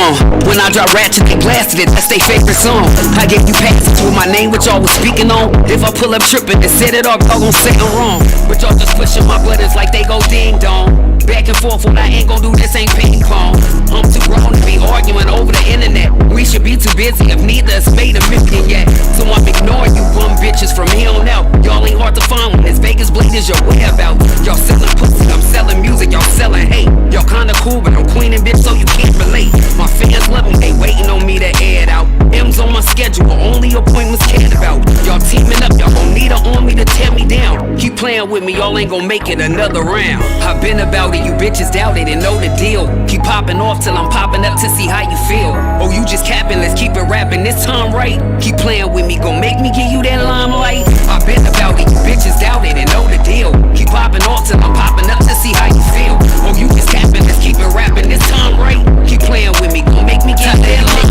on. When I drop ratchet, they blasted it, that's their favorite song. I gave you passes with my name, which y'all was speaking on. If I pull up tripping and set it off, y'all gon' say I'm wrong. But y'all just pushing my buttons like they go ding dong. Back and forth, what I ain't gon' do, this ain't ping pong. I'm too grown to be arguing over the internet. We should be too busy if neither has made a million yet. So I'm ignoring you bum bitches from here on out. Y'all ain't hard to find when this Vegas blade is your whereabouts. Y'all selling pussy, I'm selling music, y'all selling hate. Y'all kinda cool, but I'm queening bitch, so you can't relate. My fans love me, they waiting on me to air it out. M's on my schedule, only appointments cared about. Y'all teaming up, y'all gon' need an army to tear me down. Keep playing with me, y'all ain't gon' make it another round. I've been about it, you bitches doubt it and know the deal. Keep popping off till I'm popping up to see how you feel. Oh, you just capping, let's keep it rapping this time right. Keep playing with me, gon' make me give you that limelight. I've been about it, you bitches doubt it and know the deal. Keep popping off till I'm popping up to see how you feel. Oh, you just capping, let's keep it rapping this time right. Keep playing with me, gon' make me give you that limelight.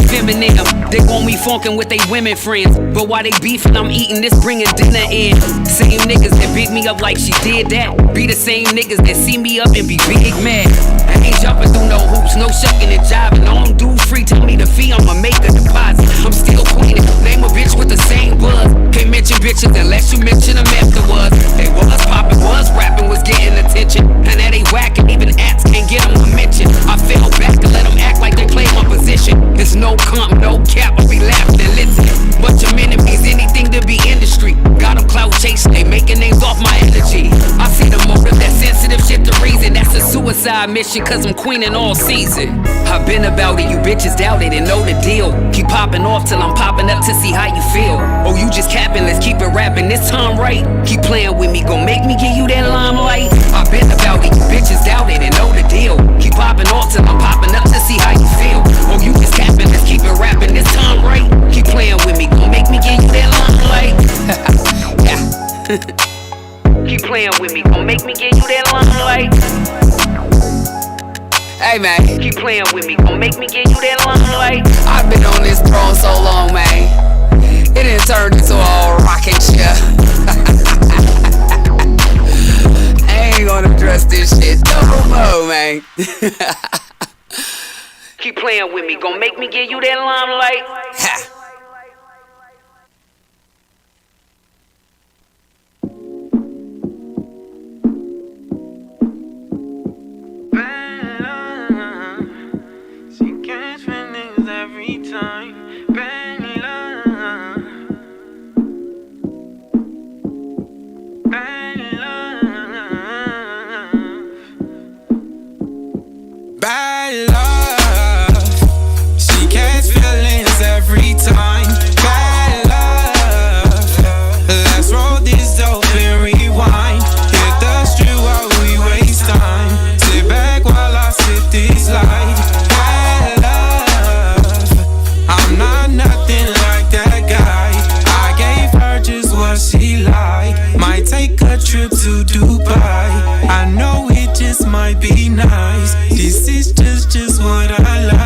Feminine, they want me funkin' with they women friends, but while they beefing, I'm eating this, bringing dinner in. Same niggas that beat me up like she did that, be the same niggas that see me up and be big mad. I ain't jumping through no hoops, no shucking and jiving. I don't do free, tell me the fee, I'ma make a deposit. I'm still queening, name a bitch with the same buzz. Can't mention bitches unless you mention them afterwards. They was popping, was rapping, was getting attention, and now they whacking, even acts can't get them a mention. I fell back and let them act like they play my position. It's no comp, no cap, I'll be laughing and listening. Bunch of enemies, anything to be industry. Got them clout chasing, they making names off my energy. I see the motive, that sensitive shit the reason. That's a suicide mission, cause I'm queening all season. I've been about it, you bitches doubt it and know the deal. Keep popping off till I'm popping up to see how you feel. Oh, you just capping, let's keep it rapping this time right. Keep playing with me, gon' make me give you that limelight. I've been about it, you bitches doubt it and know the deal. Keep popping off till I'm popping up to see how you feel. Oh, you just capping, let's keep it rapping this time right. Keep playing with me, gon' make me give you that limelight. Yeah. Keep playing with me, gon' make me give you that limelight. Hey man, keep playing with me, gon' make me give you that limelight. I've been on this throne so long, man. It done turned into a rocking chair. I ain't gonna address this shit no more, man. Keep playing with me, gon' make me give you that limelight. Ha. Bad love, she catch feelings every time. Bad love, let's roll this dope and rewind. Hit the street while we waste time. Sit back while I sip this light. Bad love, I'm not nothing like that guy. I gave her just what she like. Might take a trip to Dubai. I know it just might be nice. This is just what I like.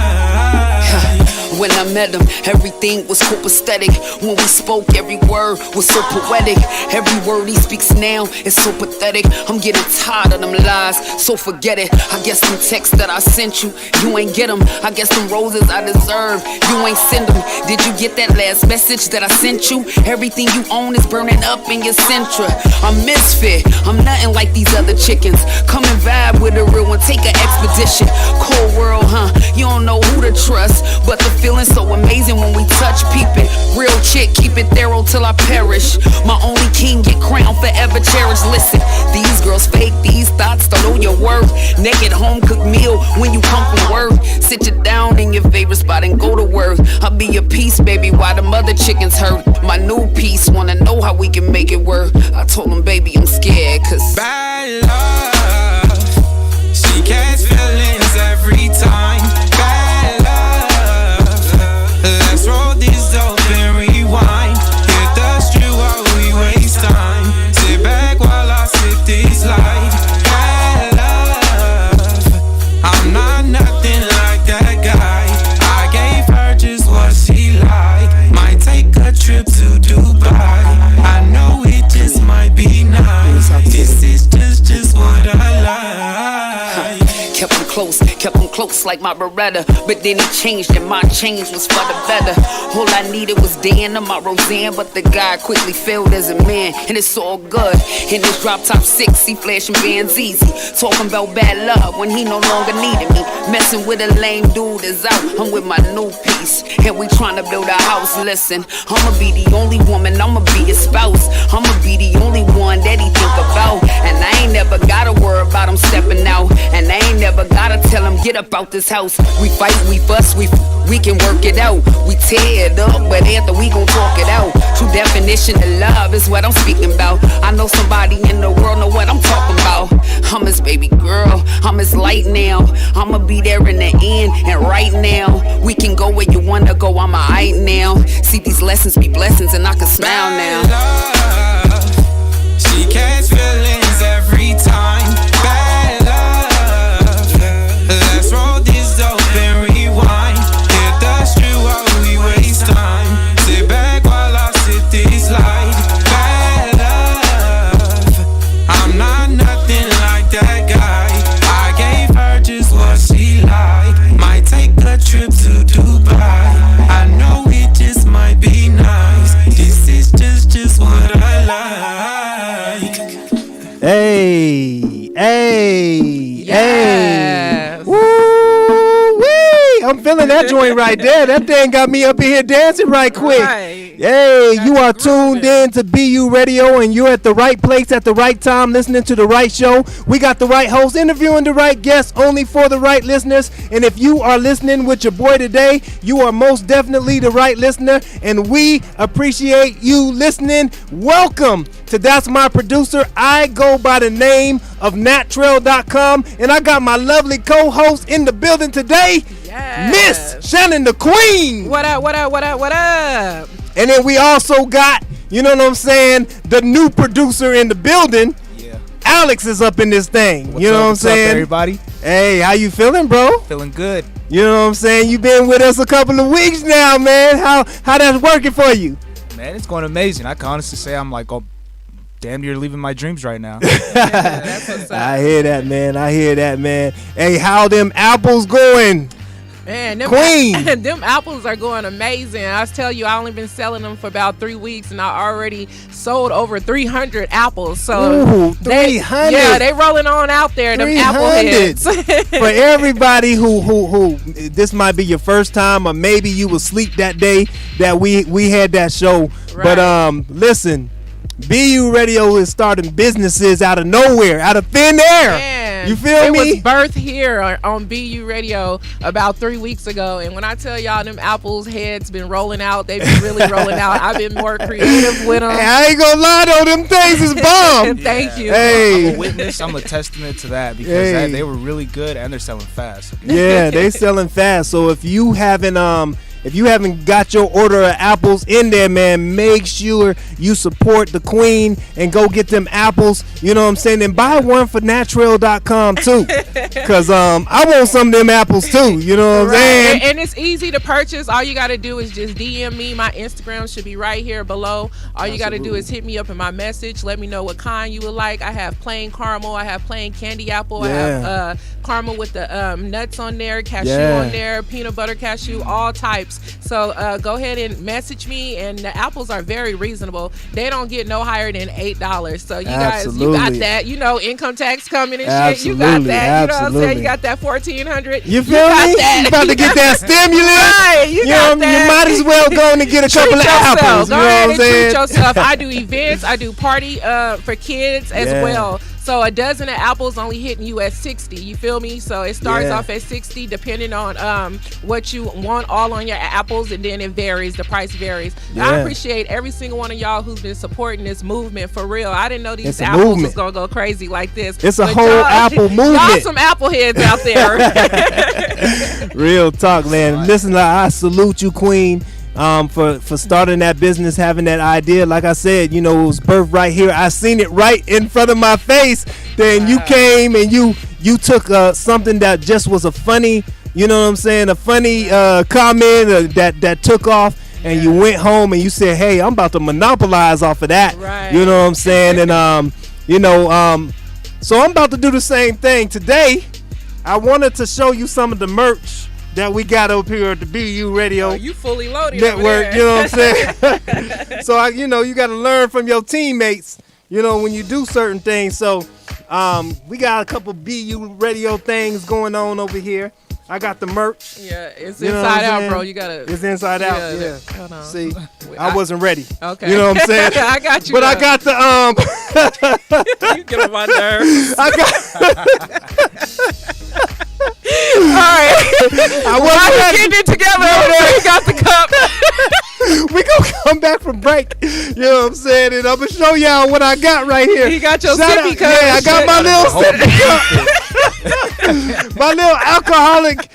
When I met him, everything was copacetic. When we spoke, every word was so poetic. Every word he speaks now is so pathetic. I'm getting tired of them lies, so forget it. I guess them texts that I sent you, you ain't get them. I guess them roses I deserve, you ain't send them. Did you get that last message that I sent you? Everything you own is burning up in your Sentra. I'm misfit, I'm nothing like these other chickens. Come and vibe with a real one, take an expedition. Cold world, huh? You don't know who to trust, but the feeling so amazing when we touch, peep it. Real chick, keep it thorough till I perish. My only king, get crowned, forever cherished. Listen, these girls fake, these thoughts don't know your worth. Naked home cooked meal when you come from work. Sit you down in your favorite spot and go to work. I'll be your piece, baby, while the mother chickens hurt. My new piece, wanna know how we can make it work. I told him, baby, I'm scared, cause bad love, she catch feelings every time. Bad love, let's roll this dope and rewind. Hit the street while we waste time. Sit back while I sip this light. Bad love, I'm not nothing like that guy. I gave her just what she like. Might take a trip to Dubai. I know it just might be nice. This is just what I like. Kept him close, kept him close like my Beretta. But then he changed and my change was for the better. All I needed was Dan and my Roseanne, but the guy quickly failed as a man, and it's all good. In his drop top 6, he flashing bands easy, talking about bad love when he no longer needed me. Messing with a lame dude is out, I'm with my new piece, and we trying to build a house. Listen, I'ma be the only woman, I'ma be his spouse, I'ma be the only one that he think about. And I ain't never gotta worry about him stepping out, and I ain't never gotta tell him get up out this house. We fight, we fuss, we can work it out. We tear it up, but after we gon' talk it out. True definition of love is what I'm speaking about. I know somebody in the world know what I'm talking about. I'm his baby girl, I'm his light now. I'ma be there in the end, and right now we can go where you wanna go. I'm alright now. See these lessons be blessings, and I can smile now. Love, she catch feelings every time. Bad love, let's roll this dope and rewind. Hit the street while we waste time. Sit back while I sip this light. Bad love, I'm not nothing like that guy. I gave her just what she liked. Might take a trip to Dubai. I know it just might be nice. This is just what I like. Hey, Yes. woo-wee. I'm feeling that joint right there. That thing got me up in here dancing right quick. Right. Hey, you are tuned in to BU Radio, and you're at the right place at the right time, listening to the right show. We got the right host, interviewing the right guests, only for the right listeners. And if you are listening with your boy today, you are most definitely the right listener, and we appreciate you listening. Welcome to That's My Producer. I go by the name of nattrail.com, and I got my lovely co-host in the building today, Yes. Miss Shannon the Queen. What up, what up, what up, what up? And then we also got, you know what I'm saying, the new producer in the building. Yeah. Alex is up in this thing. What's you know up, what I'm what's saying? up, everybody? Hey, how you feeling, bro? Feeling good. You know what I'm saying? You been with us a couple of weeks now, man. How that's working for you? Man, it's going amazing. I can honestly say I'm like, oh, damn near living my dreams right now. That's what's up. I hear that, man. Hey, how them apples going? Man, them Queen. them apples are going amazing. I tell you, I only been selling them for about 3 weeks, and I already sold over 300 apples. So Ooh, 300. Yeah, they rolling on out there. Them apple heads. For everybody who this might be your first time, or maybe you was asleep that day that we had that show. Right. But listen, BU Radio is starting businesses out of nowhere, out of thin air. Man, you feel me? It was birthed here on BU Radio about 3 weeks ago, and when I tell y'all them apples heads been rolling out, they been really rolling out. I've been more creative with them. Hey, I ain't gonna lie though, them things is bomb. Thank you. Hey. I'm a witness. I'm a testament to that because Hey. they were really good and they're selling fast. Yeah, they selling fast. So if you haven't got your order of apples in there, man, make sure you support the queen and go get them apples. You know what I'm saying? And buy one for nattrail.com too. Cause I want some of them apples too. You know what I'm saying? And it's easy to purchase. All you got to do is just DM me. My Instagram should be right here below. All you got to do is hit me up in my message. Let me know what kind you would like. I have plain caramel. I have plain candy apple. Yeah. I have caramel with the nuts on there, cashew Yeah. on there, peanut butter cashew, all types. So go ahead and message me. And the apples are very reasonable. They don't get no higher than $8. So you guys, you got that. You know, income tax coming and shit. You got that. You know what I'm saying? You got that $1,400. You feel me? That. You about to get that stimulus? Right, you got that. You might as well go and get a couple of apples. Go You know ahead what I'm and treat saying? yourself. I do events. I do party for kids as Yeah. well. So a dozen of apples only hitting you at 60. You feel me? So it starts Yeah. off at 60 depending on what you want all on your apples, and then it varies. The price varies. Yeah. I appreciate every single one of y'all who's been supporting this movement for real. I didn't know It's these a apples movement. was gonna go crazy like this. It's a But whole y'all- apple Y'all movement. some apple heads out there. Real talk, man. Listen, I salute you, Queen, for starting that business, having that idea. Like I said, you know, it was birthed right here. I seen it right in front of my face. Then you came and you took something that just was a funny, you know what I'm saying, a funny comment that took off. And you went home and you said, "Hey, I'm about to monopolize off of that." Right. You know what I'm saying? And so I'm about to do the same thing today. I wanted to show you some of the merch that we got up here at the BU Radio you fully loaded Network. You know what I'm saying? So you got to learn from your teammates. When you do certain things. So we got a couple BU Radio things going on over here. I got the merch. Yeah, it's inside out, bro. You gotta. It's inside out. Yeah. Hold on. See, I wasn't ready. Okay. You know what I'm saying? I got you. But I got the You get on my nerves. I got. All right. I wasn't ready. Getting it together over there. You got the cup. We gonna come back from break. You know what I'm saying? And I'm gonna show y'all what I got right here. You got your sippy cup. Yeah, I got my little sippy cup. My little alcoholic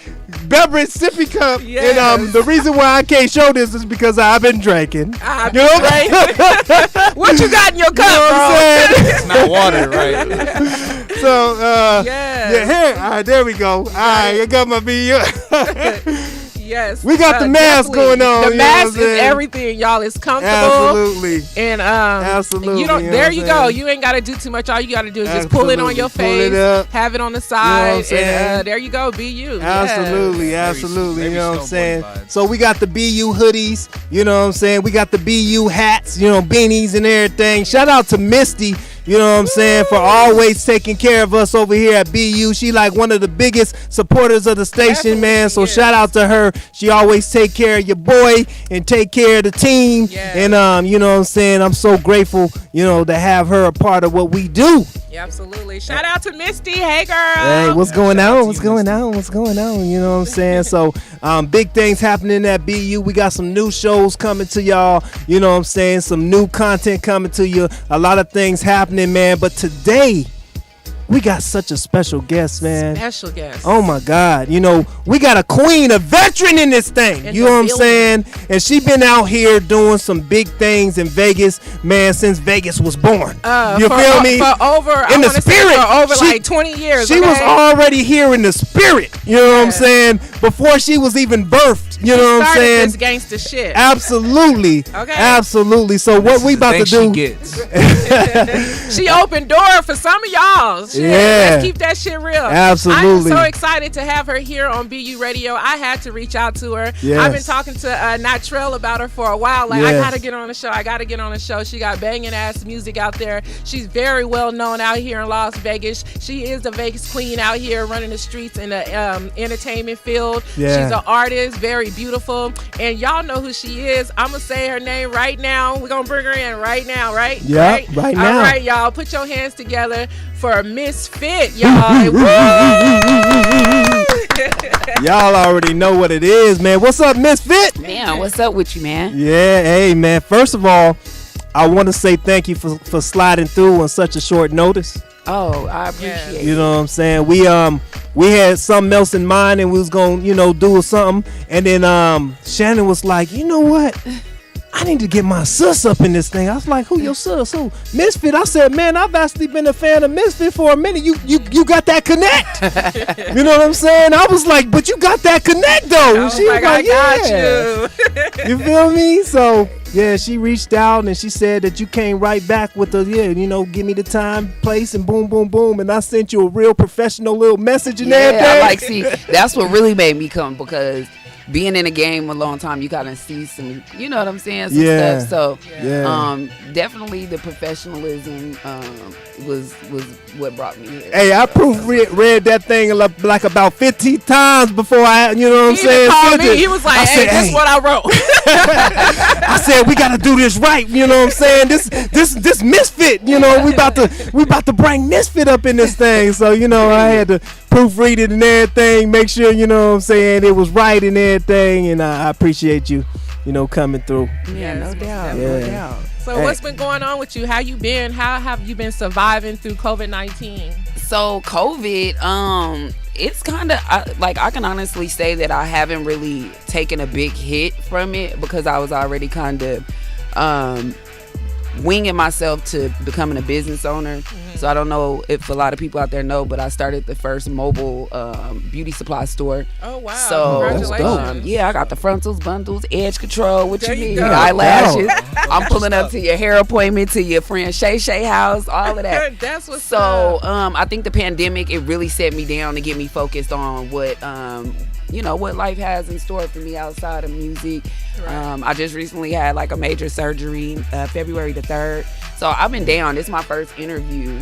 beverage sippy cup. Yes. And the reason why I can't show this is because I've been drinking. What you got in your cup, bro? It's not water, right? So, yeah, here. All right, there we go. All right, I got my BU. Yes. We got the mask going on. The mask is everything, y'all. It's comfortable. Absolutely. And absolutely. There you go. You ain't gotta do too much. All you gotta do is just pull it on your face, have it on the side, and there you go. BU. Absolutely, yes. absolutely. You know what I'm saying? So we got the BU hoodies. You know what I'm saying? We got the BU hats. Beanies and everything. Shout out to Misty. You know what I'm saying? For always taking care of us over here at BU. She like one of the biggest supporters of the station, man. So shout out to her. She always take care of your boy and take care of the team. Yes. And you know what I'm saying? I'm so grateful, to have her a part of what we do. Yeah, absolutely. Shout out to Misty. Hey, girl. Hey, what's going on? What's going on? What's going on? You know what I'm saying? So, big things happening at BU. We got some new shows coming to y'all. You know what I'm saying? Some new content coming to you. A lot of things happening, man. But today, we got such a special guest, man. Special guest. Oh my God. We got a queen, a veteran in this thing. You know what I'm saying? And she been out here doing some big things in Vegas, man, since Vegas was born. You feel me? For over, in the spirit. For over like 20 years. She was already here in the spirit. You know what I'm saying? Before she was even birthed. You know what I'm saying? This gangster shit. Absolutely. Okay. Absolutely. So what we about to do? She opened door for some of y'all. Shit. Yeah. Let's keep that shit real. Absolutely. I'm so excited to have her here on BU Radio. I had to reach out to her. Yes. I've been talking to Natrell about her for a while. Like, I gotta get on the show. I gotta get on the show. She got banging ass music out there. She's very well known out here in Las Vegas. She is the Vegas queen out here running the streets in the entertainment field. Yeah. She's an artist, very beautiful. And y'all know who she is. I'm gonna say her name right now. We're gonna bring her in right now, right? Yeah, right now. All right, y'all. Put your hands together for Miss Fit, y'all. Y'all already know what it is, man. What's up, Miss Fit? Man, what's up with you, man? Yeah, hey, man. First of all, I want to say thank you for sliding through on such a short notice. Oh, I appreciate it. You know what I'm saying? We had something else in mind and we was gonna, do something. And then Shannon was like, you know what? I need to get my sis up in this thing. I was like, who your sis? Who? Misfit. I said, man, I've actually been a fan of Misfit for a minute. You got that connect. You know what I'm saying? I was like, but you got that connect though. And she was like, I got you. You feel me? So yeah, she reached out and she said that you came right back with the give me the time, place, and boom, boom, boom. And I sent you a real professional little message and everything. That's what really made me come, because being in the game a long time, you gotta see some, you know what I'm saying, some stuff. So, definitely the professionalism was what brought me here. Hey, I read that thing like about 15 times before I, you know what I'm saying. Called me. He was like, "Hey, this is what I wrote." I said, we gotta do this right. You know what I'm saying? This Misfit. We about to bring Misfit up in this thing. So I had to proofread it and everything, make sure you know what I'm saying it was right and everything. And I appreciate you, coming through. Yeah, no doubt. Yeah. No doubt. So what's been going on with you? How you been? How have you been surviving through COVID-19? So COVID, it's kind of I can honestly say that I haven't really taken a big hit from it, because I was already kind of winging myself to becoming a business owner. So I don't know if a lot of people out there know, but I started the first mobile beauty supply store. Oh wow! So Congratulations. I got the frontals, bundles, edge control, what there you need, go. eyelashes. Wow. I'm pulling up to your hair appointment, to your friend Shay Shay house, all of that. That's what's so. up. I think the pandemic, it really set me down to get me focused on what what life has in store for me outside of music. Right. I just recently had like a major surgery, February the 3rd. So I've been down. This is my first interview.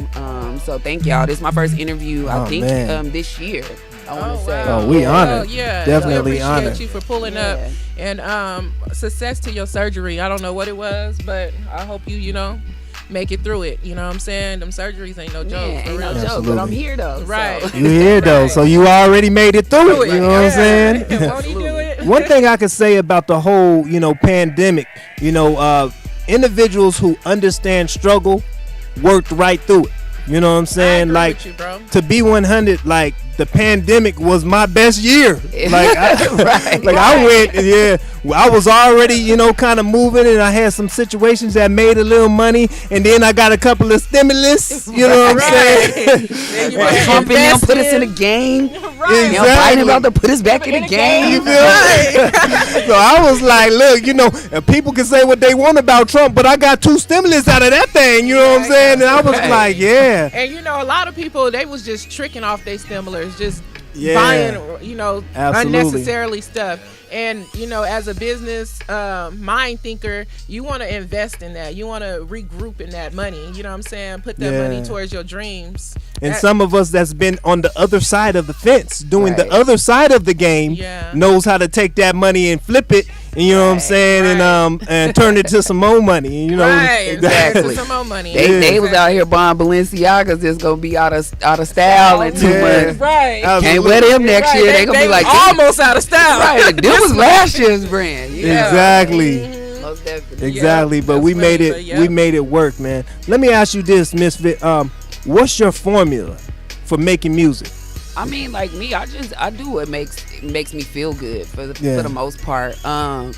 So thank y'all. This is my first interview, I think, this year. I want to say. Wow. Oh, we honored. Definitely we honored. appreciate you for pulling up. And success to your surgery. I don't know what it was, but I hope you make it through it. You know what I'm saying? Them surgeries ain't no joke. Ain't no joke, but I'm here though. Right. So. You here though, so you already made it through it. You know what I'm saying? Won't he do it? One thing I could say about the whole, pandemic, individuals who understand struggle worked right through it. You know what I'm saying? Like, to be 100, like, the pandemic was my best year. Like, I went, I was already, kind of moving, and I had some situations that made a little money, and then I got a couple of stimulus. You know what I'm saying? Trump in there put us in the game. Right. Biden about to put us back in the game. You feel me? So I was like, look, people can say what they want about Trump, but I got 2 stimulus out of that thing. You know what I'm saying? And I was like, yeah. And a lot of people, they was just tricking off their stimulus, just buying, unnecessarily stuff. And as a business mind thinker, you want to invest in that. You want to regroup in that money. You know what I'm saying? Put that money towards your dreams. And some of us that's been on the other side of the fence, doing the other side of the game, knows how to take that money and flip it. And you know what I'm saying? And turn it to some more money. Exactly. Some more money. They was out here buying Balenciagas that's gonna be out of style in 2 months. Right. Can't wear them next year. They gonna be like almost out of style. Right. Like, this was last year's brand. Exactly. Most definitely. Exactly. But we made it. We made it work, man. Let me ask you this, Miss Vic. What's your formula for making music? I mean, like me, I do what makes me feel good for the most part. I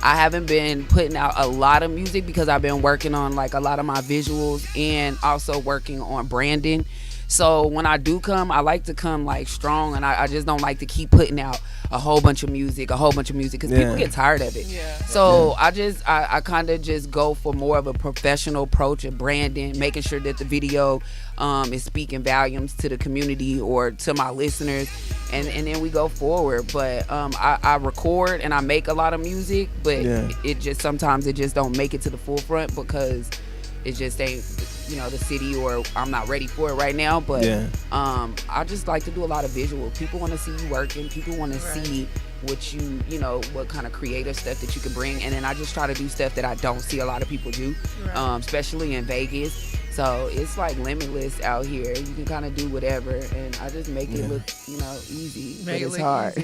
haven't been putting out a lot of music because I've been working on like a lot of my visuals and also working on branding. So when I do come, I like to come like strong, and I just don't like to keep putting out a whole bunch of music because people get tired of it. So I kind of just go for more of a professional approach of branding, making sure that the video is speaking volumes to the community or to my listeners, and then we go forward. But I record and I make a lot of music, but it just sometimes it just don't make it to the forefront because it just ain't the city, or I'm not ready for it right now. But I just like to do a lot of visual. People want to see you working. People want to see what what kind of creative stuff that you can bring. And then I just try to do stuff that I don't see a lot of people do, especially in Vegas. So it's like limitless out here. You can kind of do whatever, and I just make it look, easy. But it's hard.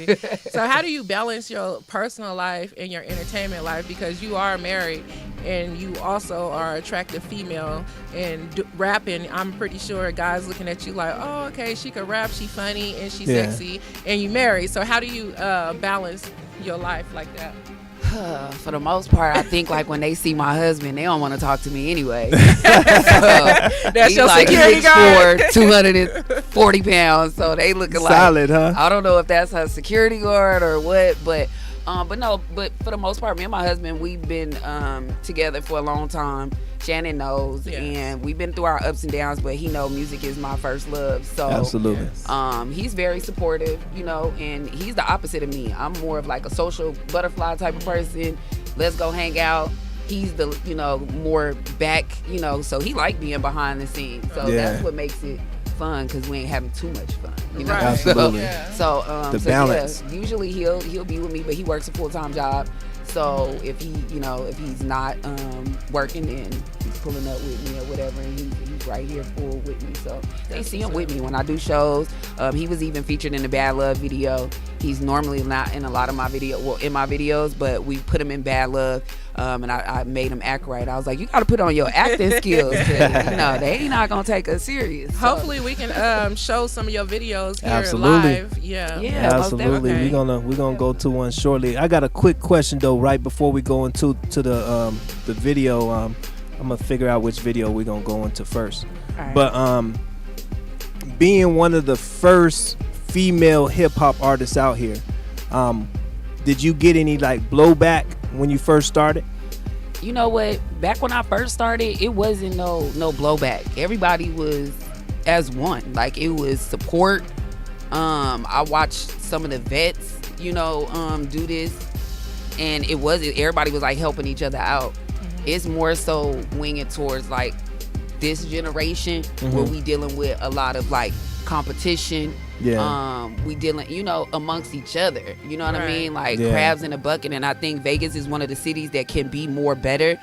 So how do you balance your personal life and your entertainment life? Because you are married, and you also are an attractive female, and rapping. I'm pretty sure guys looking at you like, oh, okay, she could rap, she funny, and she sexy, and you married. So how do you balance your life like that? For the most part, I think like when they see my husband, they don't want to talk to me anyway. That's your like security guard. 240 pounds, so they looking solid, like, huh? I don't know if that's her security guard or what, but for the most part, me and my husband, we've been together for a long time. Shannon knows, and we've been through our ups and downs, but he knows music is my first love. So absolutely, he's very supportive, and he's the opposite of me. I'm more of like a social butterfly type of person. Let's go hang out. He's the more back, so he like being behind the scenes. So that's what makes it fun, because we ain't having too much fun. Absolutely. So the balance. Usually he'll be with me, but he works a full-time job. So if he's not working, then he's pulling up with me or whatever, and he's right here full with me. So they see him with me when I do shows. He was even featured in the Bad Love video. He's normally not in a lot of my in my videos, but we put him in Bad Love, and I made him act right. I was like, you got to put on your acting skills, because they ain't not gonna take us serious. So. Hopefully we can show some of your videos here absolutely. Live. Yeah, absolutely. Okay. We're gonna go to one shortly. I got a quick question though, right before we go into the video. I'm gonna figure out which video we're gonna go into first. Right. But being one of the first female hip hop artists out here, did you get any like blowback when you first started? You know what? Back when I first started, it wasn't no blowback. Everybody was as one. Like, it was support. I watched some of the vets, you know, do this, and everybody was like helping each other out. It's more so winging towards like this generation where we dealing with a lot of like competition. We dealing, you know, amongst each other. You know what I mean? Like crabs in a bucket. And I think Vegas is one of the cities that can be more better.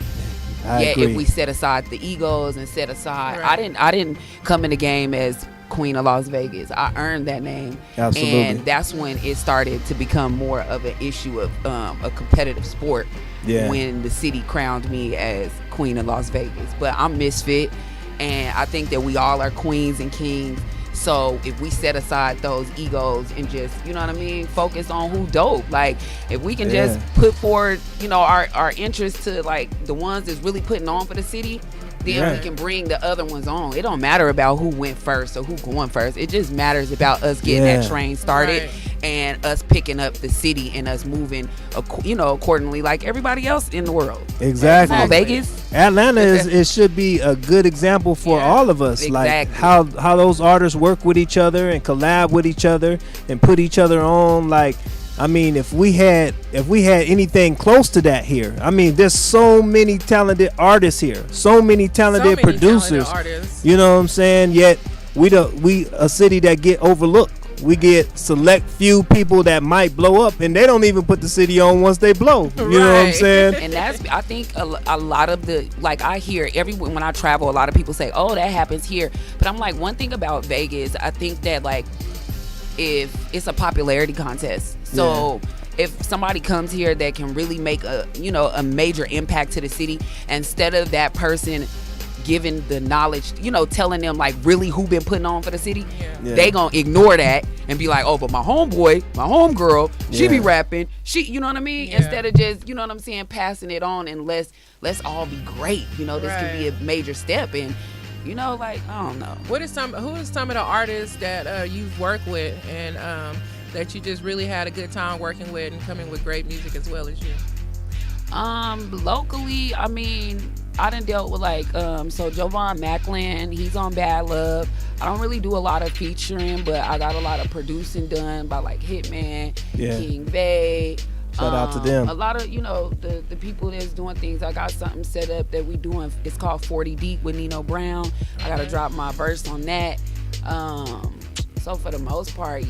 I agree. If we set aside the egos and set aside, I didn't come in the game as Queen of Las Vegas. I earned that name. Absolutely. And that's when it started to become more of an issue of a competitive sport. When the city crowned me as Queen of Las Vegas. But I'm misfit, and I think that we all are queens and kings. So if we set aside those egos and just, you know what I mean, focus on who dope. Like, if we can just put forward, you know, our interest to like the ones that's really putting on for the city, then we can bring the other ones on. It don't matter about who went first or who going first. It just matters about us getting that train started and us picking up the city and us moving, you know, accordingly like everybody else in the world. Exactly. Come on, Vegas. Atlanta it should be a good example for all of us. Like how those artists work with each other and collab with each other and put each other on. Like, I mean, if we had anything close to that here, I mean, there's so many talented artists here, so many talented producers. You know what I'm saying? Yet we a city that get overlooked. We get select few people that might blow up, and they don't even put the city on once they blow. You know what I'm saying? And that's, I think, a lot of the, like, I hear everyone when I travel, a lot of people say, "Oh, that happens here." But I'm like, one thing about Vegas, I think that like, if it's a popularity contest, so if somebody comes here that can really make a major impact to the city, instead of that person giving the knowledge, you know, telling them like really who been putting on for the city, they gonna ignore that and be like, oh, but my homeboy, my homegirl, she be rapping, she, you know what I mean? Instead of just, you know what I'm saying, passing it on, and let's all be great. You know, this could be a major step. And you know, like, I don't know. Who is some of the artists that you've worked with and that you just really had a good time working with and coming with great music as well as you? Locally, I mean, I done dealt with like so Jovan Macklin, he's on Bad Love. I don't really do a lot of featuring, but I got a lot of producing done by like Hitman, King Bay. Shout out to them. A lot of, you know, the people that's doing things. I got something set up that we doing. It's called 40 Deep with Nino Brown. I gotta drop my verse on that. So for the most part,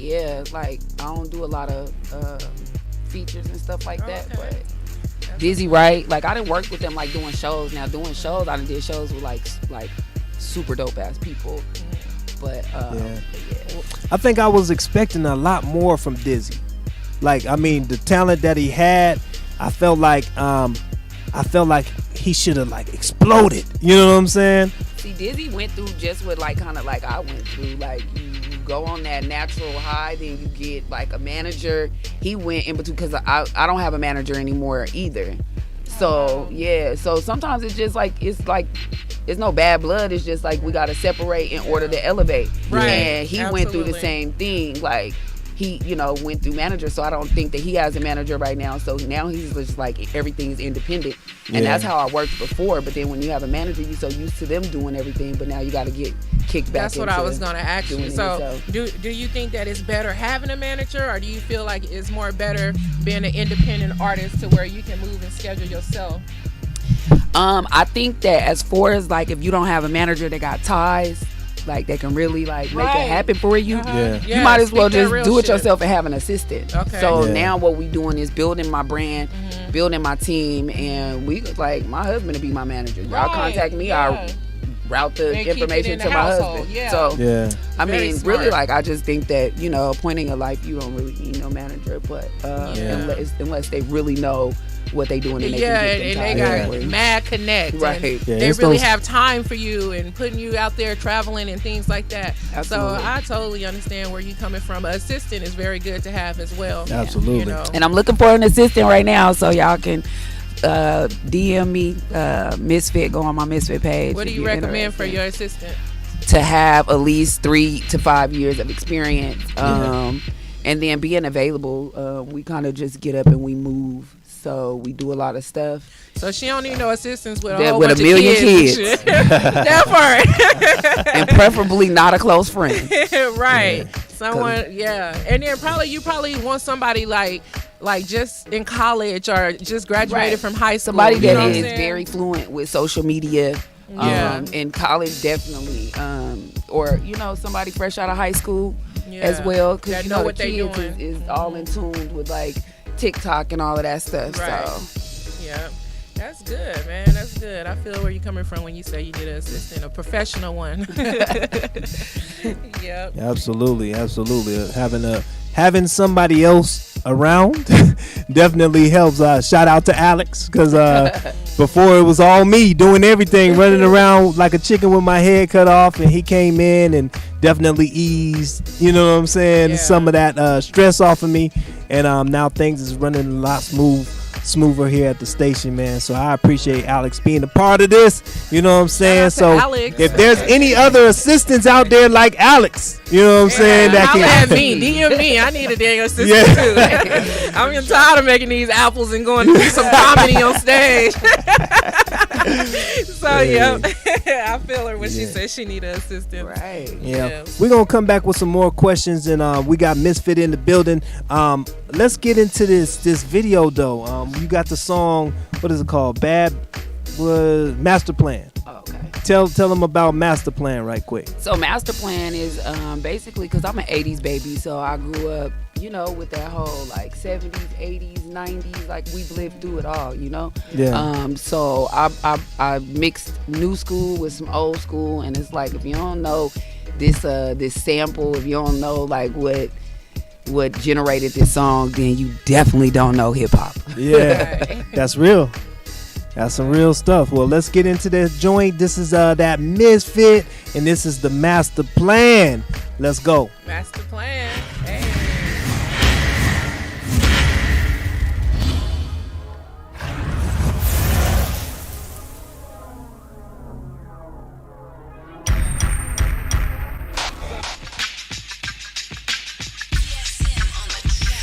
like I don't do a lot of features and stuff like that, but Dizzy Wright, like I done worked with them like doing shows. Now doing shows, I done did shows with like super dope ass people. But I think I was expecting a lot more from Dizzy. Like, I mean, the talent that he had, I felt like he should have like exploded. You know what I'm saying? See, Dizzy went through just what like kind of like I went through. Like you go on that natural high, then you get like a manager. He went in between because I don't have a manager anymore either. So so sometimes it's just like it's no bad blood. It's just like we gotta separate in order to elevate. Right. And he went through the same thing. Like he, you know, went through manager. So I don't think that he has a manager right now. So now he's just like everything's independent. And that's how I worked before. But then when you have a manager, you're so used to them doing everything. But now you got to get kicked back. That's what I was gonna ask you. So do you think that it's better having a manager, or do you feel like it's more better being an independent artist to where you can move and schedule yourself? I think that as far as like if you don't have a manager that got ties, like they can really like make it happen for you, you might as well just do it yourself and have an assistant. So now what we doing is building my brand, building my team, and we like my husband to be my manager. Y'all contact me, I'll route the information to my husband. So I mean, really, like I just think that, you know, pointing a life, you don't really need no manager, but unless they really know what they doing and they can get them and they got mad connect, right? They really have time for you and putting you out there traveling and things like that. Absolutely. So I totally understand where you're coming from. An assistant is very good to have as well. Absolutely. You know? And I'm looking for an assistant right now, so y'all can DM me, Misfit. Go on my Misfit page. What do you recommend for your assistant? To have at least 3 to 5 years of experience, and then being available. We kind of just get up and we move. So we do a lot of stuff. So she don't need no assistance with a million kids. That part. And preferably not a close friend. Right. Yeah. Someone, And then you probably want somebody like just in college or just graduated from high school. Somebody that is very fluent with social media. Yeah. In college, definitely. Or, somebody fresh out of high school as well. Because, what the they kids is all in tune with, like, TikTok and all of that stuff. Right. So. Yeah. That's good, man. That's good. I feel where you're coming from when you say you need an assistant, a professional one. Yep. Absolutely. Having somebody else around definitely helps. Shout out to Alex, because before it was all me doing everything, running around like a chicken with my head cut off, and he came in and definitely eased, you know what I'm saying, some of that stress off of me, and now things is running a lot smoother here at the station, man. So I appreciate Alex being a part of this, you know what I'm saying. So Alex. If there's any other assistants out there like Alex, you know what I'm saying, that can at me, DM me. I need a dang assistant too. I'm getting tired of making these apples and going to do some comedy on stage. So I feel her when she says she need an assistant. Right. Yeah. We're gonna come back with some more questions, and we got Misfit in the building. Let's get into this video though. You got the song, what is it called? Master Plan. Okay. Tell them about Master Plan right quick. So Master Plan is basically, because I'm an 80s baby, so I grew up, with that whole like 70s, 80s, 90s, like we've lived through it all, Yeah. So I mixed new school with some old school, and it's like, if you don't know this sample, if you don't know like what generated this song, then you definitely don't know hip hop. Yeah. That's real. That's some real stuff. Well, let's get into this joint. This is that Misfit, and this is the Master Plan. Let's go. Master Plan. Hey.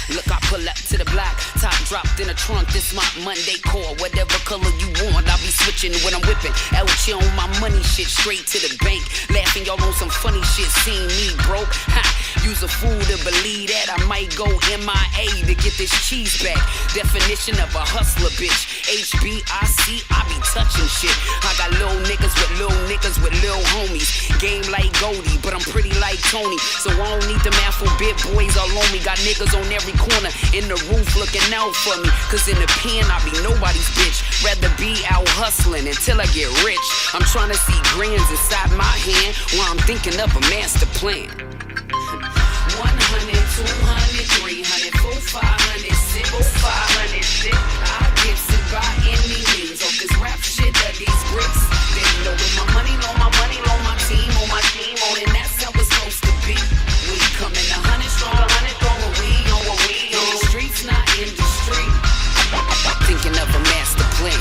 Look, I pull up to the block, top dropped in a trunk. This my Monday core, whatever color you want, I'll be switching when I'm whipping. Out here on my money shit, straight to the bank. Laughing y'all on some funny shit, seeing me broke. Ha, use a fool to believe that I might go MIA to get this cheese back. Definition of a hustler, bitch. HBIC, I be touching shit. I got little niggas with little homies. Game like Goldie, but I'm pretty like Tony. So I don't need the man for big boys all on me. Got niggas on every corner in the roof looking out for me. Cause in the pen, I be nobody's bitch. Rather be out hustling until I get rich. I'm trying to see grands inside my hand while I'm thinking of a master plan. 100, 200, 300, 400, 500, 600, 500, 600. I get it by any means. Of this rap shit of these bricks. They know with my money, on my team, and that's how it's supposed to be. We coming 100 strong, 100 strong, what we on the streets, not in the street. Thinking of a master plan.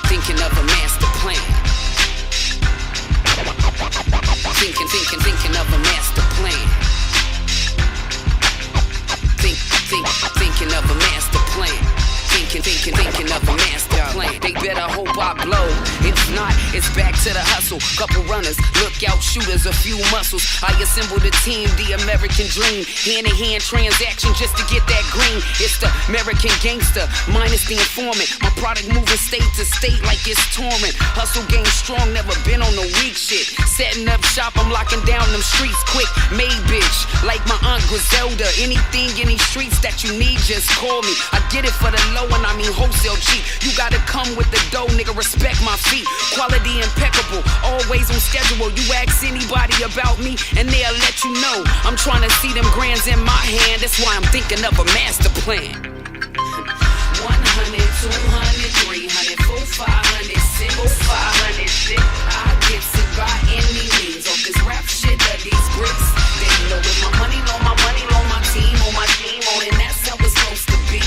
Thinking of a master plan. Thinking of a master plan. Thinking of a master plan. Thinking of a master plan. They better hope I blow. If not, it's back to the hustle. Couple runners, look out shooters, a few muscles. I assemble the team, the American dream. Hand-to-hand transaction just to get that green. It's the American gangster, minus the informant. My product moving state to state like it's torrent. Hustle game strong, never been on no weak shit. Setting up shop, I'm locking down them streets quick. Made bitch, like my Aunt Griselda. Anything in these streets that you need, just call me. I get it for the low and I mean wholesale cheap. You gotta come with the dough, nigga, respect my feet. Quality impeccable, always on schedule. You ask anybody about me and they'll let you know. I'm trying to see them grands in my hand. That's why I'm thinking of a master plan. 100, 200, 300, 400, 500, 600, 500, 600. I get it by any means. Of this rap shit of these bricks. They know with my money, on my team, and that's how it's supposed to be.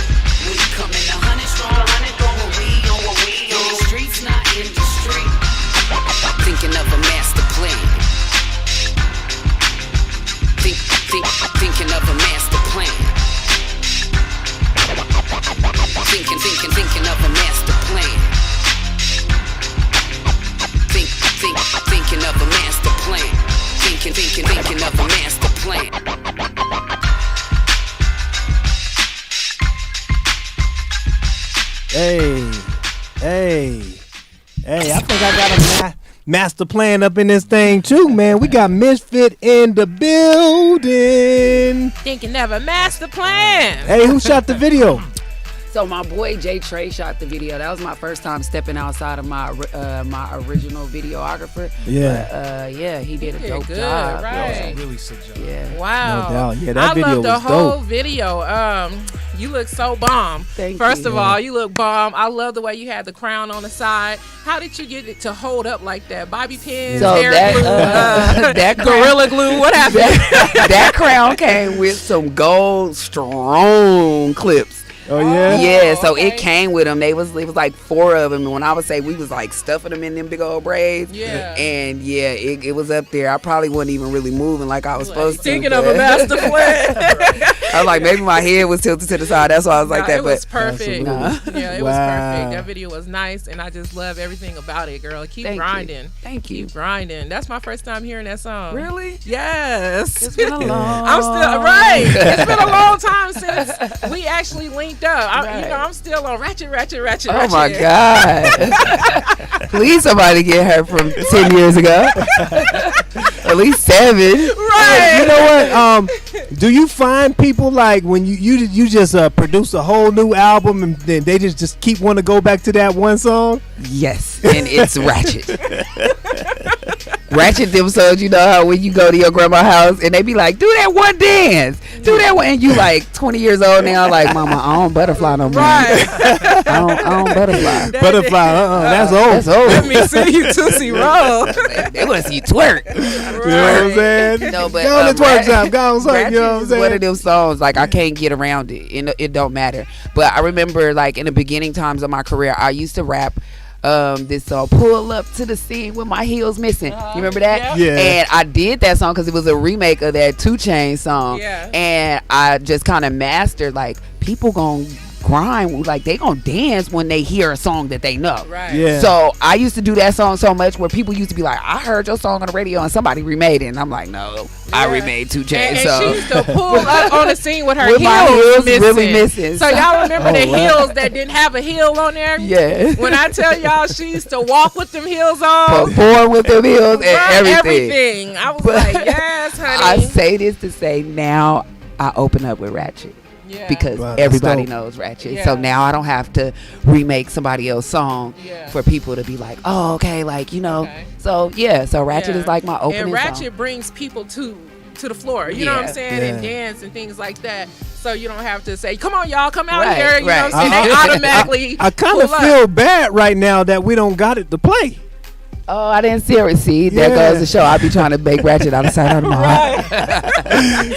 Hey. I think I got a master plan up in this thing too, man. We got Misfit in the building. Thinking never master plan. Hey, who shot the video? So my boy Jay Trey shot the video. That was my first time stepping outside of my my original videographer. Yeah. But, he did a dope good, job. right. Really sick job. Yeah. Wow. No doubt. Yeah, that video love the was whole dope. video. You look so bomb. Thank First you. of all, you look bomb. I love the way you had the crown on the side. How did you get it to hold up like that? Bobby pins, So hair that, glue, that gorilla glue. What happened? that crown came with some gold strong clips. Oh yeah. Yeah, so okay. it came with them. It was like 4 of them, and when I would say we was like stuffing them in them big old braids. Yeah. And yeah, it was up there. I probably wasn't even really moving like I was supposed to. Thinking of a but- master plan. I was like, maybe my head was tilted to the side. That's why I was like that. It was But perfect. Absolutely. Yeah, it Wow. was perfect. That video was nice, and I just love everything about it, girl. Keep Thank you. grinding. Thank you. Keep grinding. That's my first time hearing that song. Really? Yes. It's been a long. I'm still right. It's been a long time since we actually linked up. Right. I'm still on ratchet. Oh my God! Please, somebody get her from 10 years ago. At least 7. Right. You know what? Do you find people like when you just produce a whole new album and then they just keep wanting to go back to that one song? Yes, and it's ratchet. Ratchet them songs, you know how when you go to your grandma's house and they be like, do that one dance, do that one, and you like 20 years old now, like, mama, I don't butterfly no more. Right. I don't butterfly. Butterfly, that's old. That's old. Let me see you Tootsie Roll. They want to see you twerk. You know what I'm saying? No, but go on the twerk time. Go on, son. Ratchet You know what I'm is one of saying? them songs, like, I can't get around it. It don't matter. But I remember, like, in the beginning times of my career, I used to rap this song, pull up to the scene with my heels missing. You remember that? Yeah. And I did that song because it was a remake of that 2 Chainz song. Yeah. And I just kind of mastered, like, people gonna grind, like they gonna dance when they hear a song that they know. Right. Yeah. So I used to do that song so much where people used to be like, I heard your song on the radio and somebody remade it, and I'm like, no, I remade 2 Chainz. And So she used to pull up on the scene with her With my heels heels missing. really missing. So y'all remember the wow. heels that didn't have a heel on there? yeah, When I tell y'all she used to walk with them heels on. perform with the heels and Right, everything. I was But like, yes, honey. I say this to say now I open up with Ratchet. Yeah. Because Wow, that's everybody dope. knows Ratchet. Yeah. So now I don't have to remake somebody else's song Yeah. for people to be like, oh, okay, like, you know. Okay. So, yeah, so Ratchet Yeah. is like my opening And Ratchet song. brings people to the floor. You know what I'm Yeah. saying? And Yeah. dance and things like that. So you don't have to say, come on, y'all, come out Right, here. You know what I'm saying? right. They automatically I kind of pull up. feel bad right now that we don't got it to play. Oh, I didn't see it. See, there Yeah. goes the show. I be trying to make Ratchet out of sight out of my heart.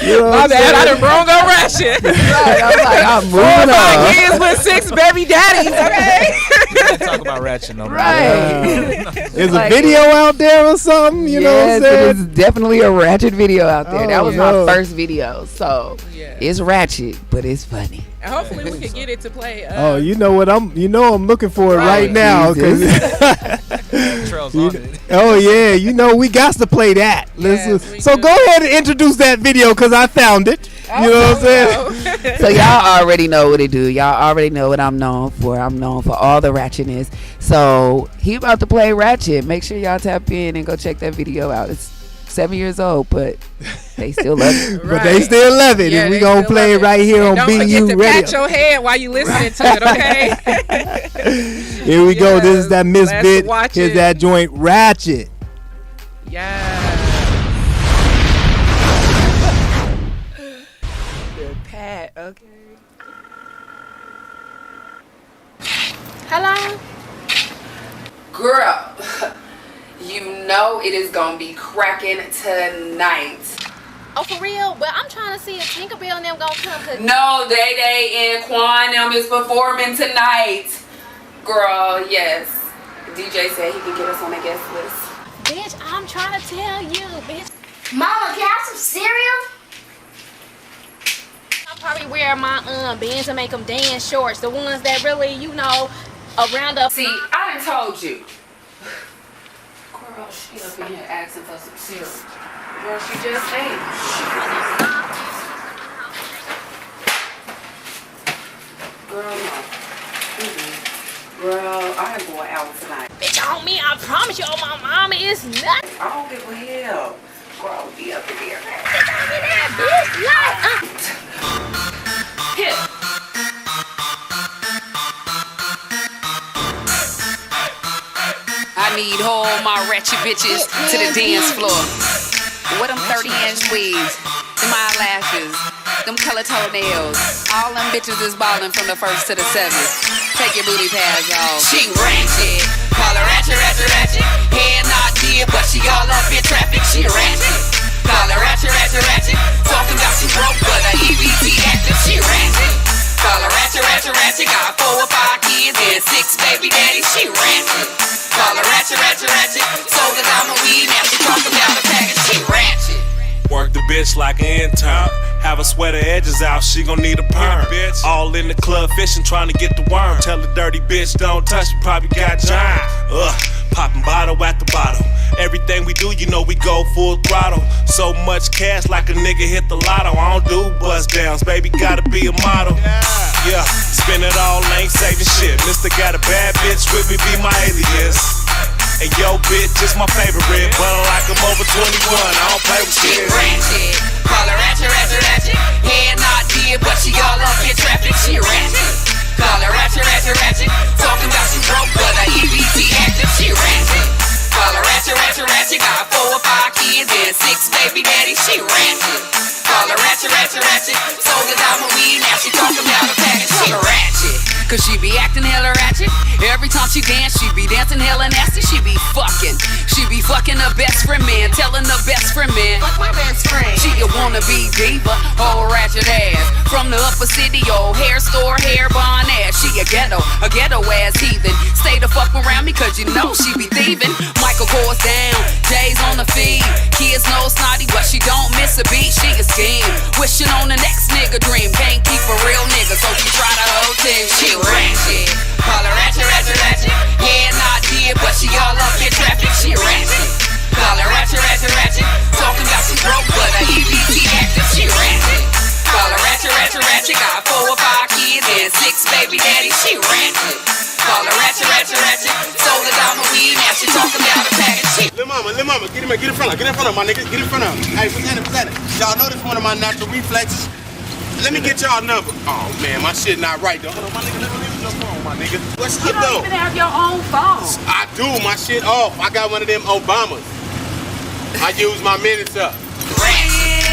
You know what My I'm bad, I saying? done brung up Ratchet. Right, I'm like, I'm 4 or 5 moving on. years with 6 baby daddies, okay? We can't talk about Ratchet no more. Right. Is a Like- video out there or something? You know what I'm Yes, saying? there's definitely a Ratchet video out there. Oh, That was no. my first video. So, Yeah. it's Ratchet, but it's funny. And hopefully we can get it to play. Oh, you know what I'm looking for it right Right. now. 'Cause Trails on it. oh yeah, we got to play that. Yes, we So do. go ahead and introduce that video because I found it. You know what I'm saying? So y'all already know what it do. Y'all already know what I'm known for. I'm known for all the ratchetness. So he about to play Ratchet. Make sure y'all tap in and go check that video out. It's 7 years old, but they still love it. But they still love it, Yeah, and we they gonna still play it love right here on Don't forget BU to Radio. pat your head while you listening to it, okay? Here we go. This is that Yes, Misfit. let's watch Here's it. that joint Ratchet. Yeah. Pat, okay. Hello? Girl, you know it is gonna be cracking tonight. Oh, for real? Well, I'm trying to see if Tinkerbell and them gonna come. Cause No, Day Day and Quan them is performing tonight. Girl, yes. DJ said he can get us on the guest list. bitch, I'm trying to tell you, bitch. Mama, can I have some cereal? I'll probably wear my bands and make them dance shorts. The ones that really, around up. See, I done told you. Girl, she up in here asking for some cereal. Girl, she just ate. Girl, no. I ain't going out tonight. Bitch, on me, I promise you, on my mama, it's nuts. I don't give a hell. Girl, be up in here. Bitch, on me that, bitch. Like, Here. I need all my ratchet bitches to the dance floor. With them 30-inch wigs, them eyelashes, them color toenails. All them bitches is ballin' from the 1st to the 7th. Take your booty pads off. She ratchet, call her ratchet, ratchet, ratchet. Head not dead, but she all up in traffic. She ratchet, call her ratchet, ratchet, ratchet. Talking about she broke, but her EBT active. She ratchet, call her ratchet, ratchet, ratchet. Got 4 or 5 kids and 6 baby daddies. She ratchet. Call her ratchet, ratchet, ratchet. Sold the dime of weed, now she talking about the package. She ratchet. Work the bitch like an intern. Have her sweater edges out, she gon' need a perm. All in the club fishing, trying to get the worm. Tell the dirty bitch don't touch, you probably got germs. Popping bottle at the bottle. Everything we do, you know we go full throttle. So much cash like a nigga hit the lotto. I don't do bust downs, baby, gotta be a model. Yeah, spend it all, ain't saving shit. Mister got a bad bitch with me, be my alias. And yo, bitch, is my favorite, but I like them over 21. I don't play with shit. She ratchet, call her ratchet, ratchet, ratchet. Head not dead, but she all up in traffic. She ratchet, call her ratchet, ratchet, ratchet. Talking about she broke, but her EBT active. She ratchet, call her ratchet, ratchet, ratchet. Got 4 or 5 kids and 6 baby daddies. She ratchet, call her ratchet, ratchet, ratchet. Sold the dime of weed, now she talking about a package. She ratchet, cause she be acting hella ratchet. Every time she dance, she be dancing hella nasty. She be fucking her best friend man, telling her best friend man, fuck my best friend. She a wanna be diva, whole ratchet ass. From the upper city, old hair store, hair bond ass. She a ghetto ass heathen. Stay the fuck around me cause you know she be thieving. Michael Kors down, Jay's on the feed. Kids know snotty, but she don't miss a beat. She a scheme, wishing on the next nigga dream. Can't keep a real nigga, so she try the whole thing. She ratchet, call her ratchet, ratchet, ratchet. Yeah, not dead, but she all up in traffic. She ratchet, call her ratchet, ratchet, ratchet. Talking about she broke, but her EBT active. She ratchet, call her ratchet, ratchet, ratchet. Got 4 or 5 kids and 6 baby daddies. She ratchet, call her ratchet, ratchet, ratchet. Sold the dime of weed, now she talking about a package. Lil' mama, get in front of my nigga, get in front of him. Hey, present it. Y'all know this one of my natural reflexes. Let me get y'all number. Oh man, my shit not right though. Hold on, my nigga, let me leave your phone, my nigga. What's up though? you don't even have your own phone. I do, my shit off. I got one of them Obamas. I use my minutes up.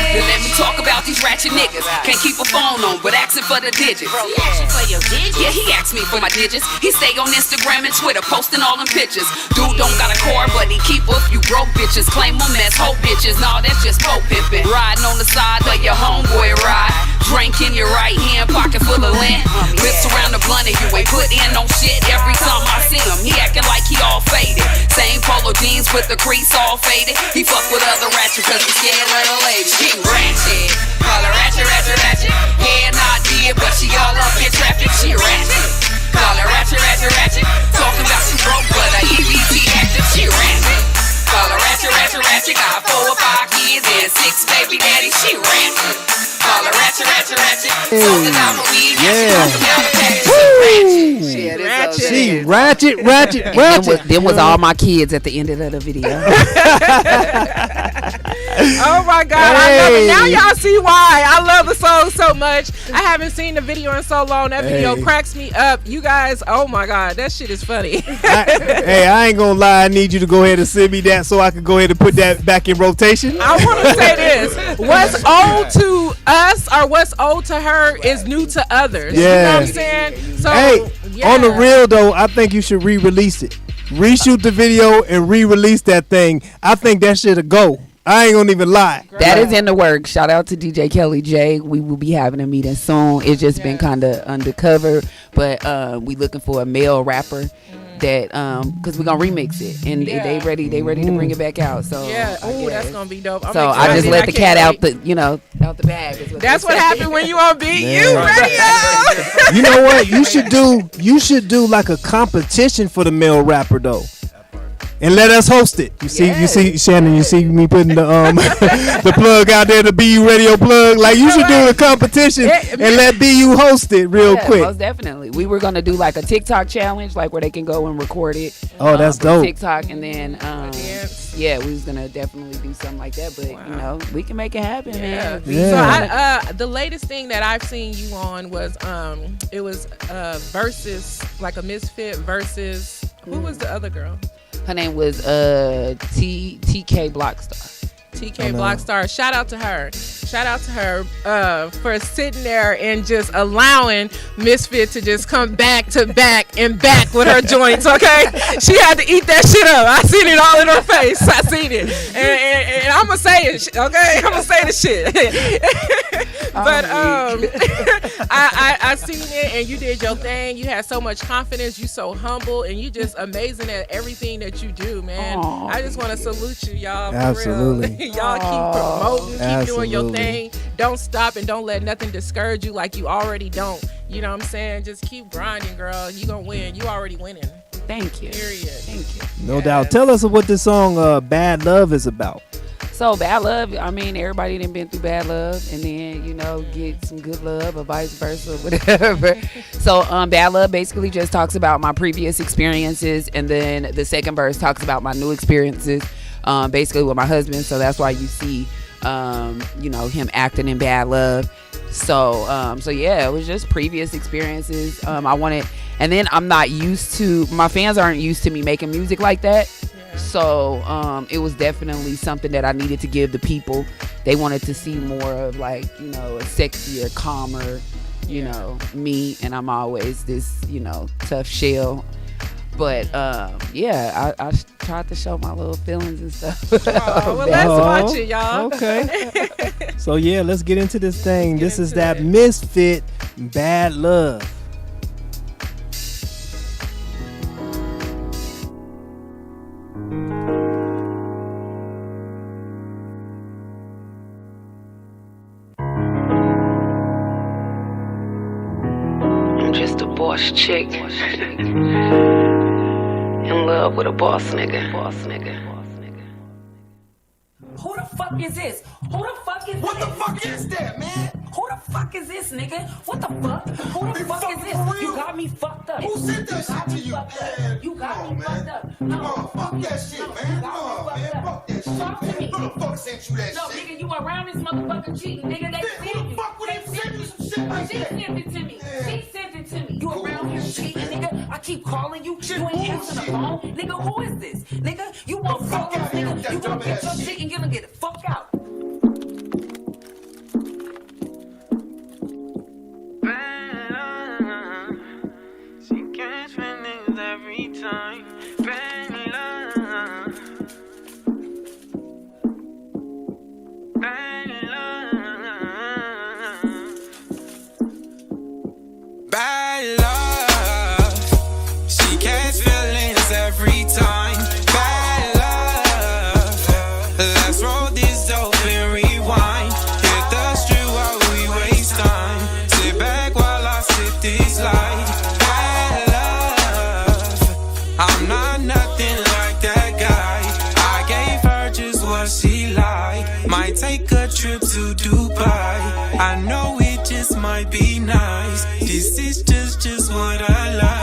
Then let me talk about these ratchet niggas. Can't keep a phone on, but asking for the digits. He asking for your digits? Yeah, he asked me for my digits. He stay on Instagram and Twitter, posting all them pictures. Dude don't got a car, but he keep up you broke bitches. Claim them as hoe bitches. Nah, that's just hoe pimping. Riding on the side of your homeboy ride. Drink in your right hand, pocket full of lint. Lips around the blunt and you ain't put in no shit. Every time I see him, he acting like he all faded. Same polo jeans with the crease all faded. He fuck with other ratchets cause he scared little ladies. She ratchet, call her ratchet, ratchet, ratchet. Yeah, not dead, but she all up in traffic. She ratchet, call her ratchet, ratchet, ratchet. Talking about she broke, but her EBT active. She ratchet, call her ratchet, ratchet, ratchet. Got 4 or 5 kids and 6 baby daddies. She ratchet, call her ratchet, ratchet, ratchet. Sold the dime of weed, now she talking about a package. She ratchet. She ratchet. Them was all my kids at the end of the video. Oh my God, I love it. Now y'all see why I love the song so much. I haven't seen the video in so long. That video cracks me up. You guys, oh my God, that shit is funny. I ain't gonna lie. I need you to go ahead and send me that so I can go ahead and put that back in rotation. I want to say this. What's old to us or what's old to her is new to others. Yeah. You know what I'm saying? So, on the real though, I think you should re-release it. Reshoot the video and re-release that thing. I think that shit'll go. I ain't gonna even lie. That is in the works. Shout out to DJ Kelly J. We will be having a meeting soon. It's just been kind of undercover, but we looking for a male rapper that because we're gonna remix it and they ready to bring it back out. So that's gonna be dope. So I just let the cat out the bag. That's what happened when you on BU radio. You know what? You should do like a competition for the male rapper though. and let us host it. You see, Shannon. You see me putting the the plug out there, the BU Radio plug. Like you should do a competition and let BU host it real quick. Most definitely. We were gonna do like a TikTok challenge, like where they can go and record it. Oh, that's dope. TikTok, and then we was gonna definitely do something like that. But you know, we can make it happen, man. Yeah. So the latest thing that I've seen you on was it was versus like a Misfit versus who was the other girl? Her name was TK Blockstar. TK Blockstar. Shout out to her. Shout out to her for sitting there and just allowing Misfit to just come back to back and back with her joints, okay? She had to eat that shit up. I seen it all in her face. I seen it. And I'm going to say it, okay? I'm going to say the shit. But I seen it and you did your thing. You had so much confidence. You so humble and you just amazing at everything that you do, man. I just want to salute you, y'all. For Absolutely. Real. Y'all keep promoting, keep doing your thing. Don't stop and don't let nothing discourage you like you already don't. You know what I'm saying? Just keep grinding, girl. You gonna win. You already winning. Thank you. Period. Thank you. No doubt. Tell us what this song "Bad Love" is about. So bad love, I mean, everybody done been through bad love, and then, you know, get some good love or vice versa, whatever. So bad love basically just talks about my previous experiences, and then the second verse talks about my new experiences, basically with my husband. So that's why you see, you know, him acting in bad love. So yeah, it was just previous experiences. I wanted, and then I'm not used to, my fans aren't used to me making music like that. So it was definitely something that I needed to give the people. They wanted to see more of, like, you know, a sexier, calmer, you know, me. And I'm always this, you know, tough shell. But I tried to show my little feelings and stuff. Oh, well, let's watch it, y'all. Okay. So yeah, let's get into this thing. This is that Misfit, Bad Love. Boss chick in love with a boss nigga. Who the fuck is this? Who the fuck is this? What the fuck is that, man? Who the fuck is this, nigga? What the fuck? Who the fuck is this? You got me fucked up. Who sent that shit to you? Man, you got me fucked up. No, fuck that shit, man. No, man, fuck that shit. Talk to me. Who the fuck sent you that no, shit? Nigga, you around this motherfucker cheating, nigga. They sent you. Who the fuck would have sent you some shit like She that? sent it to me. She sent it to me. You around here cheating, nigga. I keep calling you. You ain't answering the phone. Nigga, who is this? Nigga, you want fuck out, nigga. You gonna get your shit and you're gonna get it. Fuck out. She catch feelings every time. Bad love. Bad love. Bad love. She catch feelings every time. Bad love. Let's roll this dope and rewind. Hit the street while we waste time. Sit back while I sip this light. Bad love. I'm not nothing like that guy. I gave her just what she liked. Might take a trip to Dubai. I know it just might be nice. This is just what I like.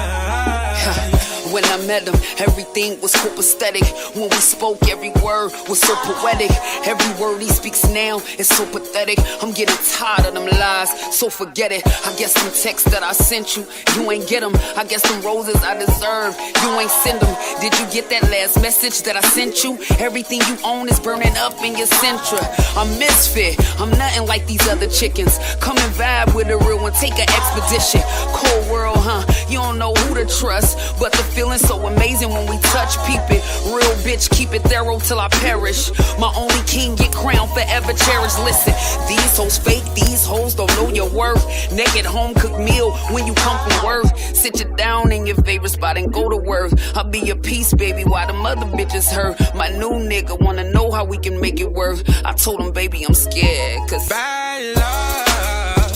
When I met him, everything was copacetic. When we spoke, every word was so poetic. Every word he speaks now is so pathetic. I'm getting tired of them lies, so forget it. I guess them texts that I sent you, you ain't get them. I guess them roses I deserve, you ain't send them. Did you get that last message that I sent you? Everything you own is burning up in your Sentra. I'm Misfit, I'm nothing like these other chickens. Come and vibe with a real one, take an expedition. Cold world, huh? You don't know who to trust, but the feeling so amazing when we touch, peep it. Real bitch, keep it thorough till I perish. My only king get crowned, forever cherished. Listen, these hoes fake, these hoes don't know your worth. Naked home cooked meal when you come from work. Sit you down in your favorite spot and go to work. I'll be your peace, baby, while the mother bitches hurt. My new nigga wanna know how we can make it work. I told him, baby, I'm scared, cause bad love.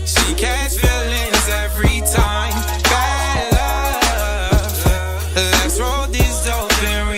She catch feelings every time. Bad love. Let's roll this dope and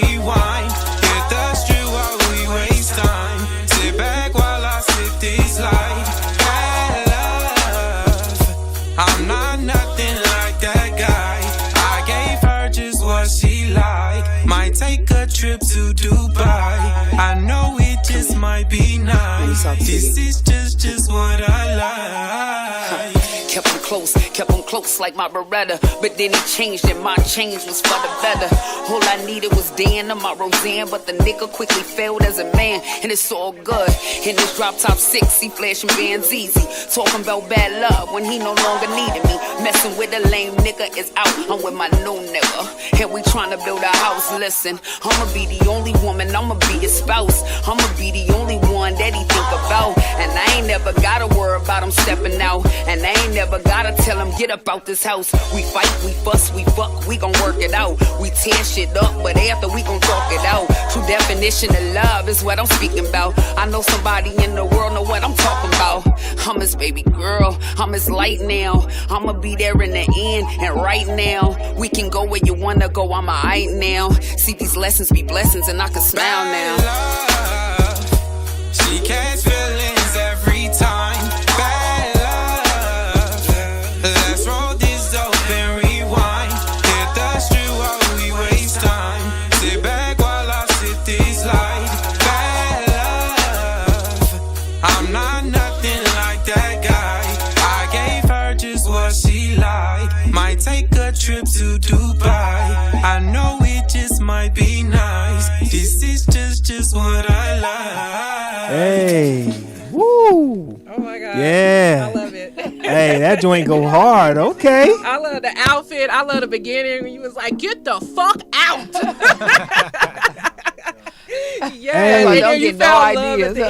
take a trip to Dubai. I know it just might be nice. This is just what I like. Kept him close like my Beretta. But then he changed and my change was for the better. All I needed was Dan and my Roseanne, but the nigga quickly failed as a man, and it's all good. In his drop top 6, he flashing bands easy. Talking about bad love when he no longer needed me. Messing with a lame nigga is out. I'm with my new nigga, and we tryna build a house. Listen, I'ma be the only woman, I'ma be his spouse. I'ma be the only one that he think about. And I ain't never gotta worry about him stepping out. And I ain't never gotta tell him get up out this house. We fight, we fuss, we fuck, we gon' work it out. We tear shit up, but after we gon' talk it out. True definition of love is what I'm speaking about. I know somebody in the world know what I'm talking about. I'm his baby girl, I'm his light now. I'ma be there in the end, and right now we can go where you wanna go. I'm alright now. See these lessons be blessings, and I can smile now. Love, she catch feelings every time. Bad love, let's roll this dope and rewind. Hit the street while we waste time. Sit back while I sip this light. Bad love, I'm not nothing like that guy. I gave her just what she liked. Might take a trip to Dubai. I know it just might be nice. This is just what I like. Hey, woo! Oh my god! Yeah, I love it. Hey, that joint go hard. Okay. I love the outfit. I love the beginning when you was like, "Get the fuck out." Yeah, Hey. and Don't then you get no found love at the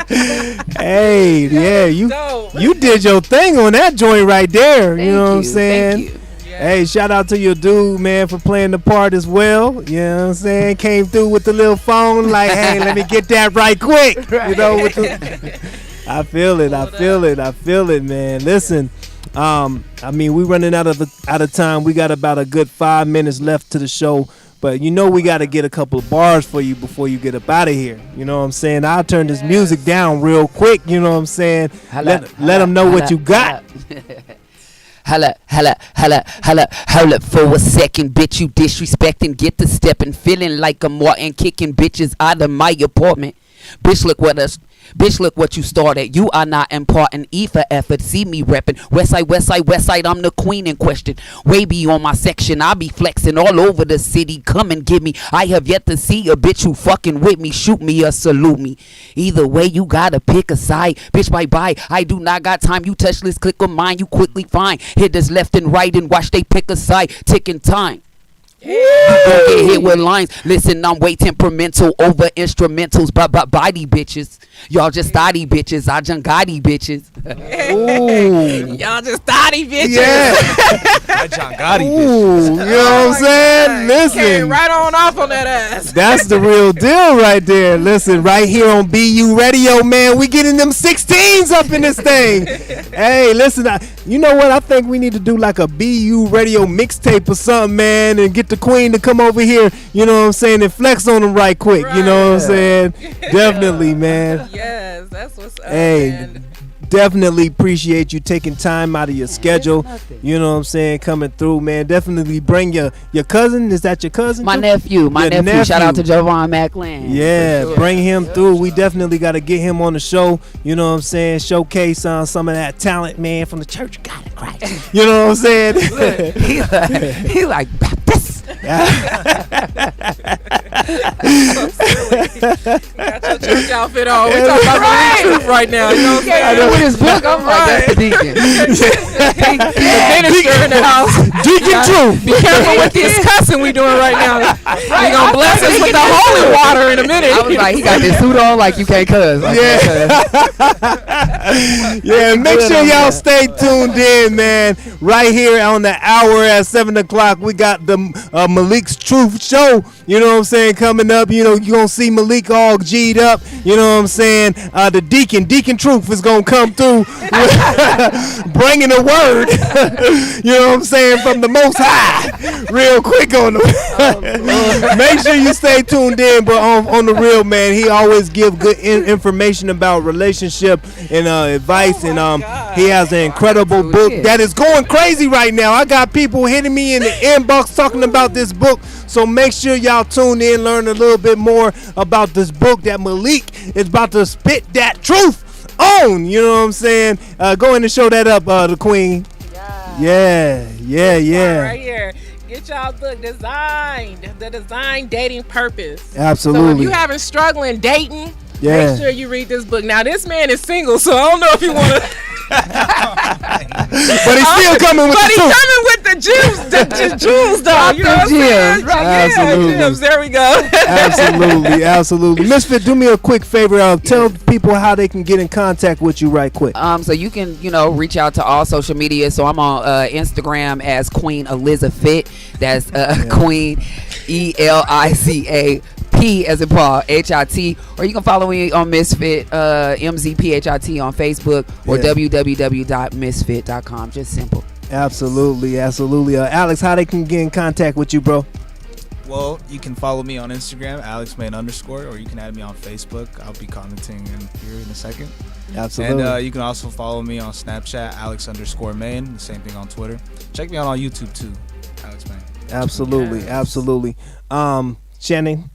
end. Hey, yeah, Dope. you did your thing on that joint right there. Thank you know what I'm you, saying? thank you. Hey, shout out to your dude, man, for playing the part as well. You know what I'm saying? Came through with the little phone, like, hey, let me get that right quick. You know, with the I feel it, man. Listen, I mean, we running out of time. We got about a good 5 minutes left to the show. But you know we got to get a couple of bars for you before you get up out of here. You know what I'm saying? I'll turn this music down real quick. You know what I'm saying? Let them know what you got. Holla, hold up for a second, bitch, you disrespecting, get to stepping, feeling like a Martin, kicking bitches out of my apartment. Bitch, look what you started. You are not important, E for effort. See me reppin'. Westside, I'm the queen in question. Way beyond my section, I be flexing all over the city. Come and get me. I have yet to see a bitch who fucking with me. Shoot me or salute me. Either way, you gotta pick a side. Bitch, bye. I do not got time. You touchless, click on mine. You quickly find hitters left and right and watch they pick a side. Ticking time. Don't get hit with lines. Listen, I'm way temperamental over instrumentals. Body bitches. Y'all just thotty bitches. I just gotti bitches. Ooh. Y'all just thotty bitches. Yeah. That John Gotti Ooh, bitch. you know what I'm saying? Listen. Came right on off on that ass. That's the real deal right there. Listen, right here on BU Radio, man, we getting them 16s up in this thing. Hey, listen, you know what? I think we need to do like a BU Radio mixtape or something, man, and get the queen to come over here, you know what I'm saying, and flex on them right quick. You know what I'm saying? Definitely, man. Yes, that's what's up, Hey, man. definitely appreciate you taking time out of your schedule. You know what I'm saying, coming through, man. Definitely bring your cousin. Is that your cousin? My nephew. Shout out to Jovan McLean. Yeah, sure. bring him through. We definitely got to get him on the show. You know what I'm saying? Showcase some of that talent, man, from the Church of God in Christ. You know what I'm saying? he like Baptist. Got your church outfit on. We talking about the truth right now. You know what I'm saying? With his book, I'm like, that's the deacon. The minister in the house. Deacon Truth. Be careful with this cussing we doing right now. He gonna bless us with the holy water in a minute. I was like, he got this suit on like you can't cuss. Like, Yeah, make sure y'all stay tuned in, man. Right here on the hour at 7 o'clock, we got the Malik's Truth Show. You know what I'm saying? Coming up, you know, you're going to see Malik all G'd up. You know what I'm saying? The Deacon Truth is going to come through bringing a word. You know what I'm saying? From the Most High. Real quick on them. Make sure you stay tuned in, but on the real, man, he always give good information about relationship and advice and He has an incredible book that is going crazy right now. I got people hitting me in the inbox talking about this book. So make sure y'all tune in, learn a little bit more about this book that Malik is about to spit that truth on. You know what I'm saying? Go in and show that up, the Queen. Yeah. Right here. Get y'all the design dating purpose. Absolutely. So if you having struggling dating, make sure you read this book. Now this man is single, so I don't know if you want to. But he's still coming with the truth. But he's coming with the jewels, though. You know what I'm saying? Absolutely. Gems. There we go. Absolutely. Misfit, do me a quick favor. Tell people how they can get in contact with you right quick. So you can, reach out to all social media. So I'm on Instagram as Queen Elizabeth. That's Queen ELIZA. P as in Paul, HIT, or you can follow me on Misfit, MZPHIT on Facebook, or www.misfit.com. Just simple. Absolutely. Alex, how they can get in contact with you, bro? Well, you can follow me on Instagram, AlexMain_, or you can add me on Facebook. I'll be commenting in here in a second. Absolutely. And you can also follow me on Snapchat, Alex_Main. The same thing on Twitter. Check me out on YouTube too, Alex Main. Absolutely. Shannon.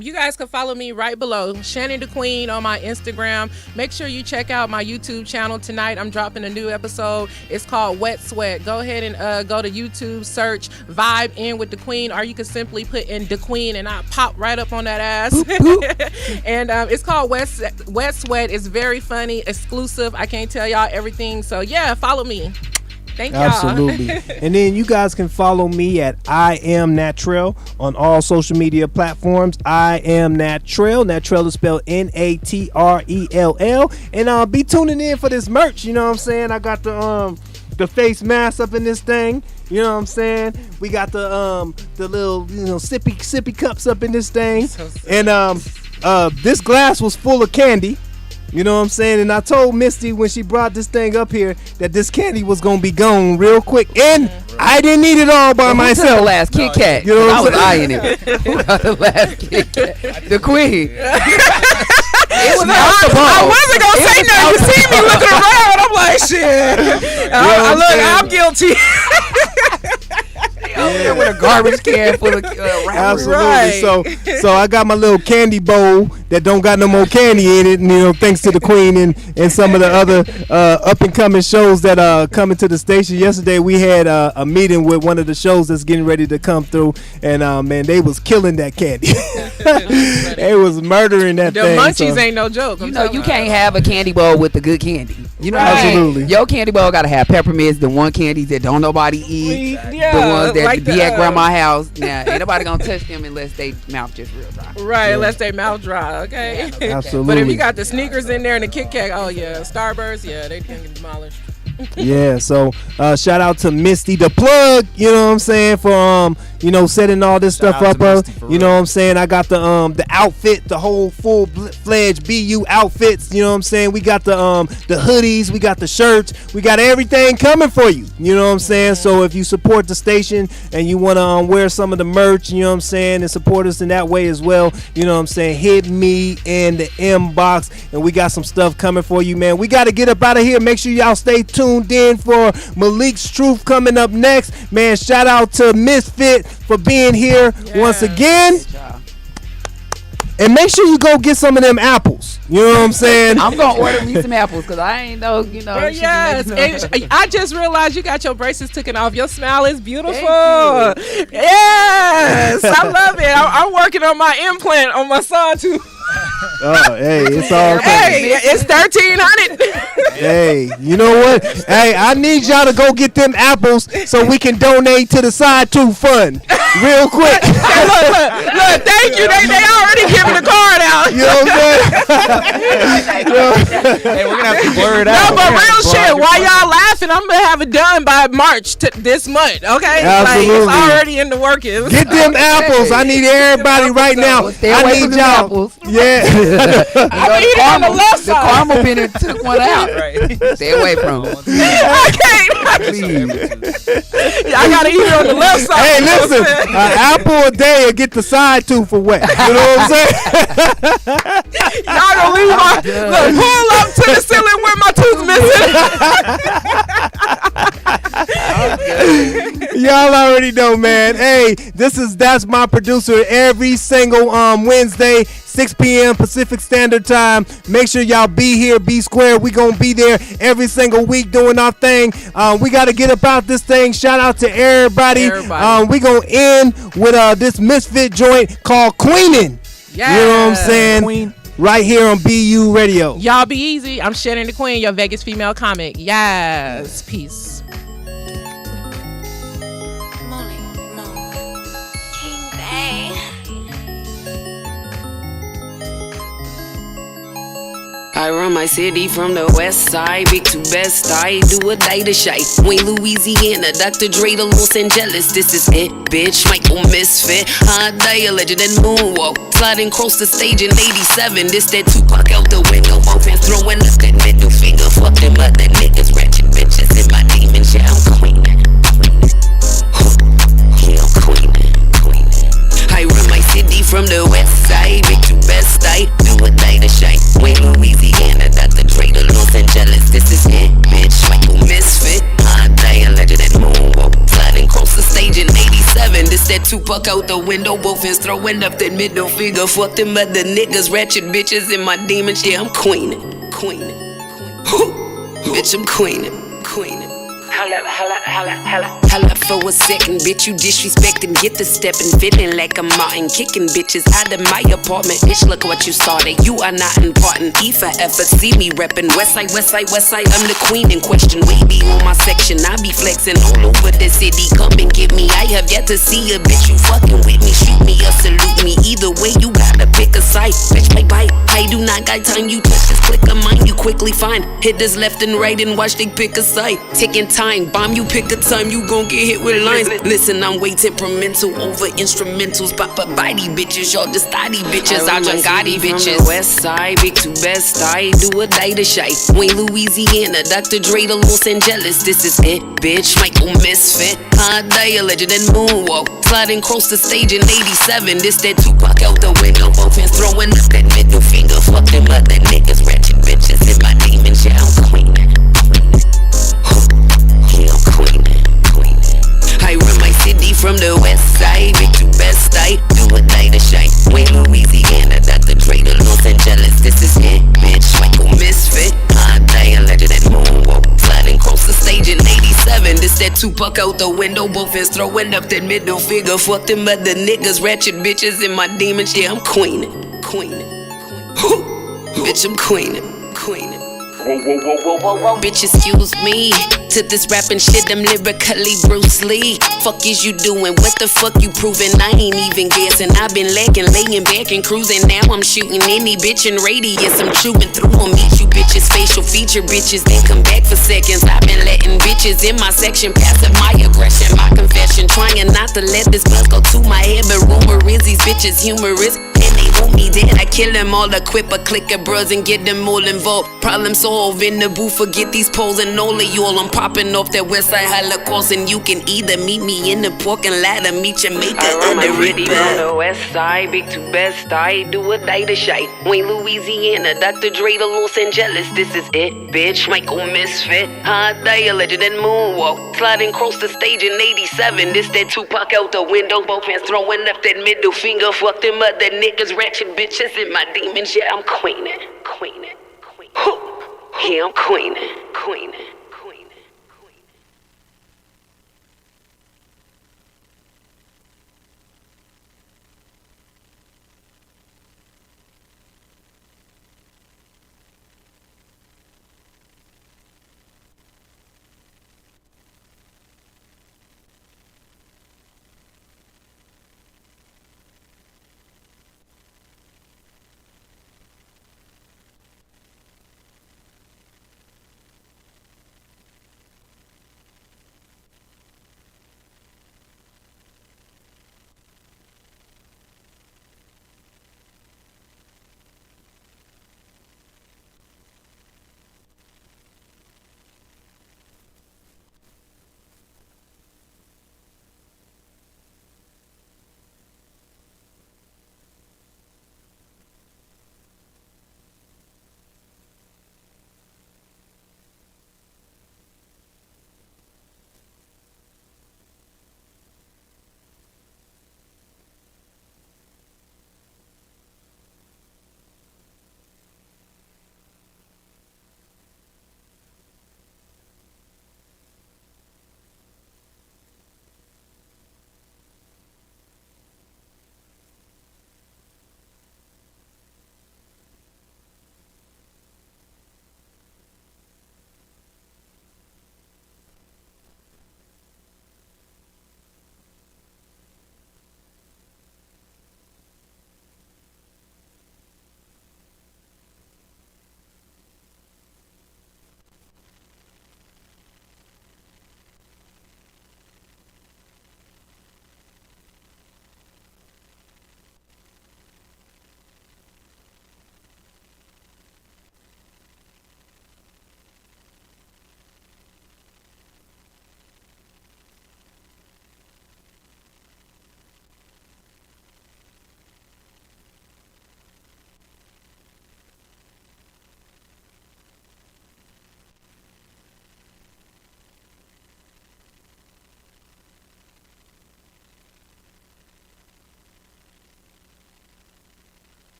You guys can follow me right below, Shannon the Queen, on my Instagram. Make sure you check out my YouTube channel tonight. I'm dropping a new episode. It's called Wet Sweat. Go ahead and go to YouTube, search Vibe In with the Queen, or you can simply put in the Queen and I'll pop right up on that ass. Boop, boop. And it's called Wet Sweat. It's very funny, exclusive. I can't tell y'all everything. So yeah, follow me. Thank y'all. Absolutely. And then you guys can follow me at I Am Natrell on all social media platforms. I Am Natrell. Natrell is spelled Natrell. And be tuning in for this merch. You know what I'm saying? I got the face mask up in this thing. You know what I'm saying? We got the little sippy cups up in this thing. And this glass was full of candy. You know what I'm saying? And I told Misty when she brought this thing up here that this candy was going to be gone real quick. And I didn't eat it all by myself. The last Kit Kat. You know what I was eyeing it. The last Kit Kat. The Queen. It was I wasn't going to say nothing. You see me looking around. I'm like, shit. I'm guilty. Yeah. With a garbage can full of wrappers. Absolutely. Right. So I got my little candy bowl that don't got no more candy in it, and thanks to the Queen and some of the other up and coming shows that are coming to the station. Yesterday we had a meeting with one of the shows that's getting ready to come through, and man, they was killing that candy. They was murdering that thing. The munchies ain't no joke. You can't have a candy bowl with the good candy. You know, absolutely. Your candy bowl gotta have peppermints, the one candy that don't nobody eat, the ones that be at grandma's house. Now, ain't nobody gonna touch them unless they mouth just real dry. Right, unless they mouth dry. Okay. Yeah, absolutely. But if you got the sneakers in there and the Kit Kat, oh yeah, Starburst, yeah, they can get demolished. Yeah, so shout out to Misty the plug, you know what I'm saying, for setting all this stuff up. You know what I'm saying? I got the outfit, the whole full-fledged BU outfits, you know what I'm saying? We got the hoodies, we got the shirts, we got everything coming for you. You know what I'm saying? So if you support the station and you want to wear some of the merch, you know what I'm saying, and support us in that way as well, you know what I'm saying, hit me in the inbox and we got some stuff coming for you, man. We got to get up out of here. Make sure y'all stay tuned in for Malik's Truth coming up next. Man, shout out to Misfit for being here once again. And make sure you go get some of them apples. You know what I'm saying? I'm going to order me some apples because I ain't know, Yes. I just realized you got your braces taken off. Your smile is beautiful. Yes. I love it. I'm working on my implant on my son too. Oh, hey, it's all good. Hey, it's $1,300. Hey, you know what? Hey, I need y'all to go get them apples so we can donate to the Side Tooth Fund real quick. Look, thank you. They already giving the card out. You know what I'm saying? Hey, we're gonna have to blur it out. No, but real shit. Why y'all laughing? and I'm gonna have it done by March this month. Okay, Absolutely. Like, it's already in the workings. Get them apples. I need everybody right now. I need y'all. Apples. Yeah. I need it on the left The side. caramel been took one out. Right. Stay away from it. I can't. I gotta eat it on the left side. Hey, listen, an apple a day will get the side tooth for wet. You know what I'm saying? Y'all gonna leave my pull up to the ceiling with my tooth missing. Y'all already know, man. Hey, that's my producer every single Wednesday, 6 p.m. Pacific Standard Time. Make sure y'all be here, be square. We gonna be there every single week doing our thing. We gotta get about this thing. Shout out to everybody. We gonna end with this misfit joint called Queenin'. Yeah. You know what I'm saying? Queen. Right here on BU Radio. Y'all be easy. I'm Shannon the Queen, your Vegas female comic. Yes. Peace. I run my city from the west side, big to best. I do a day to shy. Wayne, Louisiana, Dr. Dre to Los Angeles. This is it, bitch. Michael Misfit. High day, a legend and moonwalk. Sliding across the stage in 87. This that Tupac out the window. Open, throwing up that middle finger. Fuck them other niggas, ratchet bitches in my demons. Yeah, I'm queenin'. Yeah, I'm queenin'. I run my city from the west side, big to best. I do a day to shine. Wayne, Louisiana, Dr. Dre to Los Angeles. This is it, bitch. Michael Misfit. High day, a legend and moonwalk. Sliding across the stage in 87. This that Tupac out the window. Both hands throwing up that middle finger. Fuck them other niggas, ratchet bitches in my demons. Yeah, I'm queenin'. Bitch, I'm queenin'. Holla for a second, bitch, you disrespecting. Get the stepping, feeling like I'm Martin. Kicking bitches out of my apartment. Bitch, look what you started. You are not important. If I ever see me reppin' Westside, I'm the queen in question. We be on my section, I be flexing all over the city. Come and get me. I have yet to see a bitch. You fucking with me, shoot me or salute me. Either way, you gotta pick a side. Bitch, bye. I do not got time. You touch this click of mine, you quickly find hitters left and right and watch they pick a side. Taking time, bomb you pick a time, you gon' get hit with lines. Listen, I'm way temperamental over instrumentals. Papa body bitches, y'all just thotty bitches. I done Gotti bitches. West side, big to best. I do a day to shy. Wayne, Louisiana, Dr. Dre to Los Angeles. This is it, bitch. Michael Misfit. High day, a legend and moonwalk. Sliding across the stage in 87. This that Tupac out the window. Both hands throwing up that middle finger. Fuck them other niggas, ratchet bitches in my demons. Yeah, I'm queenin'. Yeah, I'm queenin'. I run my city from the west side, big to best. I do a day to shine. Wayne, Louisiana, Dr. Dre to Los Angeles. This is it, bitch. Michael Misfit. High day, a legend and moonwalk. Sliding across the stage in 87. This that Tupac out the window. Both hands throwing up that middle finger. Fuck them other niggas, ratchet bitches in my demons. Yeah, I'm queenin'. Bitch, I'm queenin'. Bitch, excuse me. To this rapping shit, I'm lyrically Bruce Lee. Fuck is you doing? What the fuck you proving? I ain't even guessing. I've been lagging, laying back and cruising. Now I'm shooting any bitch in radius. I'm chewing through them. Eat you bitches, facial feature bitches. Then come back for seconds. I've been letting bitches in my section. Passive my aggression, my confession. Trying not to let this buzz go to my head. But rumor is these bitches humorous. And they want me dead. I kill them all, equip a click of bros and get them all involved. Problem solved in the booth. Forget these poles and all of y'all. I'm popping off that Westside Holocaust. And you can either meet me in the parking lot or meet your maker under it. From the west side, big to best. I do a day to shy. Wayne, Louisiana, Dr. Dre to Los Angeles. This is it, bitch. Michael Misfit. High day, a legend and moonwalk. Sliding across the stage in 87. This that Tupac out the window. Both hands throwing up that middle finger. Fuck them other niggas, ratchet bitches in my demons. Yeah, I'm queenin'. Yeah, I'm queenin'.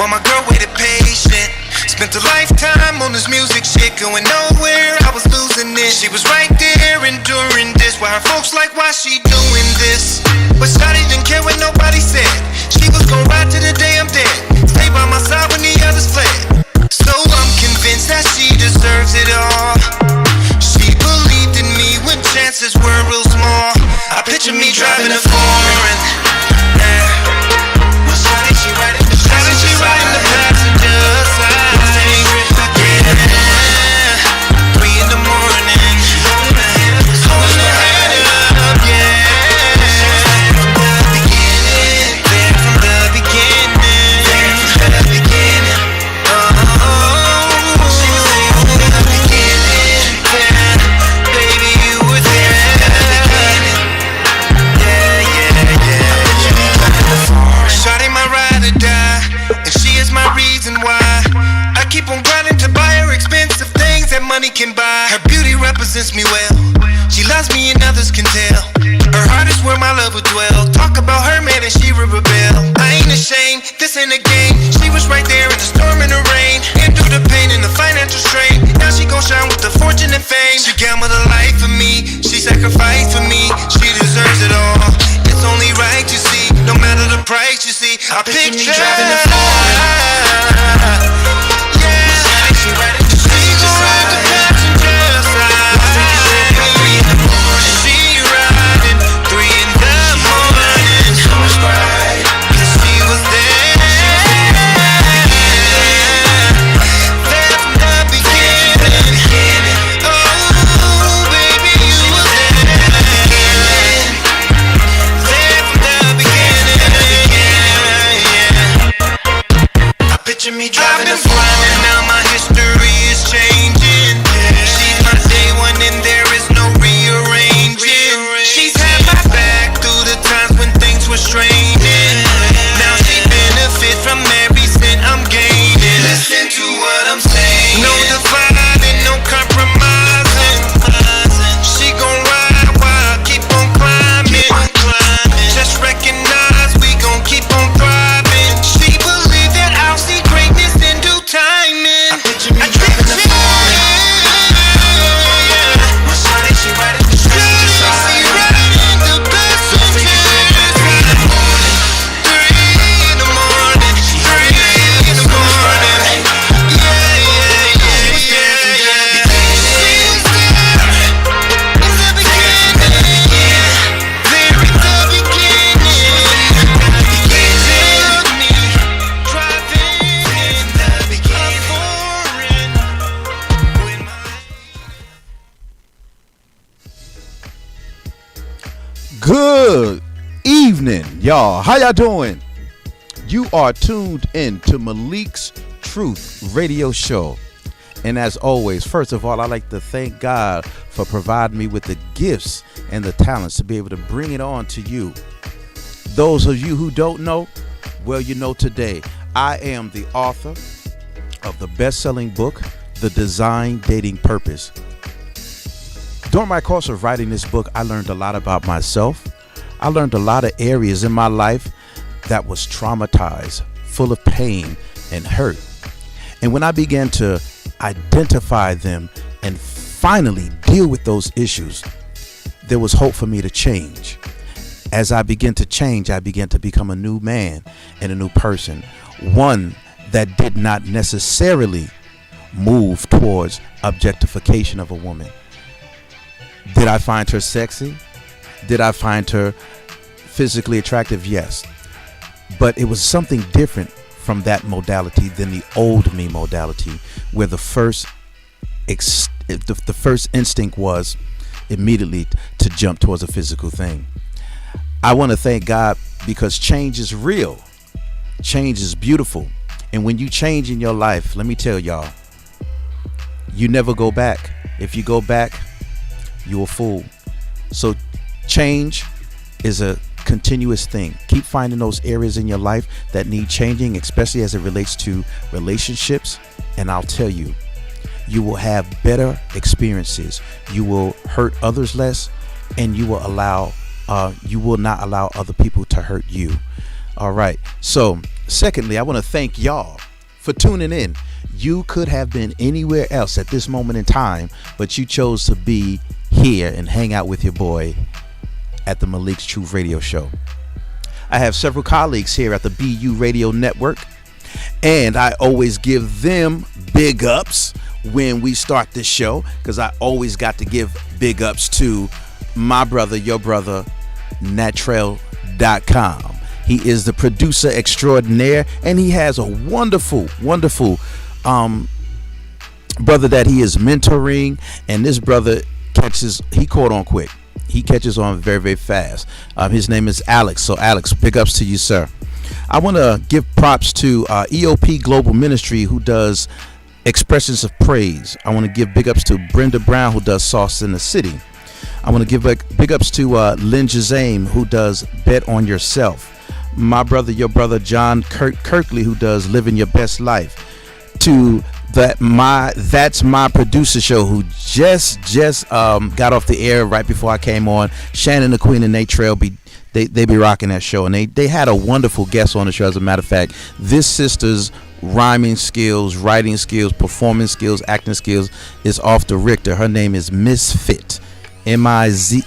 while my girl waited patient. Spent a lifetime on this music shit, going nowhere, I was losing it. She was right there enduring this, while her folks like, why she doing this? But Shawty didn't care what nobody said. She was gon' ride to the day I'm dead, stay by my side when the others fled. So I'm convinced that she deserves it all. She believed in me when chances were real small. I picture me driving a foreign. Shawty, she riding the passenger side. Yeah, 3 in the morning, holding her head up, yeah. There from the beginning, oh, she was there from the beginning, yeah. Baby, you were there from the beginning, yeah. Shawty my ride or die, and she is my reason why I keep on grinding to buy her expensive things that money can buy. Her beauty represents me well. She loves me and others can tell. Her heart is where my love would dwell. Talk about her man and she will rebel. I ain't ashamed, this ain't a game. She was right there in the storm and the rain, and through the pain and the financial strain. Now she gon' shine with the fortune and fame. She gambled her life for me, she sacrificed for me. She deserves it all. It's only right, you see, no matter the price, you see. I picture me driving the Ford. She riding the passenger side. She riding 3 in the morning. She was there. There from the beginning. Oh, baby, you were there. There from the beginning. I picture me driving a fly, and now my history is changing. She's my day one and there is no rearranging. She's had my back through the times when things were straining. Now she benefit from every cent I'm gaining. Listen to what I'm saying. No dividing, no compromising. She gon' ride while I keep on climbing. Just recognize we gon' keep on thriving. She believed that I'll see greatness in due timing. I picture me driving the Ford. Shawty, she riding the passenger side. She riding the passenger side. 3 in the morning, 3 in the morning. Yeah, yeah, yeah, yeah. She was there in the beginning. There in the beginning. Picture me driving in the beginning. Good evening, y'all. How y'all doing? You are tuned in to Malik's Truth Radio Show. And as always, first of all, I'd like to thank God for providing me with the gifts and the talents to be able to bring it on to you. Those of you who don't know, well, you know today. I am the author of the best-selling book, The Design Dating Purpose. During my course of writing this book, I learned a lot about myself. I learned a lot of areas in my life that was traumatized, full of pain and hurt. And when I began to identify them and finally deal with those issues, there was hope for me to change. As I began to change, I began to become a new man and a new person, one that did not necessarily move towards objectification of a woman. Did I find her sexy? Did I find her physically attractive? Yes. But it was something different from that modality than the old me modality, where the first instinct was immediately to jump towards a physical thing. I want to thank God because change is real. Change is beautiful. And when you change in your life, let me tell y'all, you never go back. If you go back, you're a fool. So change is a continuous thing. Keep finding those areas in your life that need changing, especially as it relates to relationships. And I'll tell you, you will have better experiences. You will hurt others less, and you will not allow other people to hurt you. All right. So Secondly, I want to thank y'all for tuning in. You could have been anywhere else at this moment in time, but you chose to be here and hang out with your boy at the Malik's Truth Radio Show. I have several colleagues here at the BU Radio Network, and I always give them big ups when we start this show, because I always got to give big ups to my brother, your brother, Natrell.com. He is the producer extraordinaire, and he has a wonderful brother that he is mentoring, and this brother he caught on quick. He catches on very, very fast. His name is Alex. So Alex, big ups to you, sir. I want to give props to EOP Global Ministry, who does Expressions of Praise. I want to give big ups to Brenda Brown, who does Sauce in the City. I want to give big ups to Lynn Jazame, who does Bet on Yourself. My brother, your brother, John Kirkley, who does Living Your Best Life. To That's My Producer Show, who just got off the air right before I came on. Shannon the Queen and Natrell they be rocking that show, and they had a wonderful guest on the show. As a matter of fact, this sister's rhyming skills, writing skills, performance skills, acting skills is off the Richter. Her name is Misfit, MZPHIT,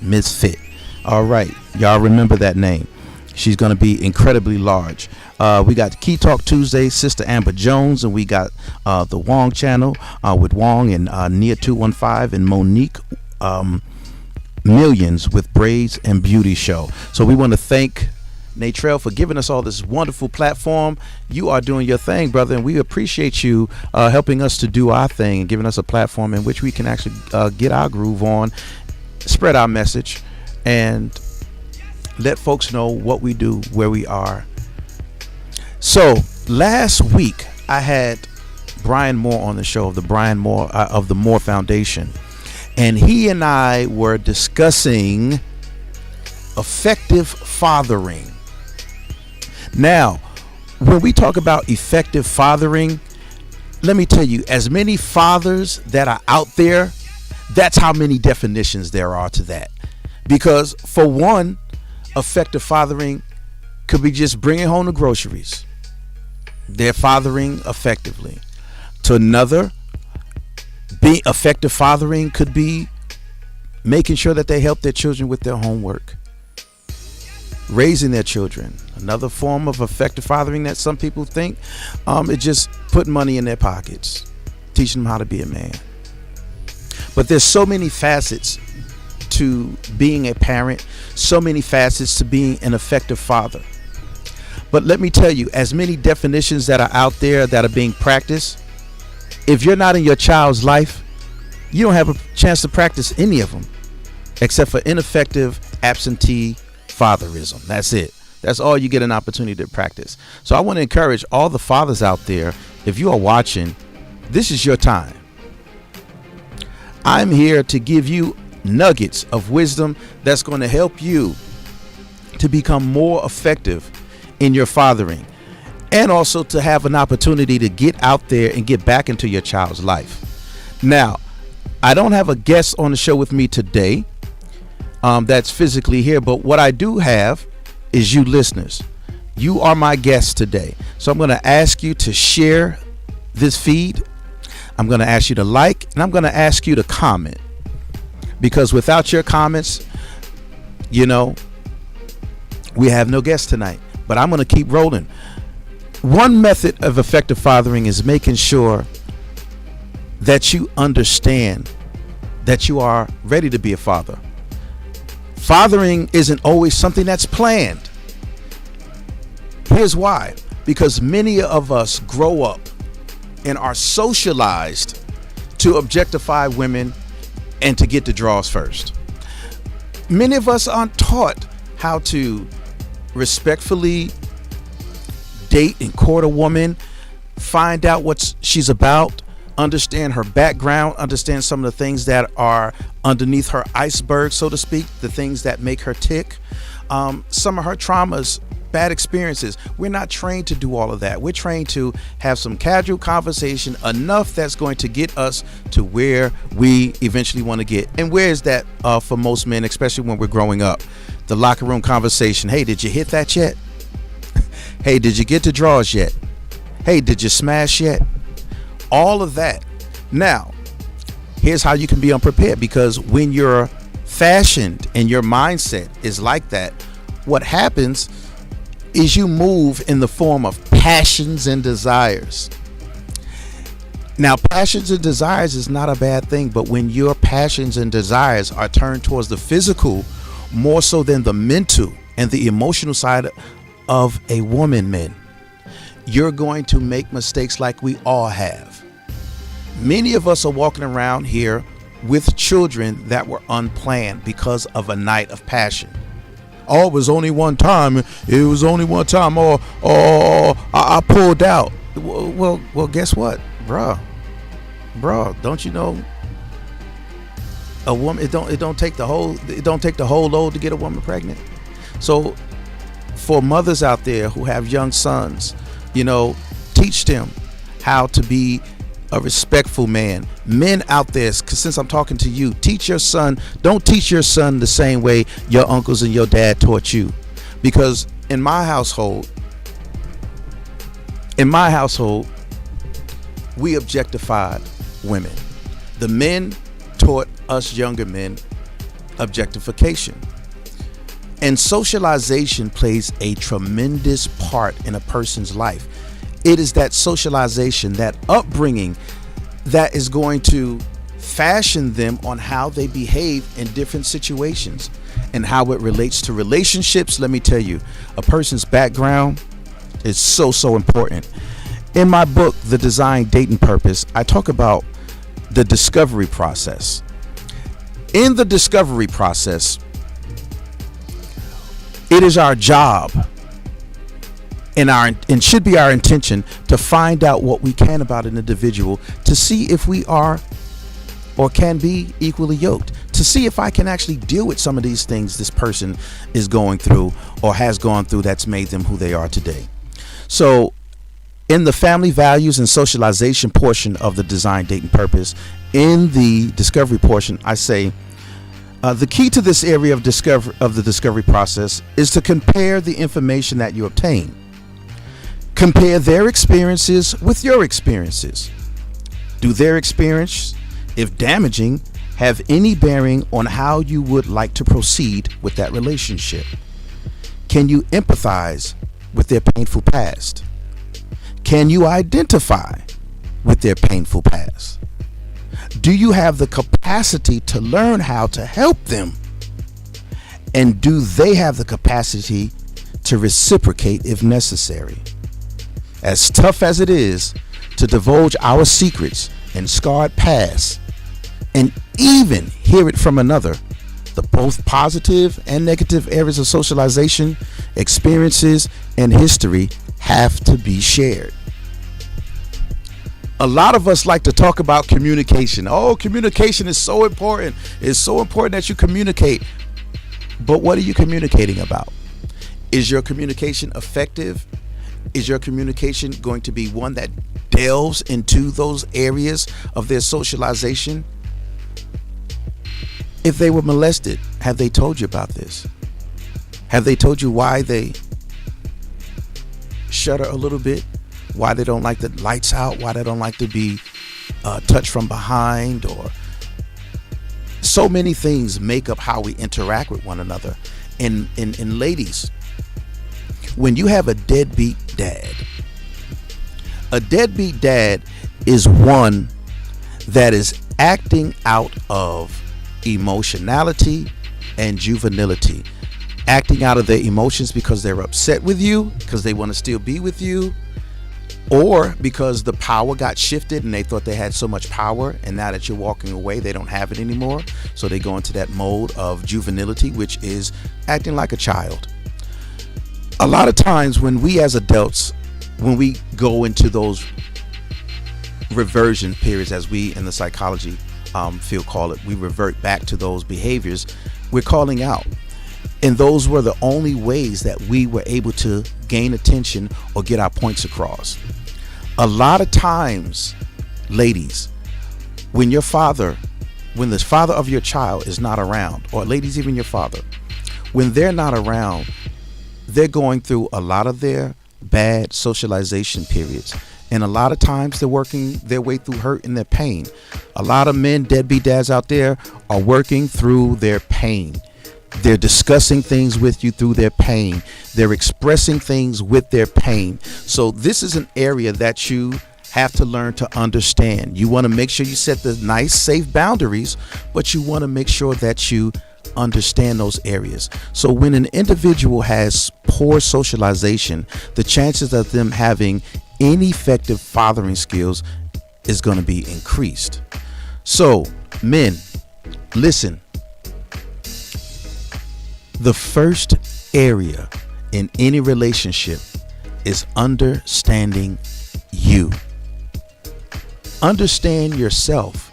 Misfit. All right, y'all remember that name. She's going to be incredibly large. We got Key Talk Tuesday, Sister Amber Jones, and we got the Wong channel with Wong and Nia 215 and Monique Millions with Braids and Beauty Show. So we want to thank Natrell for giving us all this wonderful platform. You are doing your thing, brother, and we appreciate you helping us to do our thing and giving us a platform in which we can actually get our groove on, spread our message, and let folks know what we do, where we are. So last week I had Brian Moore on the show of the Moore Foundation, and he and I were discussing effective fathering. Now, when we talk about effective fathering, let me tell you, as many fathers that are out there, that's how many definitions there are to that. Because for one, effective fathering could be just bringing home the groceries. They're fathering effectively. To another, being effective fathering could be making sure that they help their children with their homework, raising their children. Another form of effective fathering that some people think is just putting money in their pockets, teaching them how to be a man. But there's so many facets to being a parent, so many facets to being an effective father. But let me tell you, as many definitions that are out there that are being practiced, if you're not in your child's life, you don't have a chance to practice any of them, except for ineffective absentee fatherism. That's it. That's all you get an opportunity to practice. So I want to encourage all the fathers out there, if you are watching, this is your time. I'm here to give you nuggets of wisdom that's going to help you to become more effective in your fathering, and also to have an opportunity to get out there and get back into your child's life. Now, I don't have a guest on the show with me today that's physically here, but what I do have is you listeners. You are my guests today. So I'm going to ask you to share this feed. I'm going to ask you to like, and I'm going to ask you to comment, because without your comments, we have no guests tonight. But I'm going to keep rolling. One method of effective fathering is making sure that you understand that you are ready to be a father. Fathering isn't always something that's planned. Here's why. Because many of us grow up and are socialized to objectify women and to get the draws first. Many of us aren't taught how to respectfully date and court a woman, find out what she's about, understand her background, understand some of the things that are underneath her iceberg, so to speak, the things that make her tick, some of her traumas, bad experiences. We're not trained to do all of that. We're trained to have some casual conversation, enough that's going to get us to where we eventually want to get. And where is that for most men, especially when we're growing up? the locker room conversation. Hey, did you hit that yet? Hey, did you get to draws yet? Hey, did you smash yet? All of that. Now, here's how you can be unprepared, because when you're fashioned and your mindset is like that, what happens is you move in the form of passions and desires. Now, passions and desires is not a bad thing, but when your passions and desires are turned towards the physical more so than the mental and the emotional side of a woman, men, you're going to make mistakes like we all have. Many of us are walking around here with children that were unplanned because of a night of passion. Oh, it was only one time. It was only one time. I pulled out. Well, guess what, bruh, don't you know? A woman, it don't take the whole load to get a woman pregnant. So, for mothers out there who have young sons, teach them how to be a respectful man. Men out there, since I'm talking to you, don't teach your son the same way your uncles and your dad taught you. Because in my household, we objectified women. The men taught us younger men objectification. And socialization plays a tremendous part in a person's life. It is that socialization, that upbringing, that is going to fashion them on how they behave in different situations and how it relates to relationships. Let me tell you, a person's background is so important. In my book, The Design, Date, and Purpose, I talk about the discovery process. In the discovery process, it is our job and should be our intention to find out what we can about an individual, to see if we are or can be equally yoked, to see if I can actually deal with some of these things this person is going through or has gone through that's made them who they are today. So in the family values and socialization portion of the Design, Date, and Purpose, in the discovery portion, I say the key to this area of the discovery process is to compare the information that you obtain. Compare their experiences with your experiences. Do their experience, if damaging, have any bearing on how you would like to proceed with that relationship? Can you empathize with their painful past? Can you identify with their painful past? Do you have the capacity to learn how to help them? And do they have the capacity to reciprocate if necessary? As tough as it is to divulge our secrets and scarred past, and even hear it from another, the both positive and negative areas of socialization, experiences, and history have to be shared. A lot of us like to talk about communication. Oh, communication is so important. It's so important that you communicate. But what are you communicating about? Is your communication effective? Is your communication going to be one that delves into those areas of their socialization? If they were molested, have they told you about this? Have they told you why they shudder a little bit? Why they don't like the lights out? Why they don't like to be touched from behind? Or so many things make up how we interact with one another. And ladies, when you have a deadbeat dad is one that is acting out of emotionality and juvenility, acting out of their emotions because they're upset with you, because they want to still be with you, or because the power got shifted and they thought they had so much power, and now that you're walking away, they don't have it anymore. So they go into that mode of juvenility, which is acting like a child. A lot of times when we as adults, when we go into those reversion periods, as we in the psychology field call it, we revert back to those behaviors, we're calling out. And those were the only ways that we were able to gain attention or get our points across. A lot of times, ladies, when the father of your child is not around, or ladies, even your father, when they're not around, they're going through a lot of their bad socialization periods. And a lot of times they're working their way through hurt and their pain. A lot of men, deadbeat dads out there, are working through their pain. They're discussing things with you through their pain. They're expressing things with their pain. So this is an area that you have to learn to understand. You want to make sure you set the nice, safe boundaries, but you want to make sure that you understand those areas. So when an individual has poor socialization, the chances of them having ineffective fathering skills is going to be increased. So men, listen. The first area in any relationship is understanding you. Understand yourself.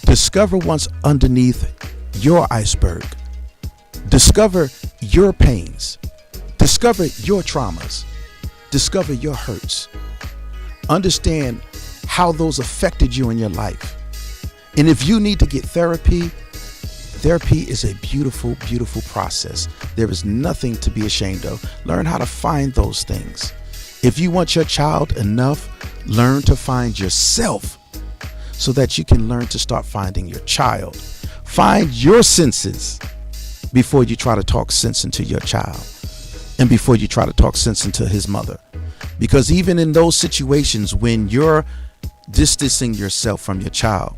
Discover what's underneath your iceberg. Discover your pains. Discover your traumas. Discover your hurts. Understand how those affected you in your life. And if you need to get therapy, therapy is a beautiful, beautiful process. There is nothing to be ashamed of. Learn how to find those things. If you want your child enough, learn to find yourself so that you can learn to start finding your child. Find your senses before you try to talk sense into your child and before you try to talk sense into his mother. Because even in those situations when you're distancing yourself from your child,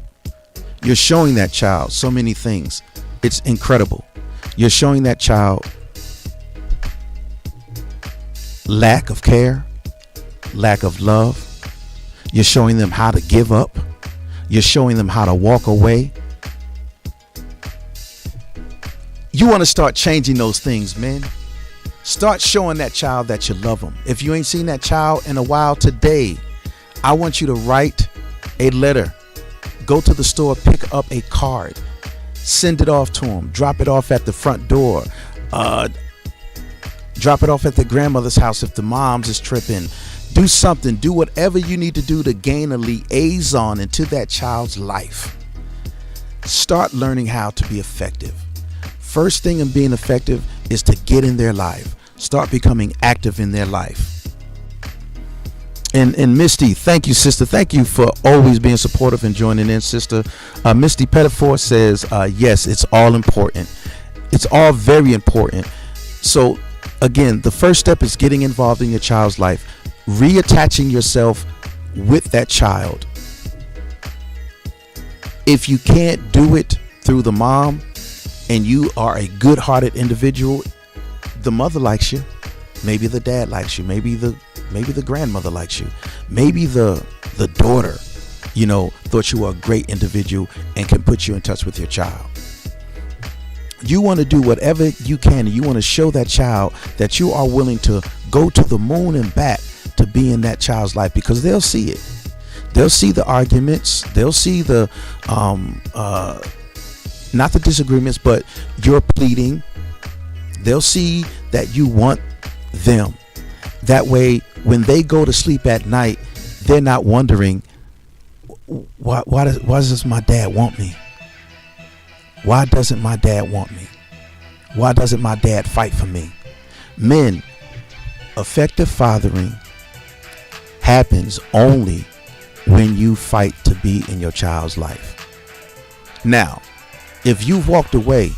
you're showing that child so many things. It's incredible. You're showing that child lack of care, lack of love. You're showing them how to give up. You're showing them how to walk away. You want to start changing those things, men. Start showing that child that you love them. If you ain't seen that child in a while, today, I want you to write a letter. Go to the store, pick up a card, send it off to them, drop it off at the front door, drop it off at the grandmother's house if the mom's is tripping. Do something, do whatever you need to do to gain a liaison into that child's life. Start learning how to be effective. First thing in being effective is to get in their life. Start becoming active in their life. And Misty, thank you, sister. Thank you for always being supportive and joining in, sister. Misty Pettifor says, yes, it's all important. It's all very important. So again, the first step is getting involved in your child's life, reattaching yourself with that child. If you can't do it through the mom and you are a good-hearted individual, the mother likes you. Maybe the dad likes you. Maybe the grandmother likes you. Maybe the daughter, thought you were a great individual and can put you in touch with your child. You want to do whatever you can, and you want to show that child that you are willing to go to the moon and back to be in that child's life, because they'll see it. They'll see the arguments. They'll see the not the disagreements, but your pleading. They'll see that you want them. That way, when they go to sleep at night, they're not wondering, why does my dad want me? Why doesn't my dad want me? Why doesn't my dad fight for me? Men, effective fathering happens only when you fight to be in your child's life. Now, if you've walked away,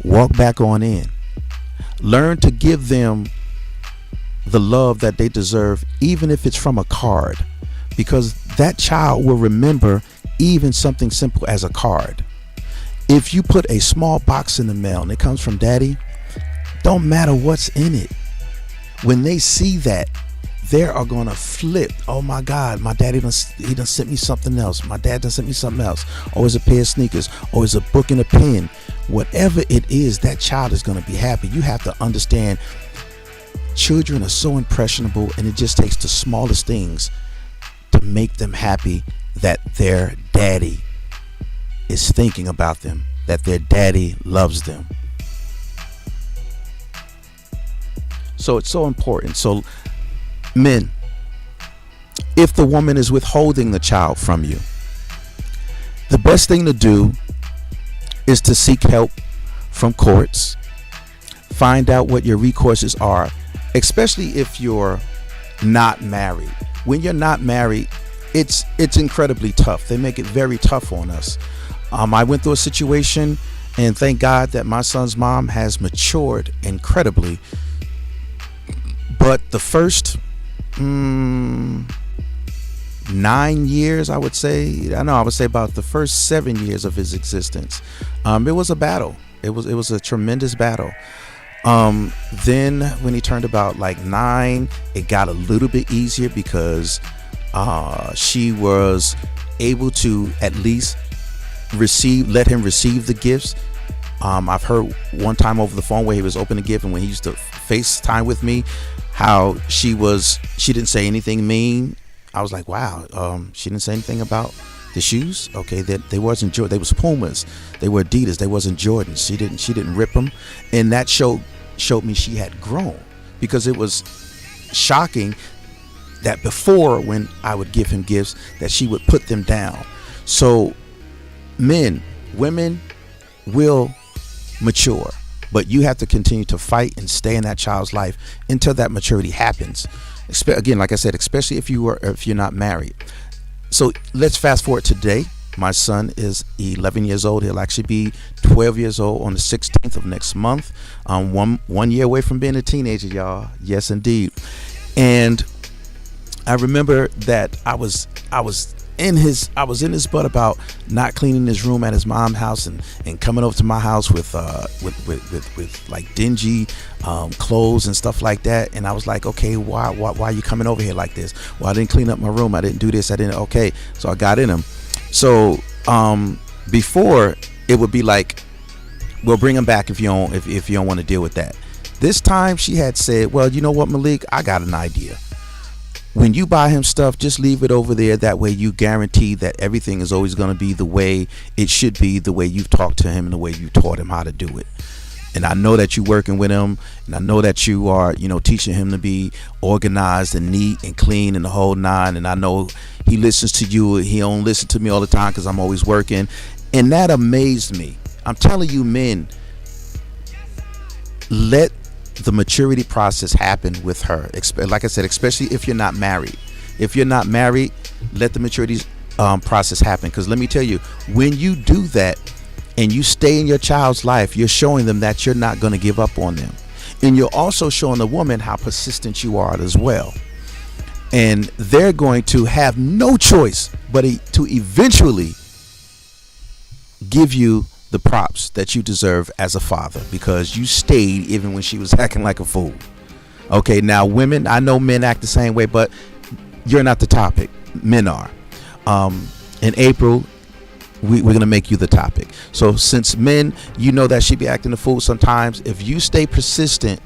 walk back on in. Learn to give them the love that they deserve, even if it's from a card, because that child will remember even something simple as a card. If you put a small box in the mail and it comes from daddy, don't matter what's in it. When they see that, they are going to flip. Oh my God, my daddy done sent me something else. My dad done sent me something else. Or it's a pair of sneakers, or it's a book and a pen. Whatever it is, that child is going to be happy. You have to understand, children are so impressionable, and it just takes the smallest things to make them happy that their daddy is thinking about them, that their daddy loves them. So it's so important. So men, if the woman is withholding the child from you, the best thing to do is to seek help from courts, Find out what your recourses are, especially if you're not married. When you're not married, it's incredibly tough. They make it very tough on us. I went through a situation, and thank God that my son's mom has matured incredibly. But the first 9 years, I would say about the first 7 years of his existence, it was a battle. It was a tremendous battle. Then when he turned about like 9, it got a little bit easier because she was able to at least let him receive the gifts. I've heard one time over the phone where he was opening a gift, and when he used to FaceTime with me, how she didn't say anything mean. I was like, wow, she didn't say anything about the shoes. Okay, that they wasn't Jordan. They was Pumas. They were Adidas. They wasn't Jordans. She didn't rip them, and that showed me she had grown, because it was shocking that before, when I would give him gifts, that she would put them down. So women will mature, but you have to continue to fight and stay in that child's life until that maturity happens. Again, like I said, especially if you're not married. So let's fast forward today. My son is 11 years old. He'll actually be 12 years old on the 16th of next month. One year away from being a teenager, y'all. Yes, indeed. And I remember that I was in his butt about not cleaning his room at his mom's house and coming over to my house with like dingy clothes and stuff like that. And I was like, okay, why are you coming over here like this? Well, I didn't clean up my room. I didn't do this. Okay. So I got in him. So before, it would be like, well, bring him back if you don't want to deal with that. This time she had said, well, you know what, Malik, I got an idea. When you buy him stuff, just leave it over there. That way you guarantee that everything is always going to be the way it should be, the way you've talked to him and the way you taught him how to do it. And I know that you're working with him, and I know that you are, teaching him to be organized and neat and clean and the whole nine. And I know he listens to you. He don't listen to me all the time because I'm always working. And that amazed me. I'm telling you, men, let the maturity process happen with her. Like I said, especially if you're not married. If you're not married, let the maturity process happen. Because let me tell you, when you do that and you stay in your child's life, you're showing them that you're not going to give up on them. And you're also showing the woman how persistent you are as well. And they're going to have no choice but to eventually give you the props that you deserve as a father, because you stayed even when she was acting like a fool. Okay, now women, I know men act the same way, but you're not the topic. Men are. In April, we're going to make you the topic. So since men, you know that she be acting a fool sometimes, if you stay persistent,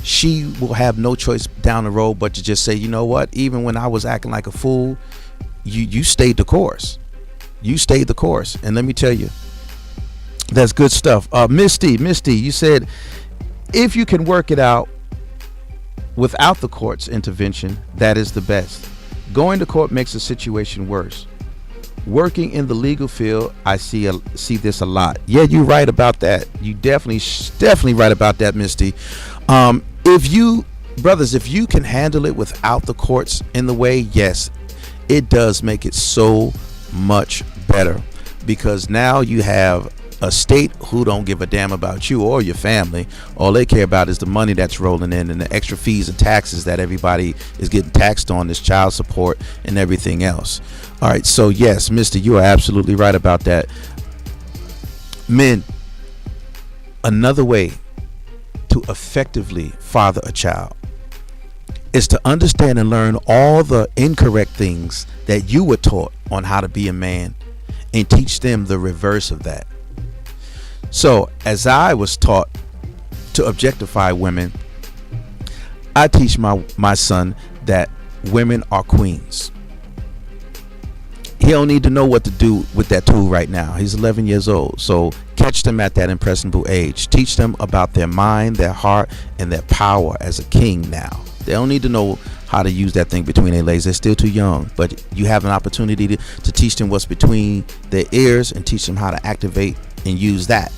she will have no choice down the road but to just say, you know what, even when I was acting like a fool, you stayed the course. You stayed the course. And let me tell you, that's good stuff. Misty, you said if you can work it out without the court's intervention, that is the best. Going to court makes the situation worse. Working in the legal field, I see this a lot. Yeah, you're right about that. You definitely right about that, Misty. If you can handle it without the courts in the way, yes, it does make it so much better, because now you have a state who don't give a damn about you or your family. All they care about is the money that's rolling in and the extra fees and taxes that everybody is getting taxed on, this child support and everything else. All right, so yes, Mister, you are absolutely right about that. Men, another way to effectively father a child is to understand and learn all the incorrect things that you were taught on how to be a man and teach them the reverse of that. So as I was taught to objectify women, I teach my son that women are queens. He don't need to know what to do with that tool right now. He's 11 years old. So catch them at that impressionable age. Teach them about their mind, their heart, and their power as a king now. They don't need to know how to use that thing between their legs. They're still too young. But you have an opportunity to teach them what's between their ears and teach them how to activate and use that.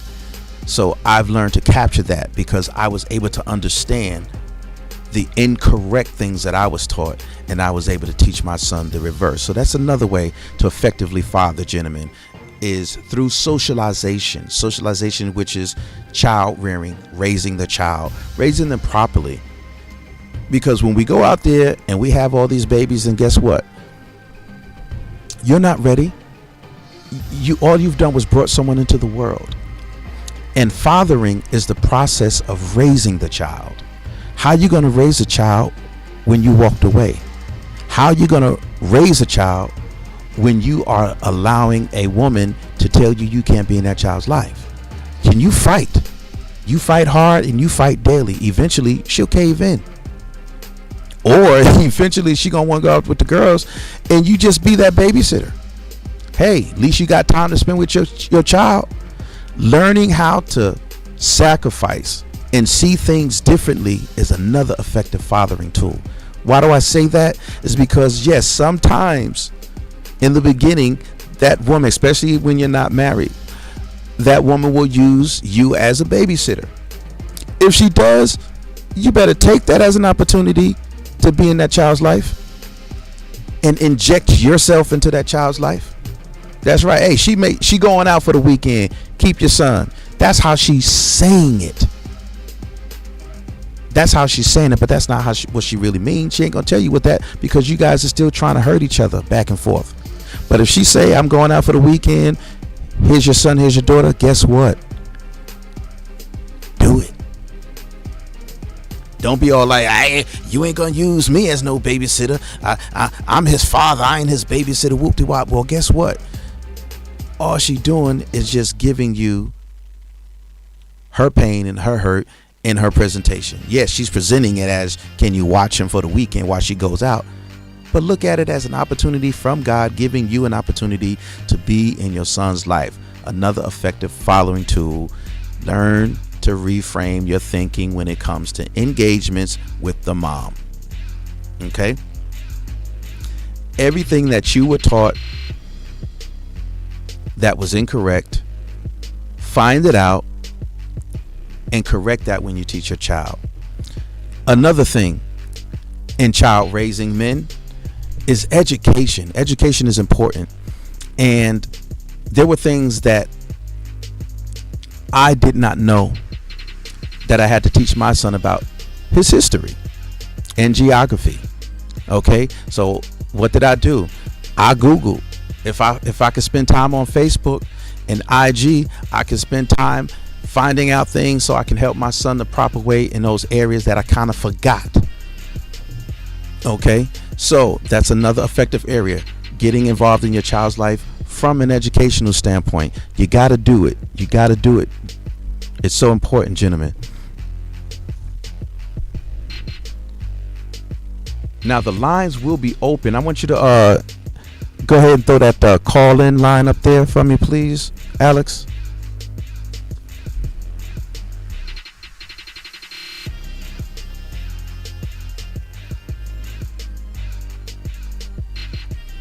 So I've learned to capture that because I was able to understand the incorrect things that I was taught, and I was able to teach my son the reverse. So that's another way to effectively father, gentlemen, is through socialization. Socialization, which is child rearing, raising the child, raising them properly. Because when we go out there and we have all these babies, and guess what? You're not ready. All you've done was brought someone into the world. And fathering is the process of raising the child. How are you going to raise a child when you walked away? How are you going to raise a child when you are allowing a woman to tell you you can't be in that child's life? Can you fight? You fight hard and you fight daily. Eventually, she'll cave in. Or eventually, she going to want to go out with the girls and you just be that babysitter. Hey, at least you got time to spend with your child. Learning how to sacrifice and see things differently is another effective fathering tool. Why do I say that? It's because, yes, sometimes in the beginning, that woman, especially when you're not married, that woman will use you as a babysitter. If she does, you better take that as an opportunity to be in that child's life and inject yourself into that child's life. That's right. Hey, she going out for the weekend. Keep your son. That's how she's saying it. That's how she's saying it, but that's not what she really means. She ain't gonna tell you what that, because you guys are still trying to hurt each other back and forth. But if she say, I'm going out for the weekend, here's your son, here's your daughter, guess what? Do it. Don't be all like, you ain't gonna use me as no babysitter. I'm his father, I ain't his babysitter, whoop-de-wop. Well, guess what? All she doing is just giving you her pain and her hurt in her presentation. Yes, she's presenting it as, can you watch him for the weekend while she goes out? But look at it as an opportunity from God, giving you an opportunity to be in your son's life. Another effective following tool. Learn to reframe your thinking when it comes to engagements with the mom. Okay? Everything that you were taught that was incorrect, find it out and correct that when you teach your child. Another thing in child raising, men, is education. Education is important. And there were things that I did not know that I had to teach my son about his history and geography. Okay, so what did I do? I Googled. If I could spend time on Facebook and IG, I could spend time finding out things so I can help my son the proper way in those areas that I kind of forgot. Okay, so that's another effective area. Getting involved in your child's life from an educational standpoint. You got to do it. You got to do it. It's so important, gentlemen. Now the lines will be open. I want you to go ahead and throw that call-in line up there for me, please, Alex.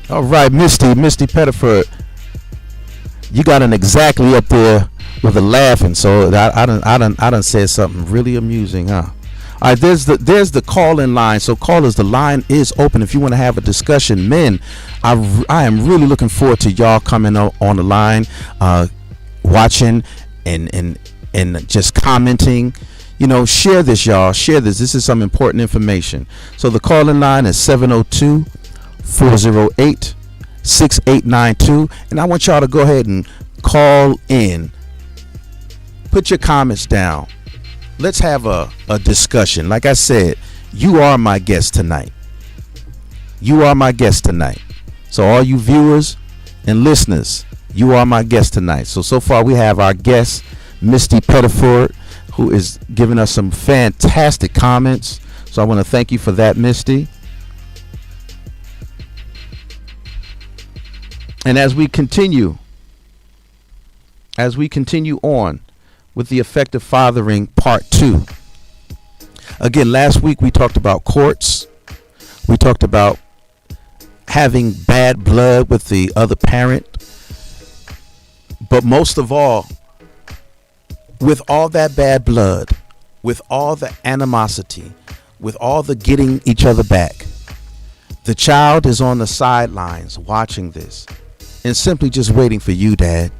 All right, Misty Pettiford, you got an exactly up there with a laughing. So I done said something really amusing, huh? All right, there's the call-in line. So callers, the line is open if you want to have a discussion. Men, I am really looking forward to y'all coming on the line, watching and just commenting. You know, share this, y'all. Share this. This is some important information. So the call-in line is 702-408-6892, and I want y'all to go ahead and call in. Put your comments down. Let's have a discussion. Like I said, you are my guest tonight. You are my guest tonight. So all you viewers and listeners, you are my guest tonight. So far we have our guest, Misty Pettiford, who is giving us some fantastic comments. So I want to thank you for that, Misty. And as we continue on with the effective fathering part 2. Again, last week we talked about courts. We talked about having bad blood with the other parent. But most of all, with all that bad blood, with all the animosity, with all the getting each other back, the child is on the sidelines watching this and simply just waiting for you, Dad.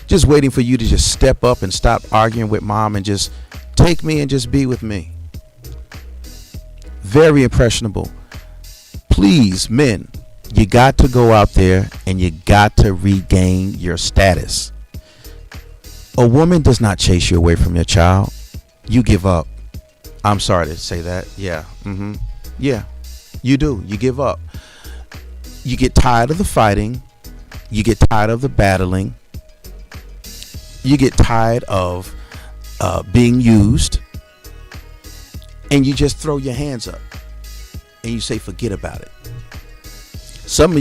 Just waiting for you to just step up and stop arguing with Mom and just take me and just be with me. Very impressionable. Please, men, you got to go out there and you got to regain your status. A woman does not chase you away from your child. You give up. I'm sorry to say that. Yeah. Yeah, you do. You give up. You get tired of the fighting. You get tired of the battling. You get tired of being used. And you just throw your hands up. And you say, forget about it. Some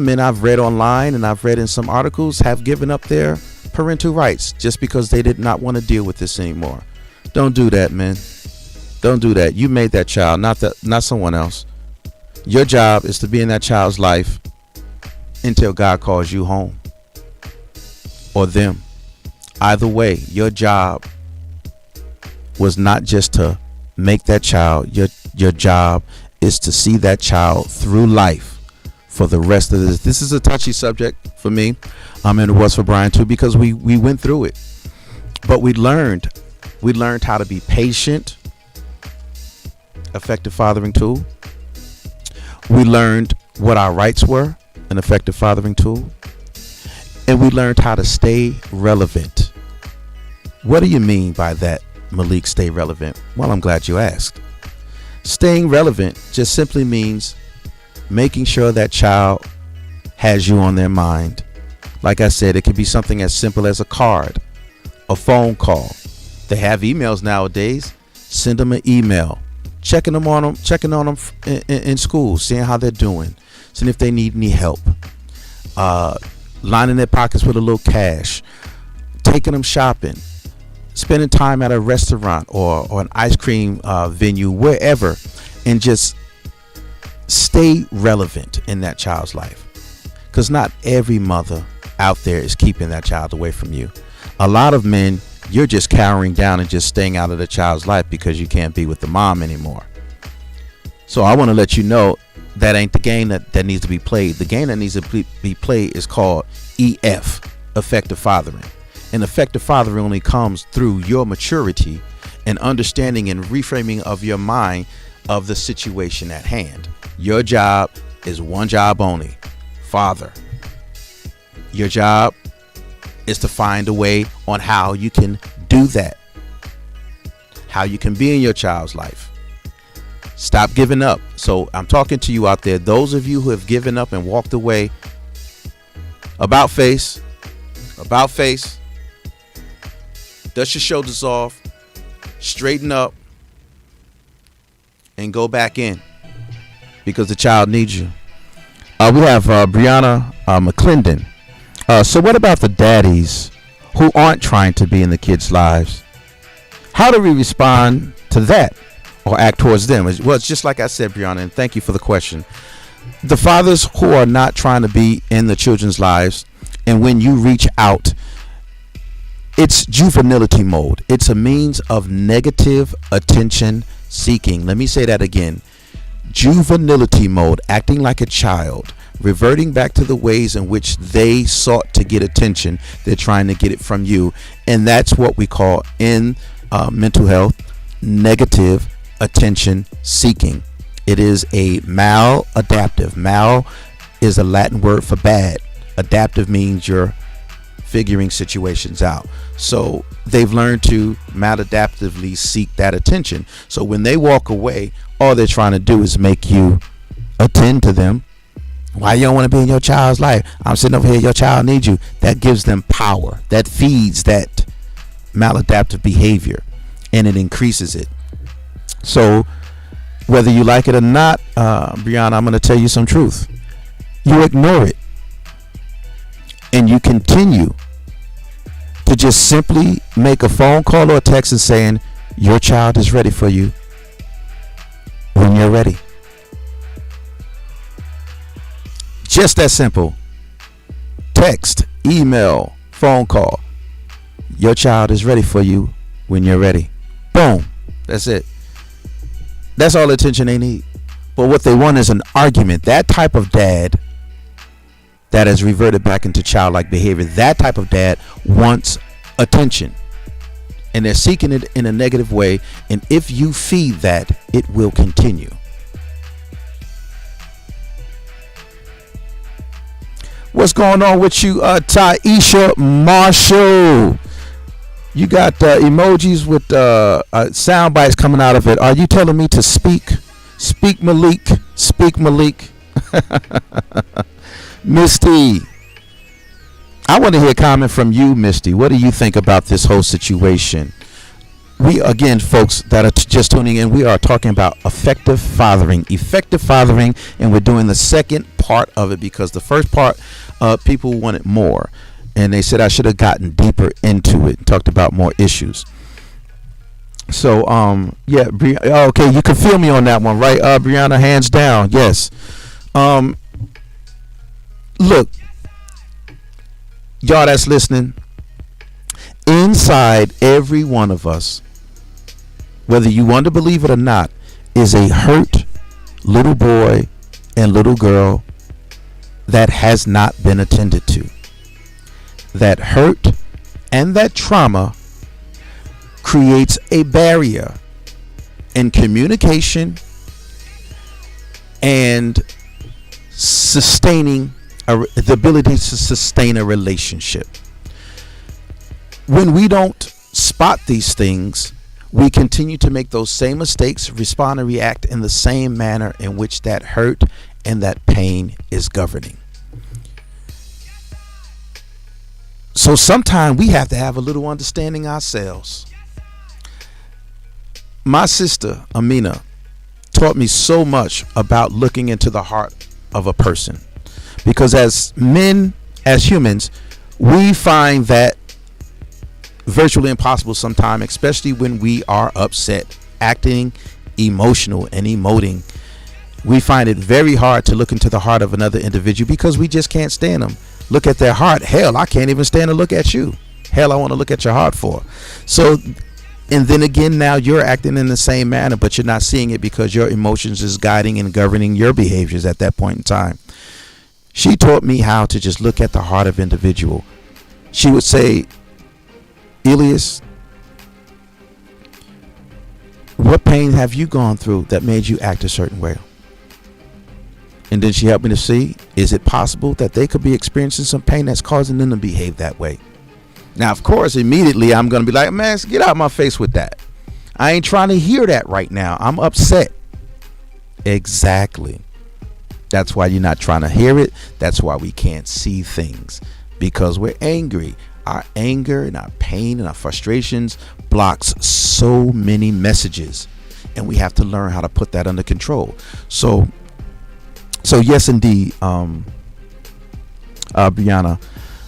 men I've read online and I've read in some articles have given up their parental rights just because they did not want to deal with this anymore. Don't do that, man. Don't do that. You made that child, not someone else. Your job is to be in that child's life until God calls you home, or them. Either way, your job was not just to make that child. Your job is to see that child through life for the rest of this. This is a touchy subject for me. And it was for Brian too, because we went through it. But we learned how to be patient. Effective fathering tool. We learned what our rights were, an effective fathering tool. And we learned how to stay relevant. What do you mean by that, Malik, stay relevant? Well, I'm glad you asked. Staying relevant just simply means making sure that child has you on their mind. Like I said, it could be something as simple as a card, a phone call. They have emails nowadays. Send them an email. Checking on them in school, seeing how they're doing, seeing if they need any help. Lining their pockets with a little cash. Taking them shopping. Spending time at a restaurant or an ice cream venue, wherever, and just stay relevant in that child's life. Because not every mother out there is keeping that child away from you. A lot of men, you're just cowering down and just staying out of the child's life because you can't be with the mom anymore. So I want to let you know that ain't the game that needs to be played. The game that needs to be played is called EF, effective fathering. And effective fathering only comes through your maturity and understanding and reframing of your mind of the situation at hand. Your job is one job only: father. Your job is to find a way on how you can do that, how you can be in your child's life. Stop giving up. So I'm talking to you out there, those of you who have given up and walked away. About face. Dust your shoulders off, straighten up, and go back in, because the child needs you. We have Brianna McClendon. So what about the daddies who aren't trying to be in the kids' lives? How do we respond to that or act towards them? Well, it's just like I said, Brianna, and thank you for the question. The fathers who are not trying to be in the children's lives, and when you reach out, it's juvenility mode. It's a means of negative attention seeking. Let me say that again. Juvenility mode, acting like a child, reverting back to the ways in which they sought to get attention. They're trying to get it from you. And that's what we call in mental health, negative attention seeking. It is a maladaptive. Mal is a Latin word for bad. Adaptive means you're figuring situations out. So they've learned to maladaptively seek that attention. So when they walk away, all they're trying to do is make you attend to them. Why you don't want to be in your child's life? I'm sitting over here, your child needs you. That gives them power. That feeds that maladaptive behavior, and it increases it. So whether you like it or not, Brianna, I'm going to tell you some truth. You ignore it, and you continue to just simply make a phone call or a text and saying your child is ready for you when you're ready. Just that simple. Text, email, phone call. Your child is ready for you when you're ready. Boom. That's it. That's all the attention they need. But what they want is an argument. That type of dad that has reverted back into childlike behavior, that type of dad wants attention. And they're seeking it in a negative way. And if you feed that, it will continue. What's going on with you, Taisha Marshall? You got emojis with sound bites coming out of it. Are you telling me to speak? Speak, Malik. Speak, Malik. Misty, I want to hear a comment from you, Misty. What do you think about this whole situation? We, again, folks that are just tuning in, we are talking about effective fathering, and we're doing the second part of it because the first part, people wanted more, and they said I should have gotten deeper into it and talked about more issues. So, yeah, okay, you can feel me on that one, right, Brianna? Hands down, yes. Look, y'all that's listening, inside every one of us, whether you want to believe it or not, is a hurt little boy and little girl that has not been attended to. That hurt and that trauma creates a barrier in communication and sustaining the ability to sustain a relationship. When we don't spot these things, we continue to make those same mistakes, respond and react in the same manner in which that hurt and that pain is governing. So sometimes we have to have a little understanding ourselves. My sister Amina taught me so much about looking into the heart of a person, because as men, as humans, we find that virtually impossible sometimes, especially when we are upset, acting emotional and emoting. We find it very hard to look into the heart of another individual because we just can't stand them. Look at their heart. Hell, I can't even stand to look at you. Hell, I want to look at your heart for. So, and then again, now you're acting in the same manner, but you're not seeing it because your emotions is guiding and governing your behaviors at that point in time. She taught me how to just look at the heart of individual. She would say, Elias, what pain have you gone through that made you act a certain way? And then she helped me to see, is it possible that they could be experiencing some pain that's causing them to behave that way? Now, of course, immediately I'm going to be like, man, get out of my face with that. I ain't trying to hear that right now. I'm upset. Exactly. That's why you're not trying to hear it. That's why we can't see things, because we're angry. Our anger and our pain and our frustrations blocks so many messages, and we have to learn how to put that under control. So yes, indeed, Brianna,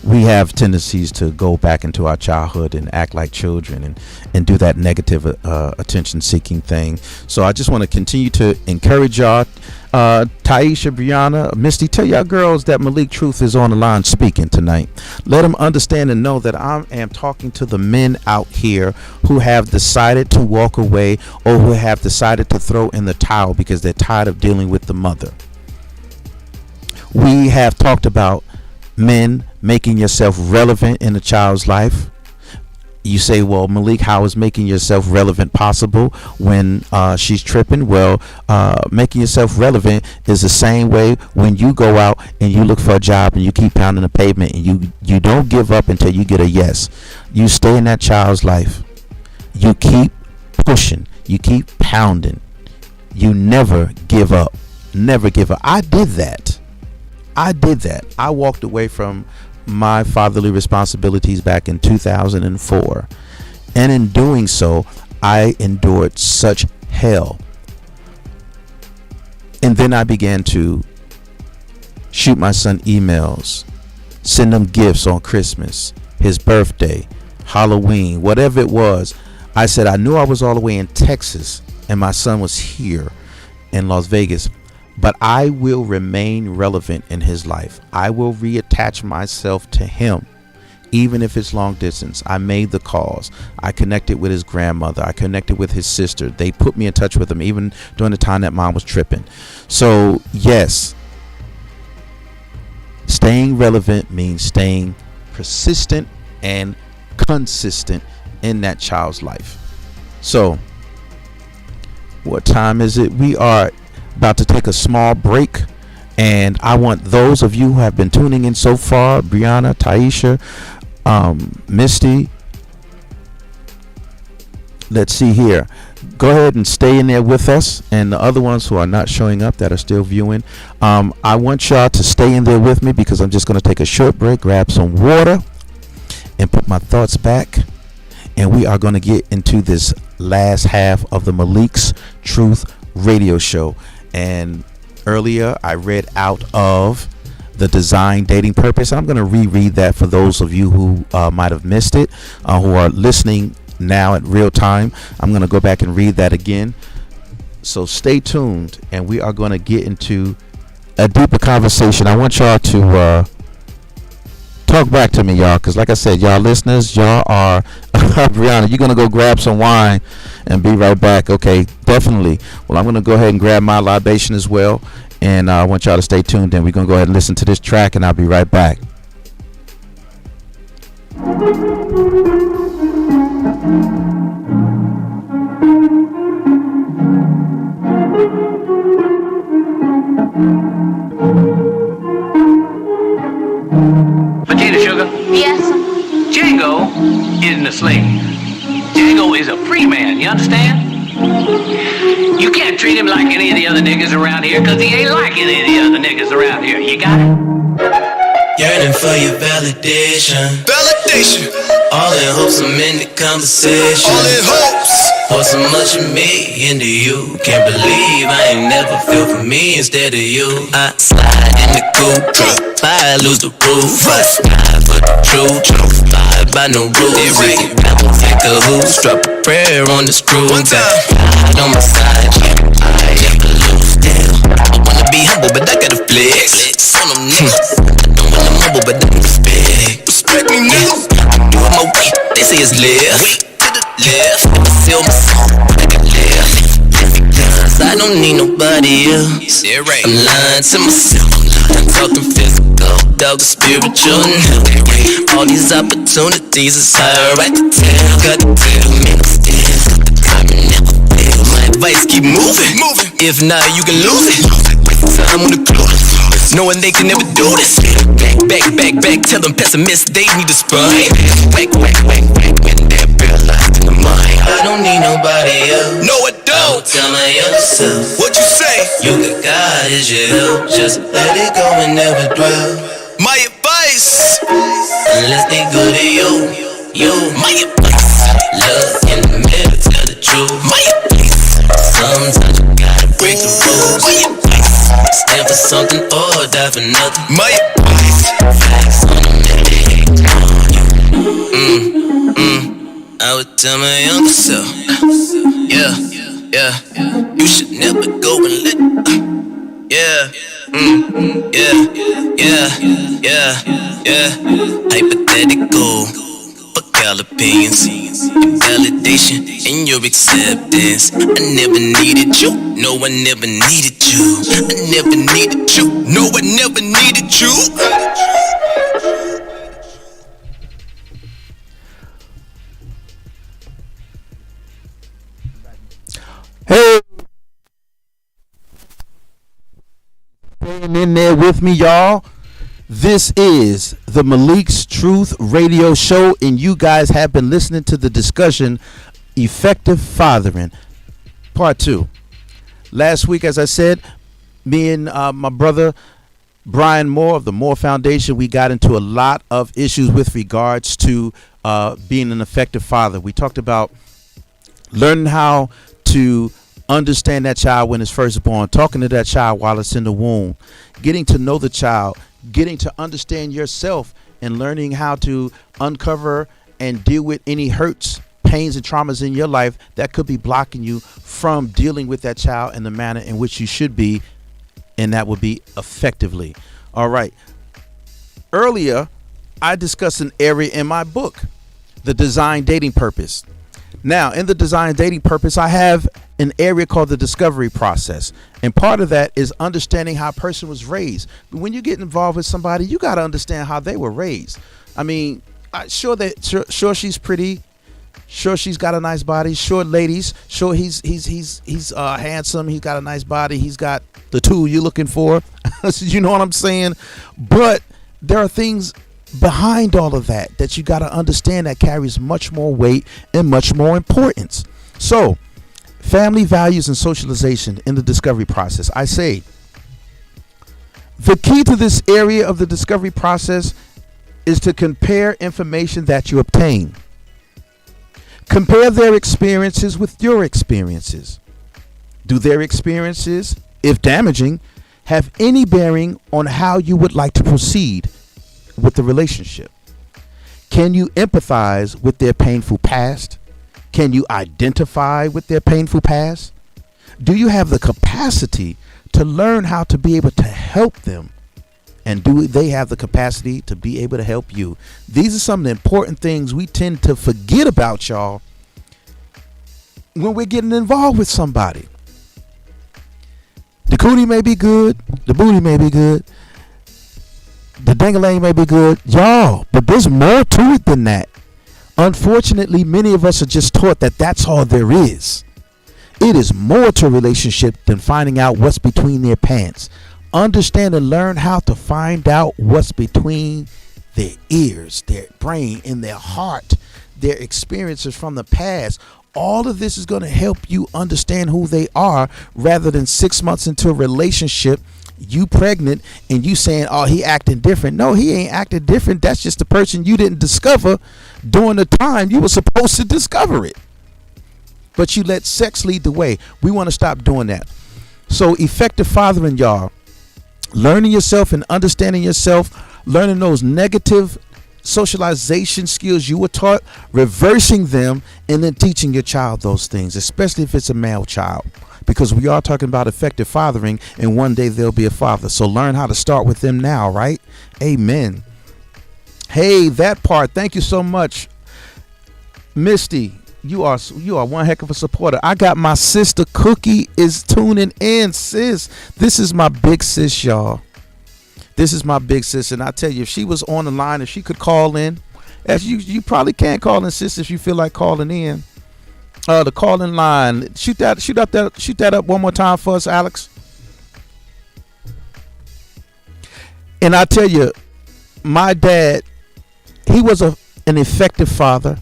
we have tendencies to go back into our childhood and act like children and do that negative attention seeking thing. So I just want to continue to encourage y'all. Taisha, Brianna, Misty, tell y'all girls that Malik Truth is on the line speaking tonight. Let them understand and know that I am talking to the men out here who have decided to walk away or who have decided to throw in the towel because they're tired of dealing with the mother. We have talked about men making yourself relevant in a child's life. You say, well, Malik, how is making yourself relevant possible when she's tripping? Well, making yourself relevant is the same way when you go out and you look for a job and you keep pounding the pavement and you don't give up until you get a yes. You stay in that child's life. You keep pushing. You keep pounding. You never give up. Never give up. I did that. I walked away from my fatherly responsibilities back in 2004, and in doing so I endured such hell. And then I began to shoot my son emails, send him gifts on Christmas, his birthday, Halloween, whatever it was. I said I knew I was all the way in Texas and my son was here in Las Vegas, but I will remain relevant in his life. I will reattach myself to him even if it's long distance. I made the calls. I connected with his grandmother. I connected with his sister. They put me in touch with him even during the time that mom was tripping. So yes, staying relevant means staying persistent and consistent in that child's life. So what time is it? We are about to take a small break, and I want those of you who have been tuning in so far, Brianna, Taisha, Misty, let's see here, go ahead and stay in there with us, and the other ones who are not showing up that are still viewing, I want y'all to stay in there with me, because I'm just going to take a short break, grab some water, and put my thoughts back, and we are going to get into this last half of the Malik's Truth radio show. And earlier I read out of The Design Dating Purpose. I'm going to reread that for those of you who might have missed it, who are listening now at real time. I'm going to go back and read that again. So stay tuned, and we are going to get into a deeper conversation. I want y'all to talk back to me, y'all, because like I said, y'all listeners, y'all are Brianna, you're going to go grab some wine and be right back. Okay, definitely. Well, I'm going to go ahead and grab my libation as well, and I want y'all to stay tuned in. We're going to go ahead and listen to this track, and I'll be right back. Potato sugar? Yes. Django isn't a slave. Django is a free man, you understand? You can't treat him like any of the other niggas around here, cause he ain't like any of the other niggas around here. You got it? Yearning for your validation. Validation. All in hopes I'm in the conversation. All in hopes. Pour so much of me into you. Can't believe I ain't never feel for me instead of you. I slide in the coupe. I lose the roof. I slide for the truth. Slide by no rules. It really rappers in cahoots. Drop a prayer on the screw. One time. God on my side. I never lose still. I wanna be humble, but I gotta flex. On them niggas. I don't wanna mumble, but I respect. Respect me, nigga. Do it my way. They say it's left. To the left. Sell my song. I can live. Because I don't need nobody else. I'm lying to myself. I'm talking physical, dog, spiritual. All these opportunities is higher right to tell. Got to tell me I'm still. Got the time and never fail. My advice, keep moving. If not, you can lose it. Time on the clock, knowing they can never do this. Back, tell them pessimists they need to spun. Whack, when they're paralyzed in the mind. I don't need nobody else. No, I don't. Tell my younger self. What you say? You got God as your help. Just let it go and never dwell. My advice. Unless they go to you. My advice. Love in the middle, tell the truth. My advice. Sometimes you gotta break the rules. My advice. Stand for something or die for nothing. My advice. Facts on them and they hate on you. I would tell my younger self. Yeah. You should never go and let. Yeah. Hypothetical. Fuck all opinions. Your validation and your acceptance. I never needed you. No, I never needed you. I never needed you. No, I never needed you. Hey, staying in there with me, y'all. This is the Malik's Truth radio show, and you guys have been listening to the discussion, Effective Fathering, Part 2. Last week, as I said, me and my brother Brian Moore of the Moore Foundation, we got into a lot of issues with regards to being an effective father. We talked about learning how to understand that child when it's first born, talking to that child while it's in the womb, getting to know the child, getting to understand yourself, and learning how to uncover and deal with any hurts, pains, and traumas in your life that could be blocking you from dealing with that child in the manner in which you should be, and that would be effectively. All right. Earlier, I discuss an area in my book, The Design Dating Purpose. Now, in the Design Dating Purpose, I have an area called the discovery process. And part of that is understanding how a person was raised. When you get involved with somebody, you got to understand how they were raised. I mean, sure she's pretty. Sure she's got a nice body. Sure, ladies. Sure he's handsome. He's got a nice body. He's got the tool you're looking for. You know what I'm saying? But there are things behind all of that you got to understand that carries much more weight and much more importance. So, family values and socialization in the discovery process. I say the key to this area of the discovery process is to compare information that you obtain. Compare their experiences with your experiences. Do their experiences, if damaging, have any bearing on how you would like to proceed with the relationship? Can you empathize with their painful past? Can you identify with their painful past? Do you have the capacity to learn how to be able to help them? And do they have the capacity to be able to help you? These are some of the important things we tend to forget about, y'all, when we're getting involved with somebody. The cootie may be good, the booty may be good, the ding-a-ling may be good, y'all, but there's more to it than that. Unfortunately, many of us are just taught that that's all there is. It is more to a relationship than finding out what's between their pants. Understand and learn how to find out what's between their ears, their brain, and their heart, their experiences from the past. All of this is going to help you understand who they are, rather than 6 months into a relationship, you pregnant, and you saying, oh, he acting different. No, he ain't acting different. That's just the person you didn't discover during the time you were supposed to discover it. But you let sex lead the way. We want to stop doing that. So effective fathering, y'all. Learning yourself and understanding yourself, learning those negative socialization skills you were taught, reversing them, and then teaching your child those things, especially if it's a male child, because we are talking about effective fathering, and one day they'll be a father. So learn how to start with them now, right? Amen. Hey, that part. Thank you so much, Misty. You are one heck of a supporter. I got my sister Cookie is tuning in, sis. This is my big sis, y'all. This is my big sis, and I tell you, if she was on the line, if she could call in, as you probably can't call in, sis, if you feel like calling in. The calling line. Shoot that up one more time for us, Alex. And I tell you, my dad, he was an effective father.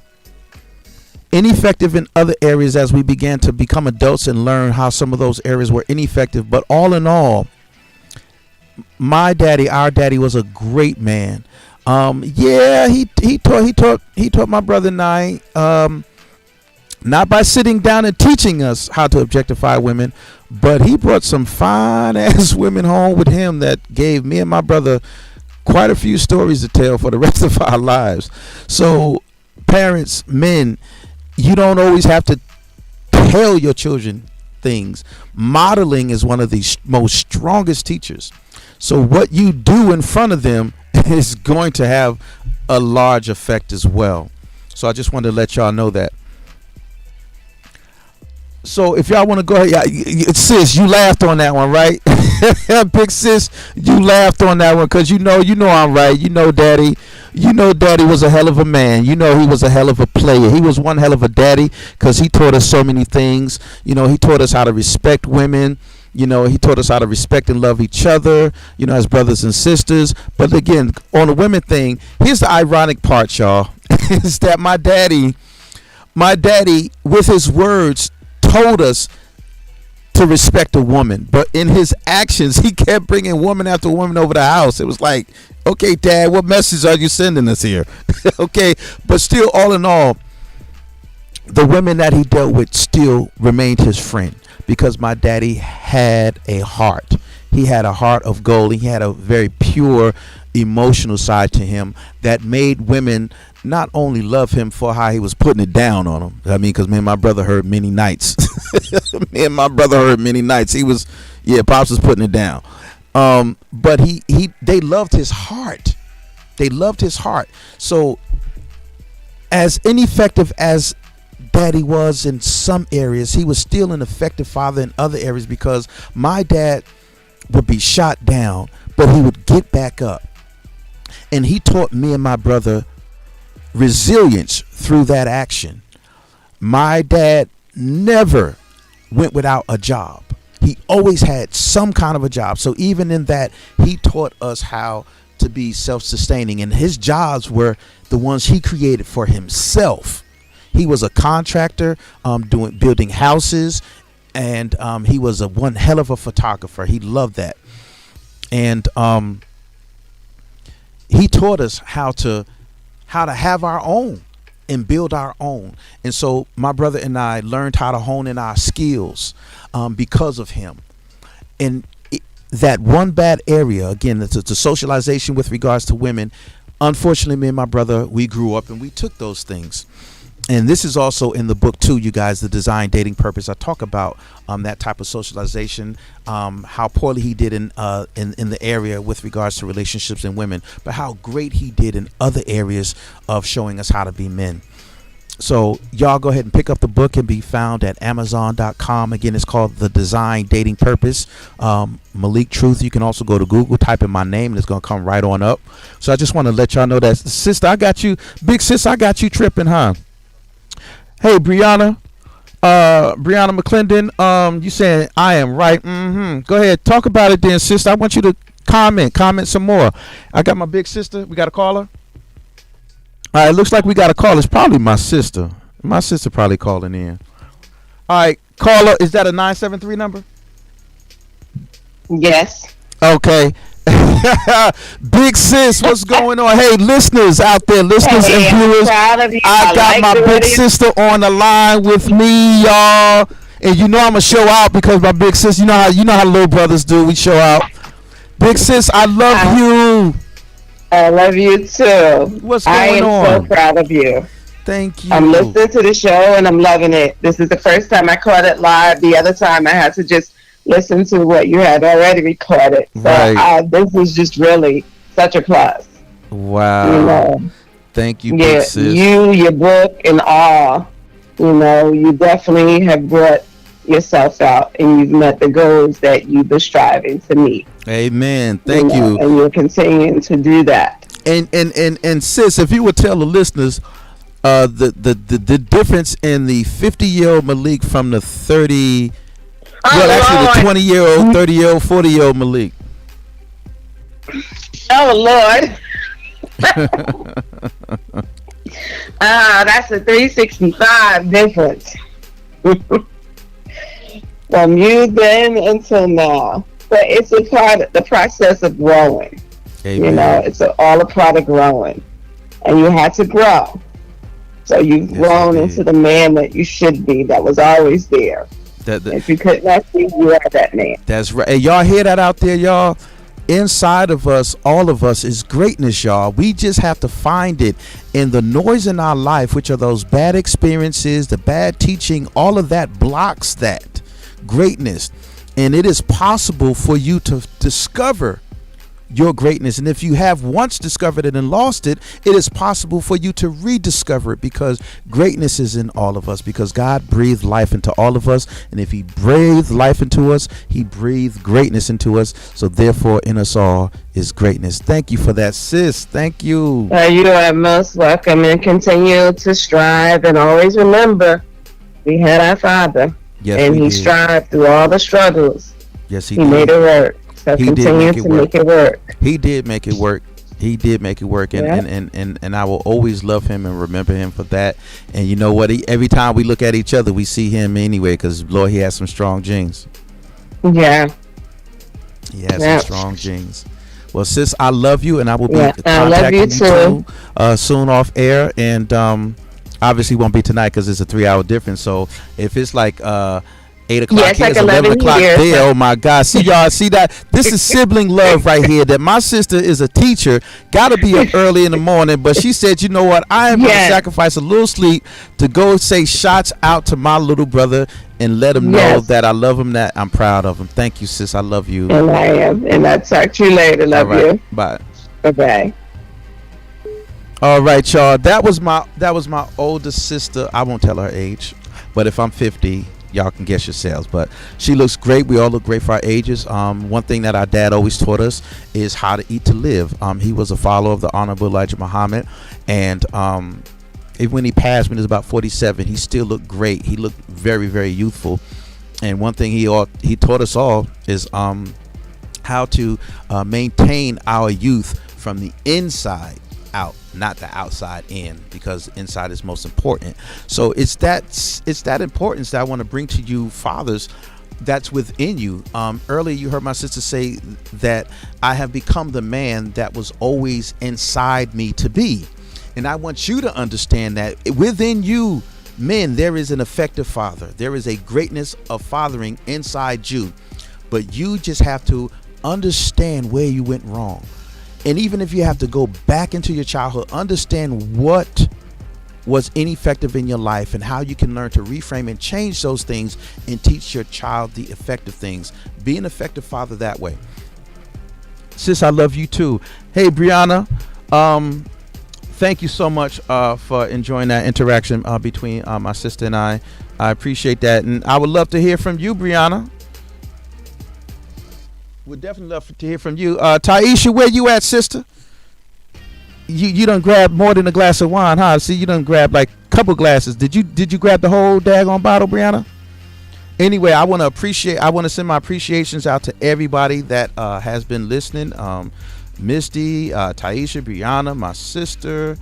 Ineffective in other areas as we began to become adults and learn how some of those areas were ineffective. But all in all, our daddy was a great man. He taught my brother and I, not by sitting down and teaching us how to objectify women, but he brought some fine ass women home with him that gave me and my brother quite a few stories to tell for the rest of our lives. So parents, men, you don't always have to tell your children things. Modeling is one of the most strongest teachers. So what you do in front of them is going to have a large effect as well. So I just wanted to let y'all know that. So if y'all want to go ahead, sis, you laughed on that one, right? Big sis, you laughed on that one because you know I'm right. Daddy was a hell of a man. He was a hell of a player. He was one hell of a daddy because he taught us so many things. He taught us how to respect women. He taught us how to respect and love each other, as brothers and sisters. But again, on the women thing, here's the ironic part, y'all, is that my daddy, with his words, told us to respect a woman, but in his actions he kept bringing woman after woman over the house. It was like, okay, Dad, what message are you sending us here? Okay, but still, all in all, the women that he dealt with still remained his friend, because my daddy had a heart. He had a heart of gold. He had a very pure emotional side to him that made women not only love him for how he was putting it down on them. I mean, because me and my brother heard many nights. He was, Pops was putting it down. But they loved his heart. They loved his heart. So as ineffective as Daddy was in some areas, he was still an effective father in other areas, because my dad would be shot down, but he would get back up. And he taught me and my brother resilience through that action. My dad never went without a job. He always had some kind of a job. So even in that, he taught us how to be self-sustaining, and his jobs were the ones he created for himself. He was a contractor, building houses, and he was one hell of a photographer. He loved that. And he taught us how to have our own and build our own. And so my brother and I learned how to hone in our skills because of him. And that one bad area, again, it's the socialization with regards to women. Unfortunately, me and my brother, we grew up and we took those things. And this is also in the book too, you guys, The Design Dating Purpose. I talk about that type of socialization, how poorly he did in the area with regards to relationships and women, but how great he did in other areas of showing us how to be men. So y'all go ahead and pick up the book. And be found at Amazon.com. Again, it's called The Design Dating Purpose. Malik Truth. You can also go to Google, type in my name, and it's going to come right on up. So I just want to let y'all know that, sister, I got you, big sis, I got you tripping, huh? Hey, Brianna McClendon, you saying I am right. Go ahead, talk about it then, sister. I want you to comment some more. I got my big sister. We got a caller. All right, it looks like we got a caller. It's probably my sister. My sister probably calling in. All right, caller, is that a 973 number? Yes. Okay. Big sis, what's going on? Hey, listeners out there, listeners and viewers, I got my big sister on the line with me, y'all. And you know I'm gonna show out because my big sis, you know how little brothers do. We show out. Big sis, I love you. I love you too. What's going on? I am so proud of you. Thank you. I'm listening to the show and I'm loving it. This is the first time I caught it live. The other time I had to just listen to what you had already recorded. So right. This is just really such a plus. Wow. You know, thank you, big sis. Your book, and all. You know, you definitely have brought yourself out and you've met the goals that you've been striving to meet. Amen. Thank you. And you're continuing to do that. And sis, if you would tell the listeners the difference in the 50-year-old Malik from the 30, the 20-year-old, 30-year-old, 40-year-old Malik. Oh Lord. That's a 365 difference. From you then until now. But it's a part of the process of growing. Amen. You know, it's all a part of growing. And you had to grow. So you've grown into the man that you should be, that was always there. If you could not see, you are that man. That's right. Hey, y'all hear that out there, y'all? Inside of us, all of us, is greatness, y'all. We just have to find it in the noise in our life, which are those bad experiences, the bad teaching. All of that blocks that greatness. And it is possible for you to discover your greatness. And if you have once discovered it and lost it, it is possible for you to rediscover it, because greatness is in all of us, because God breathed life into all of us. And if he breathed life into us, he breathed greatness into us. So therefore in us all is greatness. Thank you for that, sis. Thank you. You are most welcome, and continue to strive, and always remember we had our father. Yes, and he strived through all the struggles. Yes, he did. He made it work. So continue to make it work. He did make it work. He did make it work, and and I will always love him and remember him for that. And you know what? Every time we look at each other, we see him anyway, because Lord, he has some strong genes. Yeah. He has some strong genes. Well, sis, I love you, and I will be I love you too. Soon off air, and obviously won't be tonight because it's a 3-hour difference. So if it's like 8 o'clock, yes, here, like 11 o'clock here. there. Oh my God. See, y'all, see that? This is sibling love right here. That my sister is a teacher, gotta be up early in the morning, but she said, you know what, I am gonna sacrifice a little sleep to go say shots out to my little brother and let him know that I love him, that I'm proud of him. Thank you, sis. I love you. And I am. And I'll talk to you later. Love you. Bye. Bye-bye. All right, y'all. That was my oldest sister. I won't tell her age, but if I'm 50, y'all can guess yourselves. But she looks great. We all look great for our ages. One thing that our dad always taught us is how to eat to live. He was a follower of the Honorable Elijah Muhammad, and even when he passed, when he was about 47, he still looked great. He looked very, very youthful. And one thing he taught us all is how to maintain our youth from the inside out, not the outside in, because inside is most important. So it's that importance that I want to bring to you, fathers, that's within you. Earlier you heard my sister say that I have become the man that was always inside me to be. And I want you to understand that within you, men, there is an effective father. There is a greatness of fathering inside you. But you just have to understand where you went wrong. And even if you have to go back into your childhood, understand what was ineffective in your life and how you can learn to reframe and change those things and teach your child the effective things. Be an effective father that way. Sis, I love you too. Hey, Brianna, thank you so much for enjoying that interaction between my sister and I. I appreciate that. And I would love to hear from you, Brianna. Would definitely love to hear from you. Taisha, where you at, sister? You done grabbed more than a glass of wine, huh? See, you done grabbed like a couple glasses. Did you grab the whole daggone bottle, Brianna? Anyway, I want to send my appreciations out to everybody that has been listening. Misty, Taisha, Brianna, my sister.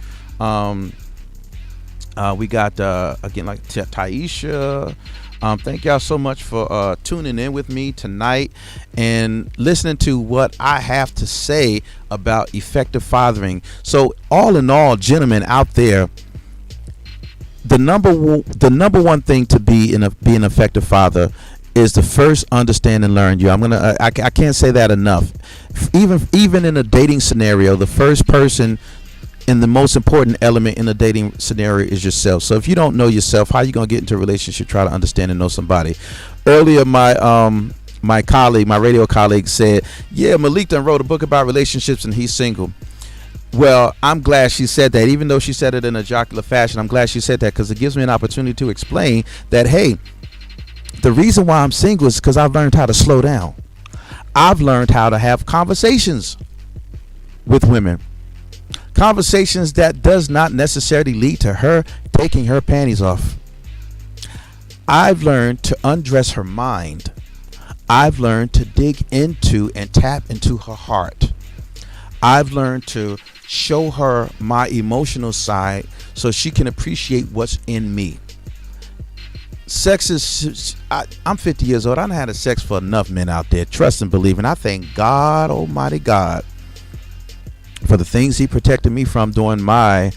We got again, like Taisha. Thank y'all so much for tuning in with me tonight and listening to what I have to say about effective fathering. So all in all, gentlemen out there, the number one thing to be an effective father is to first understand and learn you. I can't say that enough. Even in a dating scenario, the first person and the most important element in a dating scenario is yourself. So if you don't know yourself, how are you going to get into a relationship, try to understand and know somebody? Earlier, my colleague, my radio colleague said, yeah, Malik done wrote a book about relationships and he's single. Well, I'm glad she said that. Even though she said it in a jocular fashion, I'm glad she said that because it gives me an opportunity to explain that, hey, the reason why I'm single is because I've learned how to slow down. I've learned how to have conversations with women. Conversations that does not necessarily lead to her taking her panties off. I've learned to undress her mind. I've learned to dig into and tap into her heart. I've learned to show her my emotional side so she can appreciate what's in me. Sex is, I'm 50 years old. I done had a sex for enough men out there. Trust and believe. And I thank God, Almighty God, for the things he protected me from during my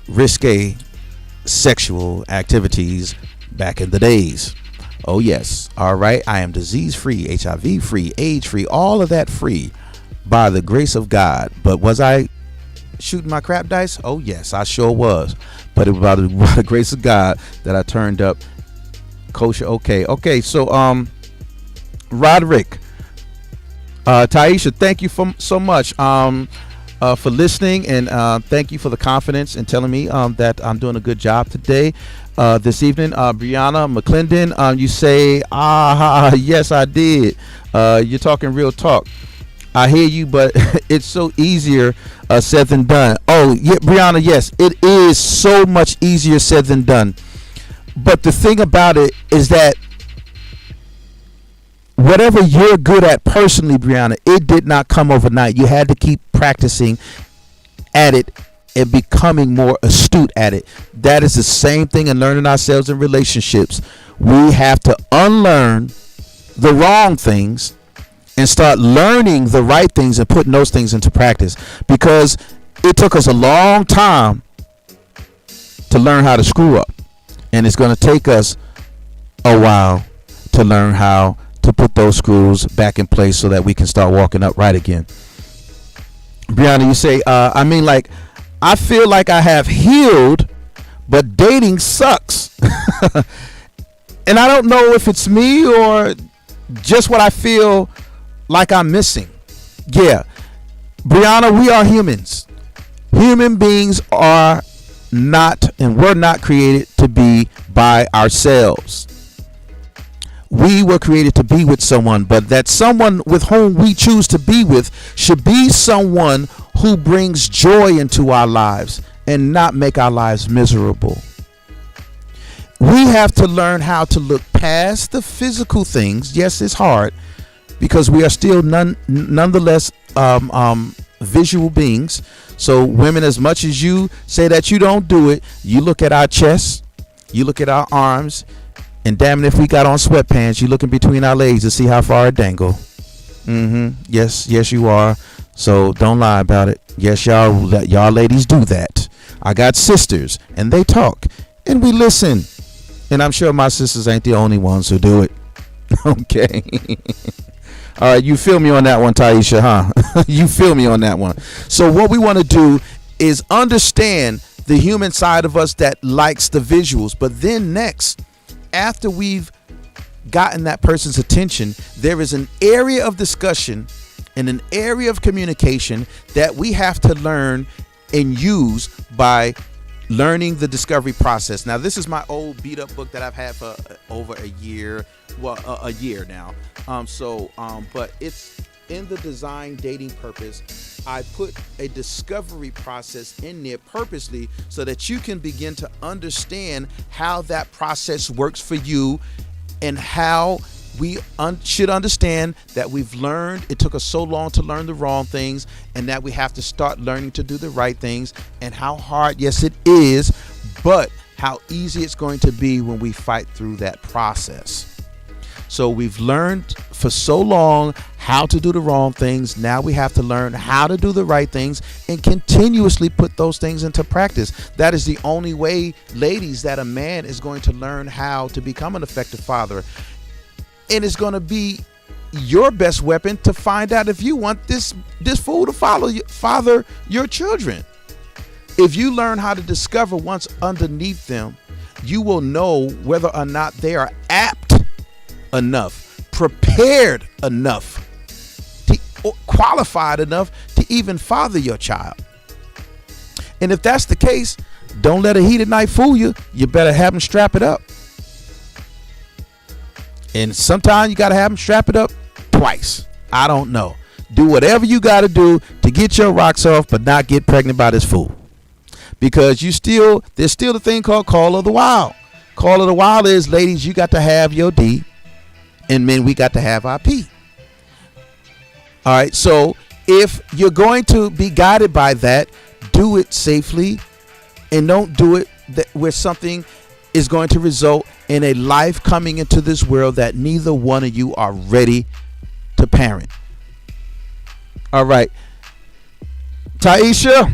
risque sexual activities back in the days. Oh yes. All right. I am disease free, HIV free, AIDS free, all of that free by the grace of God. But was I shooting my crap dice? Oh yes, I sure was. But it was by the grace of God that I turned up kosher. Okay. So Roderick, Taisha, thank you so much for listening, and thank you for the confidence in telling me that I'm doing a good job today, this evening. Brianna McClendon, you say, yes, I did. You're talking real talk. I hear you, but it's so easier said than done. Oh, yeah, Brianna, yes, it is so much easier said than done. But the thing about it is that whatever you're good at personally, Brianna, it did not come overnight. You had to keep practicing at it and becoming more astute at it. That is the same thing in learning ourselves in relationships. We have to unlearn the wrong things and start learning the right things and putting those things into practice, because it took us a long time to learn how to screw up, and it's going to take us a while to learn how to put those screws back in place so that we can start walking upright again. Brianna, you say, I feel like I have healed, but dating sucks. And I don't know if it's me or just what I feel like I'm missing. Yeah, Brianna, we are humans. Human beings are not and were not created to be by ourselves. We were created to be with someone, but that someone with whom we choose to be with should be someone who brings joy into our lives and not make our lives miserable. We have to learn how to look past the physical things. Yes, it's hard because we are still nonetheless visual beings. So women, as much as you say that you don't do it, you look at our chests, you look at our arms, and damn it, if we got on sweatpants, you looking between our legs to see how far it dangle. Yes, you are. So don't lie about it. Yes, y'all ladies do that. I got sisters, and they talk, and we listen. And I'm sure my sisters ain't the only ones who do it. Okay. All right, you feel me on that one, Taisha, huh? You feel me on that one. So what we want to do is understand the human side of us that likes the visuals. But then next, after we've gotten that person's attention, there is an area of discussion and an area of communication that we have to learn and use by learning the discovery process. Now, this is my old beat up book that I've had for over a year. Well, a year now. But it's in the design dating purpose. I put a discovery process in there purposely so that you can begin to understand how that process works for you and how we should understand that we've learned. It took us so long to learn the wrong things, and that we have to start learning to do the right things, and how hard, yes, it is, but how easy it's going to be when we fight through that process. So we've learned for so long how to do the wrong things. Now we have to learn how to do the right things and continuously put those things into practice. That is the only way, ladies, that a man is going to learn how to become an effective father. And it's going to be your best weapon to find out if you want this fool to father your children. If you learn how to discover what's underneath them, you will know whether or not they are apt enough, prepared enough, or qualified enough to even father your child. And if that's the case, don't let a heated knife fool you. You better have them strap it up. And sometimes you got to have them strap it up twice. I don't know. Do whatever you got to do to get your rocks off, but not get pregnant by this fool. Because there's still the thing called Call of the Wild. Call of the Wild is, ladies, you got to have your D, and men, we got to have our P. All right, so if you're going to be guided by that, do it safely, and don't do it where something is going to result in a life coming into this world that neither one of you are ready to parent. All right, Taisha,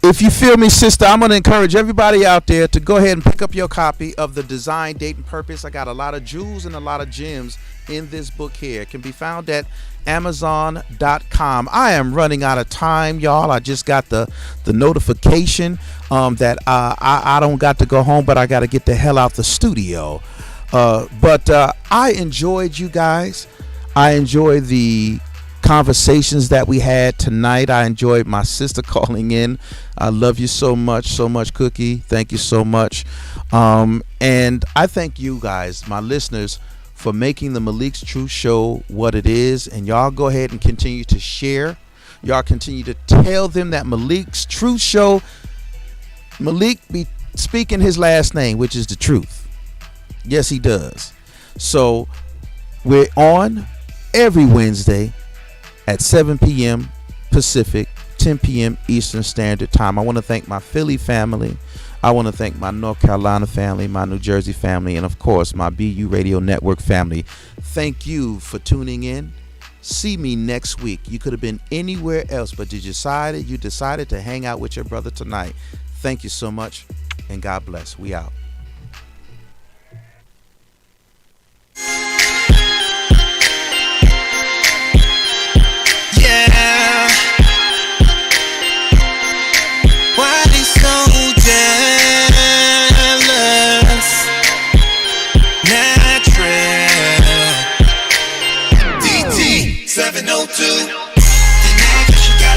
if you feel me, sister, I'm going to encourage everybody out there to go ahead and pick up your copy of The Design, Date, and Purpose. I got a lot of jewels and a lot of gems in this book here. It can be found at Amazon.com. I am running out of time, y'all. I just got the notification that I don't got to go home, but I got to get the hell out the studio. But I enjoyed you guys. I enjoyed the conversations that we had tonight. I enjoyed my sister calling in. I love you so much, Cookie. Thank you so much. And I thank you guys, my listeners, for making the Malik's Truth Show what it is. And y'all go ahead and continue to share. Y'all continue to tell them that Malik's Truth Show, Malik be speaking his last name, which is the truth. Yes, he does. So we're on every Wednesday at 7 p.m. Pacific, 10 p.m. Eastern Standard Time. I want to thank my Philly family. I want to thank my North Carolina family, my New Jersey family, and of course my BU Radio Network family. Thank you for tuning in. See me next week. You could have been anywhere else, but you decided to hang out with your brother tonight. Thank you so much, and God bless. We out. Why they so jealous? Natural DT 702. The name that you got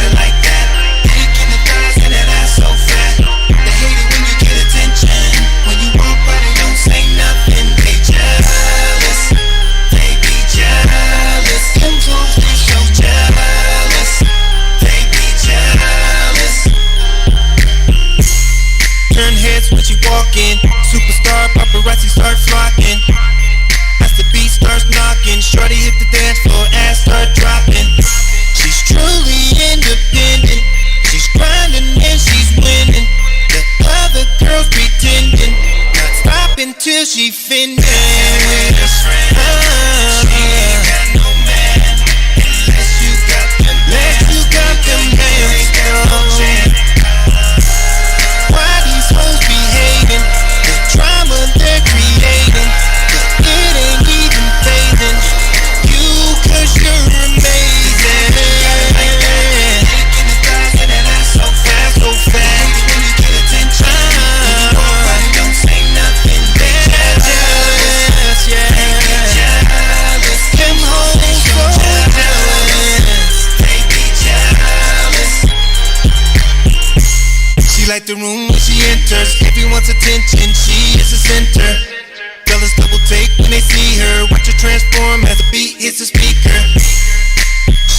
like the room when she enters. Everyone's attention, she is the center. Fellas double take when they see her. Watch her transform as the beat hits the speaker.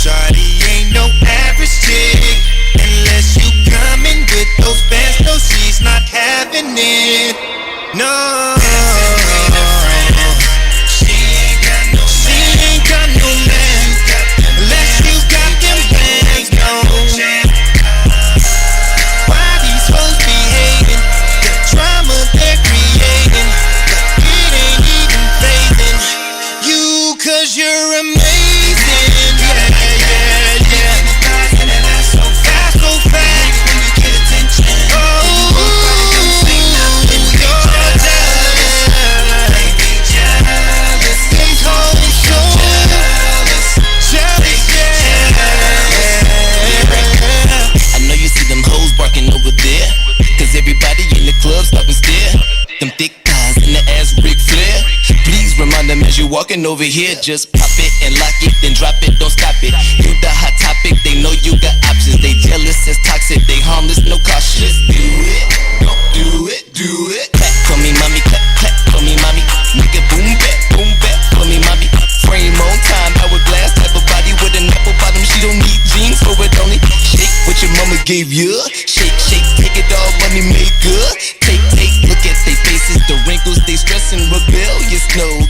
Shawty ain't no average chick. Unless you coming with those bands, no, she's not having it. No. She ain't got no man. Unless you got them bands, no. Why these hoes be hating? The drama they're creating, it ain't even phasing you, 'cause you're amazing. Yeah, yeah, yeah. So fast, so fast. When you get attention, oh, you're jealous. They be jealous. Them hoes so jealous, yeah. I know you see them hoes barking over there, 'cause everybody in the club stop and stare. Them thick thighs and the ass Ric Flair. Please remind them as you walking over here. Just pop it and lock it, then drop it, don't stop it. You the hot topic, they know you got options. They jealous as toxic, they harmless, no caution. Just do it, don't do it, do it. Clap for me, mommy, clap, clap for me, mommy. Make it boom back for me, mommy. Frame on time, hourglass type of body with an apple bottom. She don't need jeans for it, only shake what your mama gave you. Shake, shake, take it all, money make good. Take, look at they faces, the wrinkles, they stressing, rebellious, no.